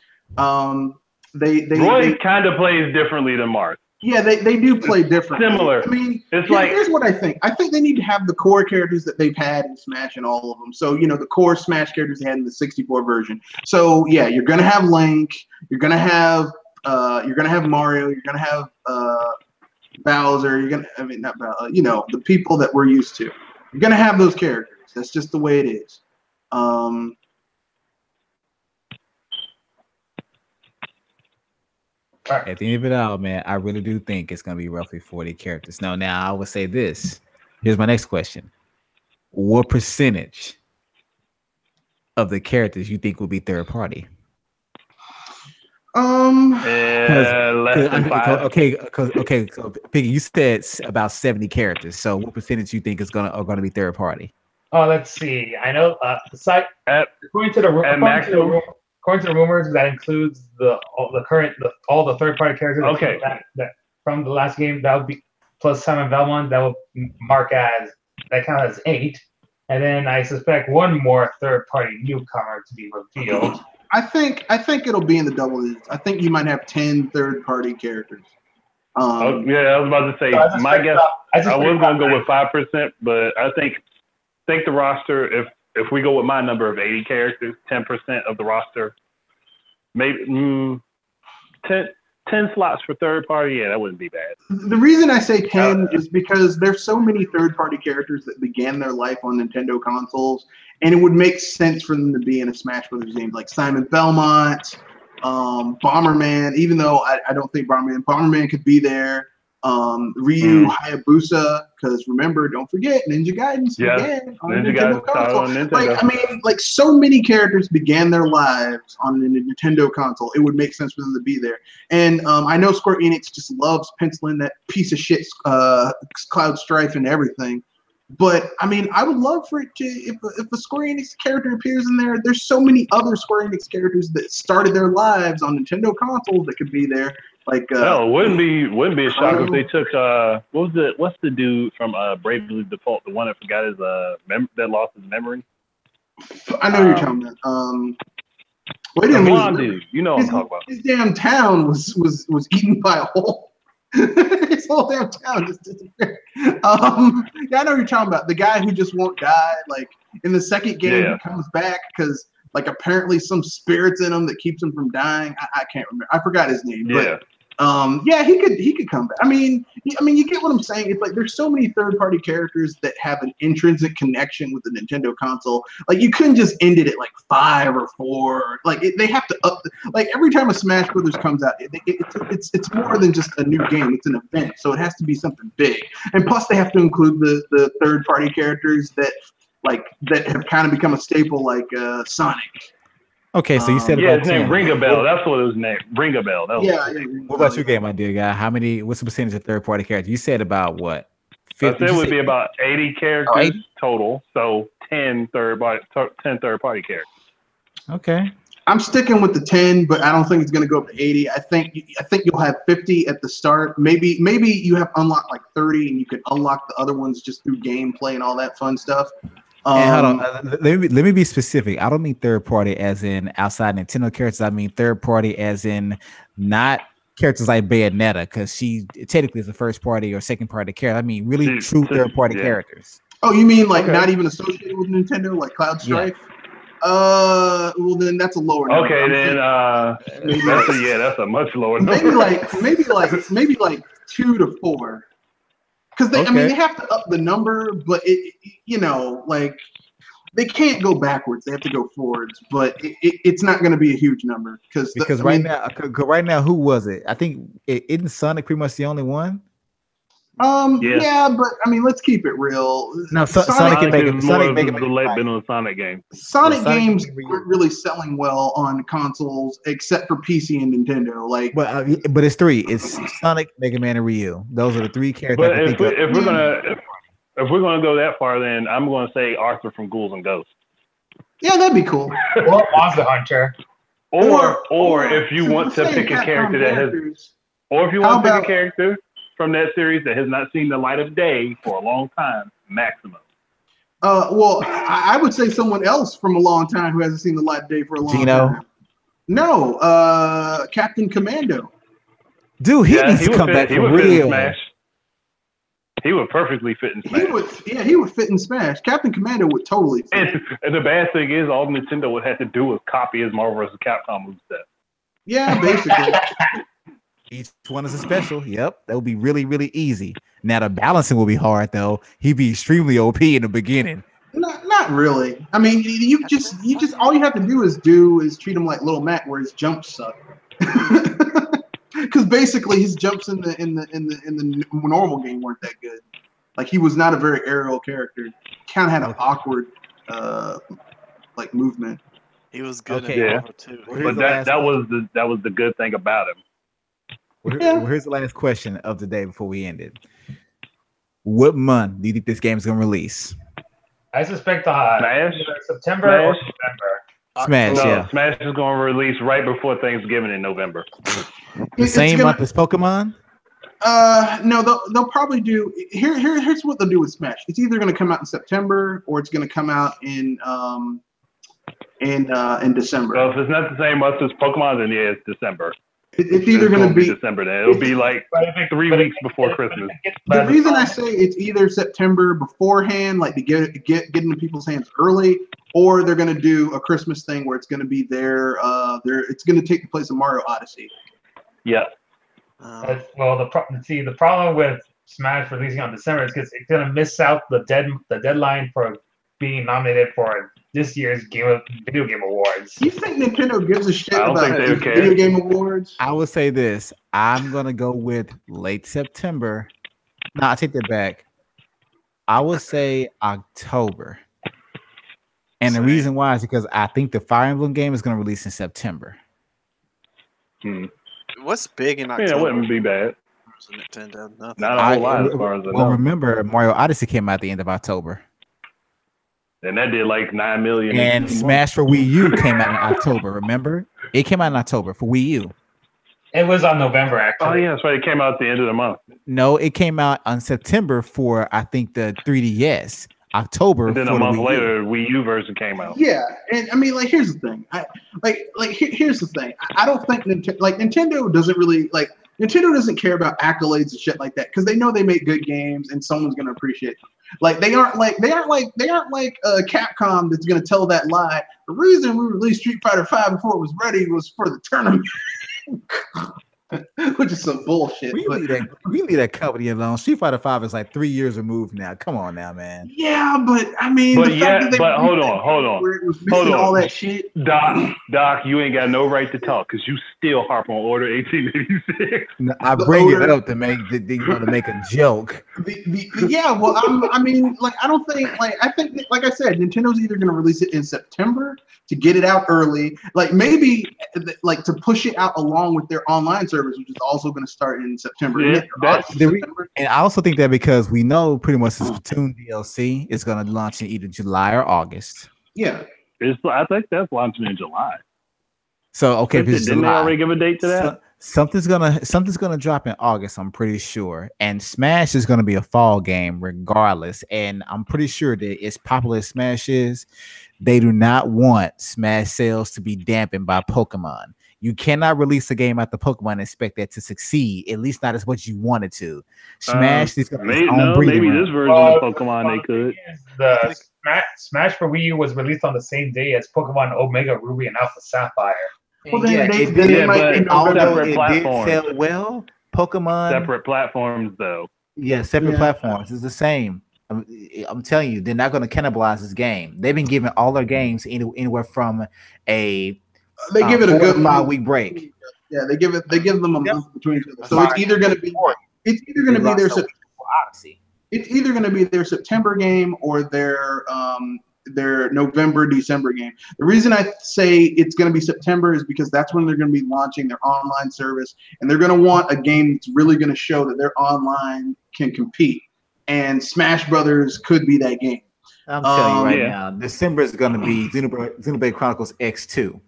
Roy kind of plays differently than Marth. Yeah, they do play differently. Similar. I mean, here's what I think. I think they need to have the core characters that they've had in Smash and all of them. So, the core Smash characters they had in the 64 version. So, yeah, you're gonna have Link. You're gonna have Mario. You're gonna have Bowser. Not Bowser. The people that we're used to. You're gonna have those characters. That's just the way it is. At the end of it all, man, I really do think it's going to be roughly 40 characters. Now, I would say this. Here's my next question. What percentage of the characters you think will be third party? Less than 5. Okay. So, Piggy, you said about 70 characters. So, what percentage you think are going to be third party? Oh, let's see. I know the site according to the rumors, that includes all the third-party characters. Okay. That from the last game, that would be plus Simon Belmont. That would count as 8, and then I suspect one more third-party newcomer to be revealed. I think it'll be in the double digits. I think you might have 10 third-party characters. Yeah, I was about to say. My guess. I was gonna go with 5%, but I think the roster. If we go with my number of 80 characters, 10% of the roster, maybe 10 slots for third party. Yeah, that wouldn't be bad. The reason I say 10 is because there's so many third party characters that began their life on Nintendo consoles, and it would make sense for them to be in a Smash Brothers game, like Simon Belmont, Bomberman. Even though I don't think Bomberman could be there. Ryu Hayabusa, because remember, don't forget, Ninja Gaiden began on Nintendo console. Like so many characters began their lives on the Nintendo console. It would make sense for them to be there. And I know Square Enix just loves penciling that piece of shit Cloud Strife and everything. But I would love for it to if a Square Enix character appears in there. There's so many other Square Enix characters that started their lives on Nintendo consoles that could be there. Like no, it wouldn't be a shock if they took what's the dude from Bravely Default, the one that forgot his that lost his memory. I know you're talking about. Blonde dude, you know what I'm talking about. His damn town was eaten by a hole. His whole damn town just disappeared. Yeah, I know what you're talking about. The guy who just won't die. Like in the second game, he comes back because like apparently some spirits in him that keeps him from dying. I can't remember. I forgot his name. Yeah. Yeah, he could come back. I mean, you get what I'm saying. It's like there's so many third-party characters that have an intrinsic connection with the Nintendo console. Like you couldn't just end it at like 5 or 4. Like they have to up. Like every time a Smash Brothers comes out, it's more than just a new game. It's an event, so it has to be something big. And plus, they have to include the third-party characters that have kind of become a staple, like Sonic. Okay, so you said yeah, about his name 10. Ring a Bell. That's what it was named. Ring a Bell. That was What about your game idea, guy? What's the percentage of third-party characters? You said about what? I said it would be about 80 characters 80? total, so 10 third-party characters. Okay. I'm sticking with the 10, but I don't think it's going to go up to 80. I think you'll have 50 at the start. Maybe you have unlocked like 30, and you can unlock the other ones just through gameplay and all that fun stuff. And hold on, let me be specific. I don't mean third party as in outside Nintendo characters. I mean third party as in not characters like Bayonetta, because she technically is a first party or second party character. I mean really true third party characters. Oh, you mean like not even associated with Nintendo, like Cloud Strife? Yeah. Well then that's a lower number. Okay, then that's a much lower number. Maybe like 2 to 4. Because they have to up the number, but they can't go backwards. They have to go forwards, but it's not going to be a huge number because right now, who was it? I think isn't Sonic pretty much the only one? Yeah, but I mean, let's keep it real. No, Sonic can make the late been on the Sonic game. Sonic games weren't really selling well on consoles except for PC and Nintendo. But it's 3. It's Sonic, Mega Man, and Ryu. Those are the 3 characters. But if we're gonna go that far, then I'm gonna say Arthur from Ghouls and Ghosts. Yeah, that'd be cool. Or Monster Hunter. Or if you want to pick a character that has, or if you want to pick a character from that series that has not seen the light of day for a long time, Maximum. Well, I would say someone else from a long time who hasn't seen the light of day for a long time. No, Captain Commando. Dude, he needs to come back for real. He would perfectly fit in Smash. He would fit in Smash. Captain Commando would totally fit. And the bad thing is, all Nintendo would have to do was copy his Marvel vs. Capcom moveset. Yeah, basically. Each one is a special. Yep, that would be really, really easy. Now the balancing will be hard though. He'd be extremely OP in the beginning. Not really. I mean, you just all you have to do is treat him like Little Mac, where his jumps suck. Because basically his jumps in the normal game weren't that good. Like he was not a very aerial character. Kind of had an awkward movement. He was good in Marvel too. But that was the good thing about him. Well, here's the last question of the day before we end it. What month do you think this game is going to release? I suspect Smash? September or November. Smash, yeah. Smash is going to release right before Thanksgiving in November. The same month as Pokemon? No, they'll probably do. Here's what they'll do with Smash. It's either going to come out in September or it's going to come out in December. So if it's not the same month as Pokemon, then yeah, it's December. It's either going to be December. Then it'll be like 3 weeks before Christmas. The reason I say it's either September beforehand, like to get into people's hands early, or they're going to do a Christmas thing where it's going to be it's going to take the place of Mario Odyssey. Yeah. Well, the problem with Smash releasing on December is because it's going to miss out the deadline for being nominated for this year's Video Game Awards. You think Nintendo gives a shit about Video Game Awards? I would say this. I'm going to go with late September. No, I take that back. I would say October. And the reason why is because I think the Fire Emblem game is going to release in September. What's big in October? Yeah, it wouldn't be bad. Nintendo, nothing. Not a whole lot as far as I know. Well, remember, Mario Odyssey came out at the end of October. And that did like 9 million. And Smash for Wii U came out in October, remember? It came out in October for Wii U. It was on November, actually. Oh, yeah, that's right. It came out at the end of the month. No, it came out on September for, I think, the 3DS. October. And then a month later, Wii U version came out. Yeah, and I mean, like, here's the thing. Here's the thing. I don't think Nintendo doesn't really like. Nintendo doesn't care about accolades and shit like that because they know they make good games and someone's gonna appreciate them. Like they aren't like Capcom that's gonna tell that lie. The reason we released Street Fighter V before it was ready was for the tournament. which is some bullshit. We But leave that company alone. Street Fighter 5 is like 3 years removed now. Come on now, man. yeah, but I mean, But the yeah, fact that they but hold released on, that hold game on. where it was Hold missing on. all that shit. Doc, you ain't got no right to talk because you still harp on Order 1886. No, I The bring it odor- up to make to make a joke. Yeah, well, I mean, like, I don't think, like, I think, that, like I said, Nintendo's either going to release it in September to get it out early, like maybe, like, to push it out along with their online service, which is also going to start in September. Yeah, Isn't it? that's- August, September? And I also think that because we know pretty much the Splatoon DLC is going to launch in either July or August. Yeah. I think that's launching in July. So okay, if it's Didn't they July, already give a date to that? something's gonna drop in August. I'm pretty sure, and Smash is gonna be a fall game regardless. And I'm pretty sure that as popular as Smash is, they do not want Smash sales to be dampened by Pokemon. You cannot release a game after Pokemon and expect that to succeed, at least not as much you wanted to. Smash is gonna be its own breeding maybe ground. this version of Pokemon they could. The Smash for Wii U was released on the same day as Pokemon Omega Ruby and Alpha Sapphire. Well, then Yeah, they- it then did, it might but be and although separate it did platforms. sell well, Pokemon Separate platforms, though. separate Yeah. platforms is the same. I'm telling you, they're not going to cannibalize this game. They've been giving all their games anywhere from a They give it a 4 to good 5 month. week break. Yeah, they give them a month between each other. So Fire. it's either going to be Odyssey. it's either going to be their September game or their November, December game. The reason I say it's going to be September is because that's when they're going to be launching their online service, and they're going to want a game that's really going to show that their online can compete. And Smash Brothers could be that game. I'm telling you right Yeah. now, December is going to be Xenoblade Chronicles X2.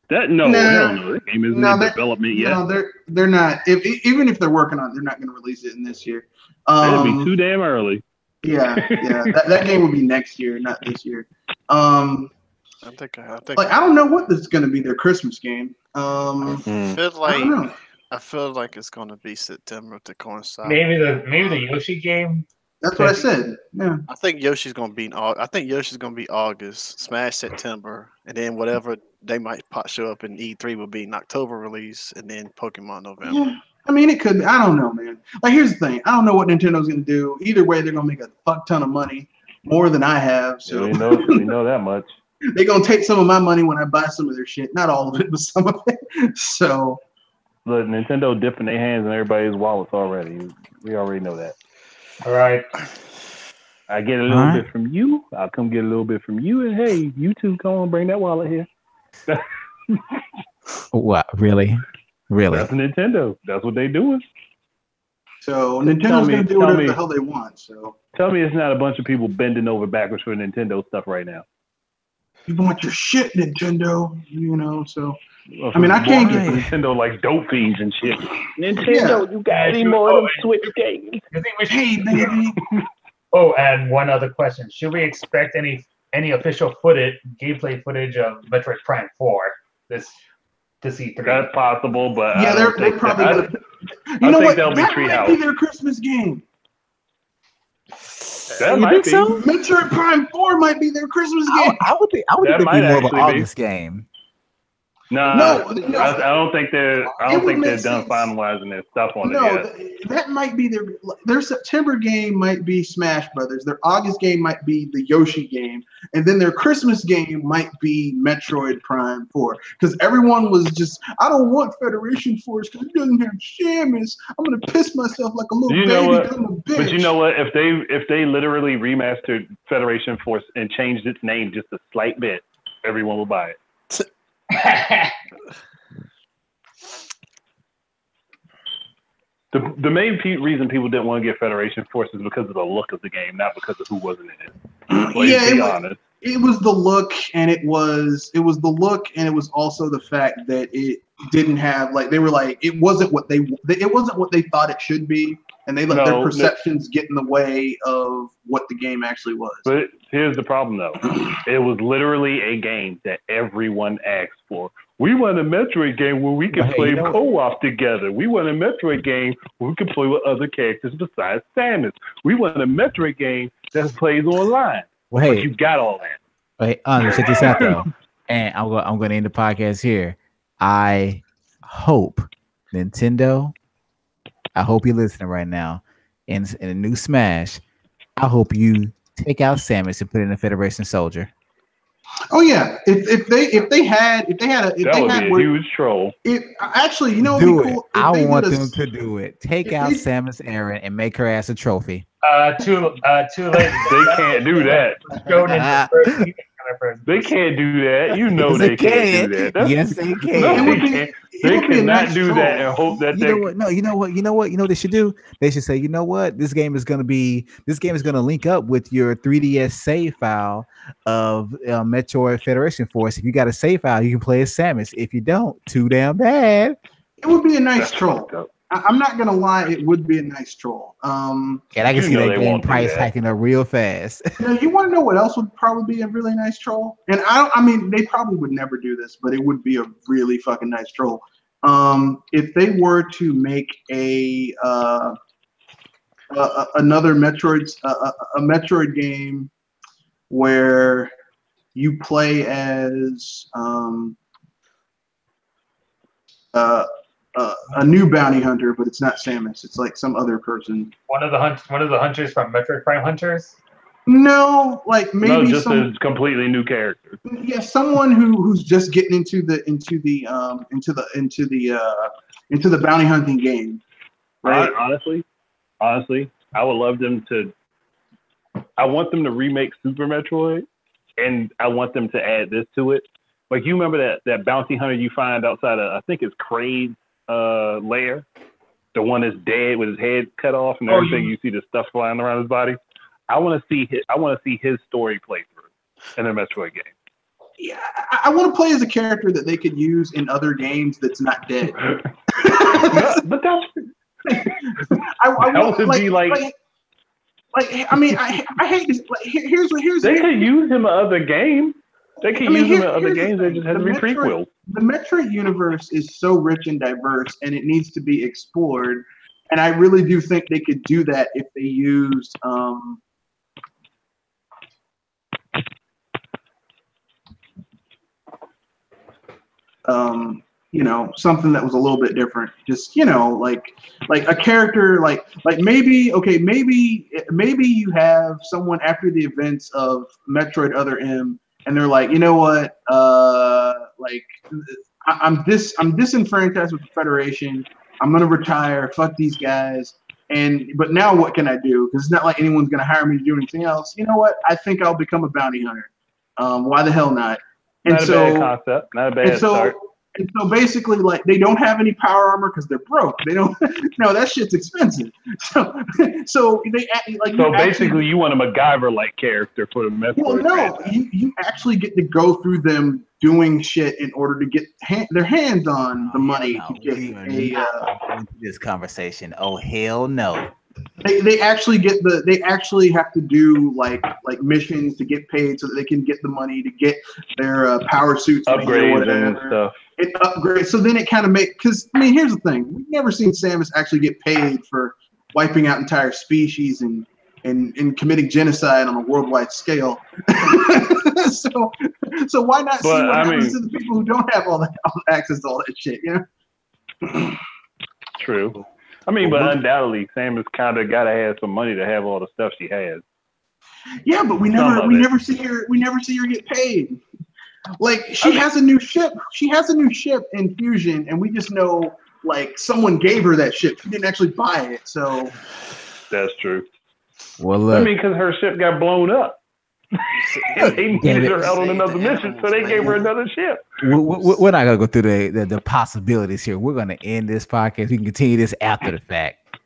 Hell no. That game isn't in development yet. No, they're not. Even if they're working on it, they're not going to release it in this year. That'd be too damn early. Yeah. That game will be next year, not this year. I think Like, I don't know what this is going to be their Christmas game. I feel I don't like know. it's gonna be September to coincide. Maybe the Yoshi game. That's what I said. Yeah. I think Yoshi's gonna be August, Smash September, and then whatever they might show up in E3 will be an October release, and then Pokemon November. Yeah. I mean, it could. I don't know, man. Like, here's the thing. I don't know what Nintendo's going to do. Either way, they're going to make a fuck ton of money, more than I have. So We know that much. they're going to take some of my money when I buy some of their shit. Not all of it, but some of it. So Look, Nintendo dipping their hands in everybody's wallets already. We already know that. All right. I get a little bit from you. I'll come get a little bit from you. And hey, you two, come on, bring that wallet here. What? Really? That's Nintendo. That's what they doing. So Nintendo's going to do whatever the hell they want. So Tell me it's not a bunch of people bending over backwards for Nintendo stuff right now. you want your shit, Nintendo. You know. So I mean, I can't get Nintendo like dope fiends and shit. Nintendo, you got any more of them Switch games? You think we should, Hey, baby. Oh, and one other question: should we expect any official gameplay footage of Metroid Prime 4 this E3? That's possible, but Yeah, I they're don't think probably that- going to. You know think what? they'll be That might Treehouse. be their Christmas game. That You might think be. so? Metroid Prime 4 might be their Christmas game. I would think That it'd be might more of an actually be. August game. Nah, No. I don't think they're. I It don't would think they're make done sense. finalizing their stuff on it No, yet. that might be their September game might be Smash Brothers. Their August game might be the Yoshi game, and then their Christmas game might be Metroid Prime 4. Because everyone was just, I don't want Federation Force because it doesn't have Samus. I'm gonna piss myself like a little You baby. know what? 'cause I'm a bitch. But you know what? If they literally remastered Federation Force and changed its name just a slight bit, everyone will buy it. The main reason people didn't want to get Federation Force is because of the look of the game, not because of who wasn't in it. Let's Yeah, be honest. it was the look, and it was the look, and it was also the fact that it didn't have, like, they were like, it wasn't what they thought it should be, and they let their perceptions get in the way of what the game actually was. But here's the problem, though. It was literally a game that everyone asked for. We want a Metroid game where we can play co-op together. We want a Metroid game where we can play with other characters besides Samus. We want a Metroid game that plays online. Well, But hey, you got all that. hey, Andre, check this out though, and I'm going to end the podcast here. I hope Nintendo, I hope you're listening right now. In a new Smash, I hope you take out Samus and put in a Federation Soldier. Oh yeah, if they had a huge troll. Actually, you know, Do it'd be it. cool. I want them to do it. Take if out they- Samus Aran and make her ass a trophy. Too late. They can't do that. Showed in the first weekend kind of first. They can't do that. You know Yes, they can't do that. That's- Yes, they No, can. they would be- can't. it They would be a cannot nice do troll. that and hope that You know what? No, you know what? You know what? You know what they should do? They should say, you know what? This game is gonna link up with your 3DS save file of Metroid Federation Force. If you got a save file, you can play as Samus. If you don't, too damn bad. It would be a nice That's troll. fucked up. I'm not gonna lie, it would be a nice troll. And I can You see know that they game won't do price that. hiking up real fast. You want to know what else would probably be a really nice troll? And I mean, they probably would never do this, but it would be a really fucking nice troll. If they were to make another Metroid game where you play as a new bounty hunter, but it's not Samus. It's like some other person. One of the hunters from Metroid Prime Hunters. No, like maybe No, just some, a completely new character. yeah, someone who's just getting into the bounty hunting game. Right? Honestly, I would love them to. I want them to remake Super Metroid, and I want them to add this to it. Like, you remember that bounty hunter you find outside of, I think it's Kraid's lair, the one that's dead with his head cut off and everything. You see the stuff flying around his body. I want to see his story playthrough in a Metroid game. Yeah, I want to play as a character that they could use in other games that's not dead. But that's I would be like I mean, I hate this. Like, here's they could use him in other games. They could use him in other here's the games. They thing. just have to be prequels. The Metroid universe is so rich and diverse, and it needs to be explored. And I really do think they could do that if they used you know, something that was a little bit different. Just, you know, like a character, like maybe you have someone after the events of Metroid Other M, and they're like, you know what, like I'm disenfranchised with the Federation. I'm gonna retire. Fuck these guys. But now what can I do? Because it's not like anyone's gonna hire me to do anything else. You know what? I think I'll become a bounty hunter. Why the hell not? Not a bad concept. Not a bad start. And so basically, like, they don't have any power armor because they're broke. They don't. No, that shit's expensive. So they like. So basically, you want a MacGyver-like character for the Metroid. Well, no, you actually get to go through them doing shit in order to get their hands on the money to get this conversation. Oh, hell no. They actually have to do like missions to get paid so that they can get the money to get their power suits upgrades and stuff. It upgrades. So then it kind of because I mean, here's the thing: we've never seen Samus actually get paid for wiping out entire species and committing genocide on a worldwide scale. so why not see what happens to the people who don't have all access to all that shit? You know. True. I mean, but undoubtedly, Samus kind of gotta have some money to have all the stuff she has. Yeah, but we never see her get paid. Like she has a new ship. She has a new ship in Fusion, and we just know like someone gave her that ship. She didn't actually buy it, so that's true. Well, look, I mean, because her ship got blown up. They needed her out on another mission, so they gave her another ship. We're not gonna go through the possibilities here. We're gonna end this podcast. We can continue this after the fact.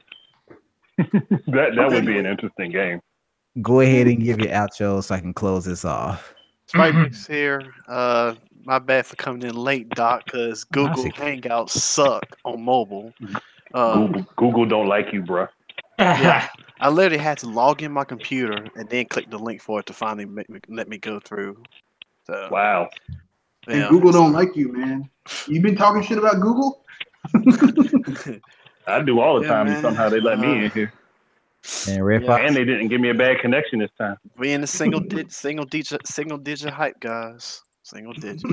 that would be an interesting game. Go ahead and give your outro so I can close this off. Spike's here. My bad for coming in late, Doc, because Google Hangouts suck on mobile. Google don't like you, bro. Yeah, I literally had to log in my computer and then click the link for it to finally let me go through. So, wow. And yeah. Google don't like you, man. You been talking shit about Google? I do all the time, and somehow they let me in here. And they didn't give me a bad connection this time. We in the single digit hype, guys. Single digits.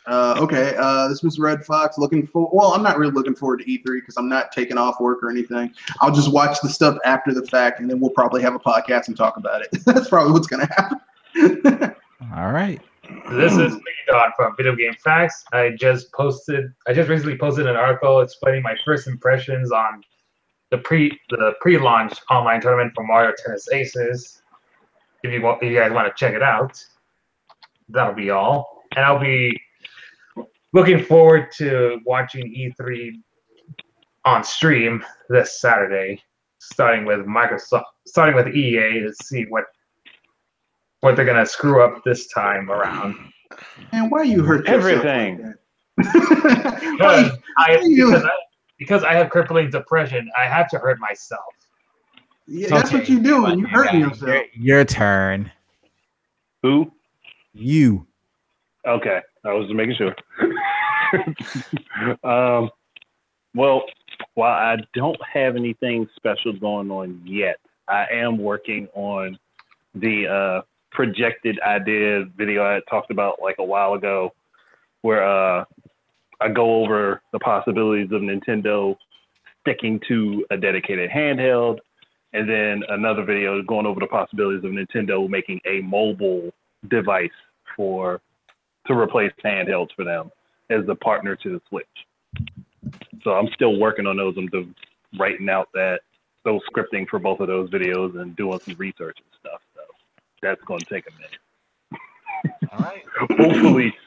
Okay. This was Red Fox. Well, I'm not really looking forward to E3 because I'm not taking off work or anything. I'll just watch the stuff after the fact, and then we'll probably have a podcast and talk about it. That's probably what's gonna happen. All right. This is Don from Video Game Facts. I just recently posted an article explaining my first impressions on the pre-launch online tournament for Mario Tennis Aces. If you guys want to check it out, that'll be all. And I'll be looking forward to watching E3 on stream this Saturday, starting with EA to see what they're gonna screw up this time around. And why you hurt everything? Because I have crippling depression, I have to hurt myself. Yeah, that's what you do when you hurt yourself. Your turn. Who? You. Okay, I was just making sure. Well, while I don't have anything special going on yet, I am working on the projected idea video I talked about like a while ago, where I go over the possibilities of Nintendo sticking to a dedicated handheld, and then another video going over the possibilities of Nintendo making a mobile device to replace handhelds for them as the partner to the Switch. So I'm still working on those. I'm writing out those scripting for both of those videos and doing some research and stuff. So that's going to take a minute. All right.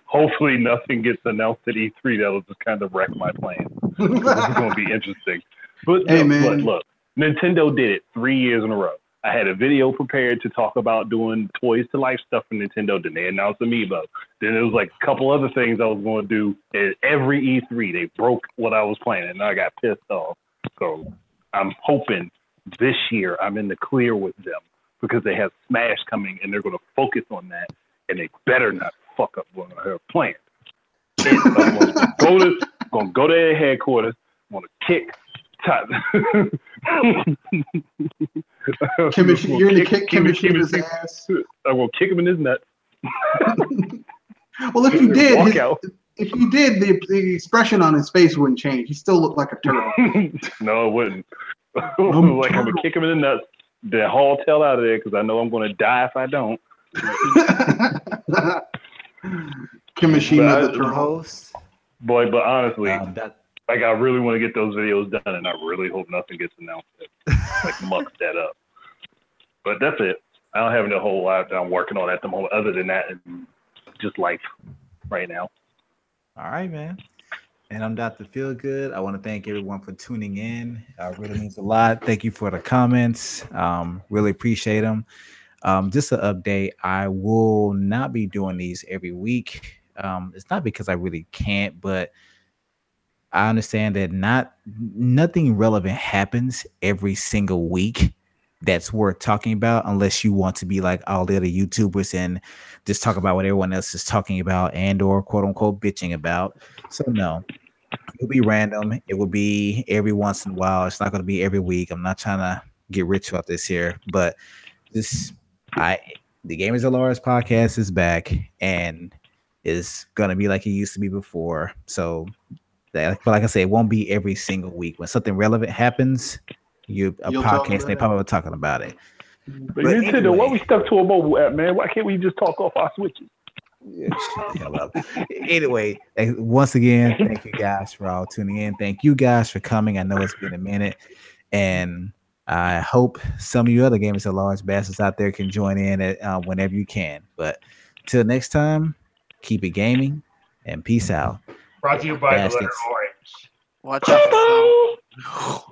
Hopefully nothing gets announced at E3 that'll just kind of wreck my plan. This is going to be interesting. But hey, man. Look, Nintendo did it 3 years in a row. I had a video prepared to talk about doing Toys to Life stuff for Nintendo. Then they announced Amiibo. Then there was like a couple other things I was going to do. At every E3, they broke what I was planning, and I got pissed off. So I'm hoping this year I'm in the clear with them because they have Smash coming, and they're going to focus on that, and they better not fuck up what I have planned. I'm going to go to their headquarters. I'm going to kick you're gonna kick Kimishiba's ass. I'm gonna kick him in his nuts. Well, if you did, the expression on his face wouldn't change. He still looked like a turtle. No, it wouldn't. Like I'm gonna kick him in the nuts, then haul tail out of there because I know I'm gonna die if I don't. Kimishima the turtle host. Boy, but honestly, like I really want to get those videos done, and I really hope nothing gets announced that like mucks that up. But that's it. I don't have a whole lot that I'm working on at the moment, other than that, and just life right now. All right, man. And I'm Dr. Feelgood. I want to thank everyone for tuning in. It really means a lot. Thank you for the comments. Really appreciate them. Just an update. I will not be doing these every week. It's not because I really can't, but I understand that nothing relevant happens every single week that's worth talking about unless you want to be like all the other YouTubers and just talk about what everyone else is talking about and or quote unquote bitching about. So no, it'll be random. It will be every once in a while. It's not going to be every week. I'm not trying to get rich about this here, but the Gamers of Lars podcast is back and is going to be like it used to be before. So but like I said, it won't be every single week. When something relevant happens, podcast, they probably talking about it. But Nintendo, anyway, why we stuck to a mobile app, man? Why can't we just talk off our switches? Yeah, shut the hell up. Anyway, once again, thank you guys for all tuning in. Thank you guys for coming. I know it's been a minute, and I hope some of you other Gamers at Large bastards out there can join in whenever you can. But till next time, keep it gaming and peace out. Brought to you by the letter Orange. Watch out for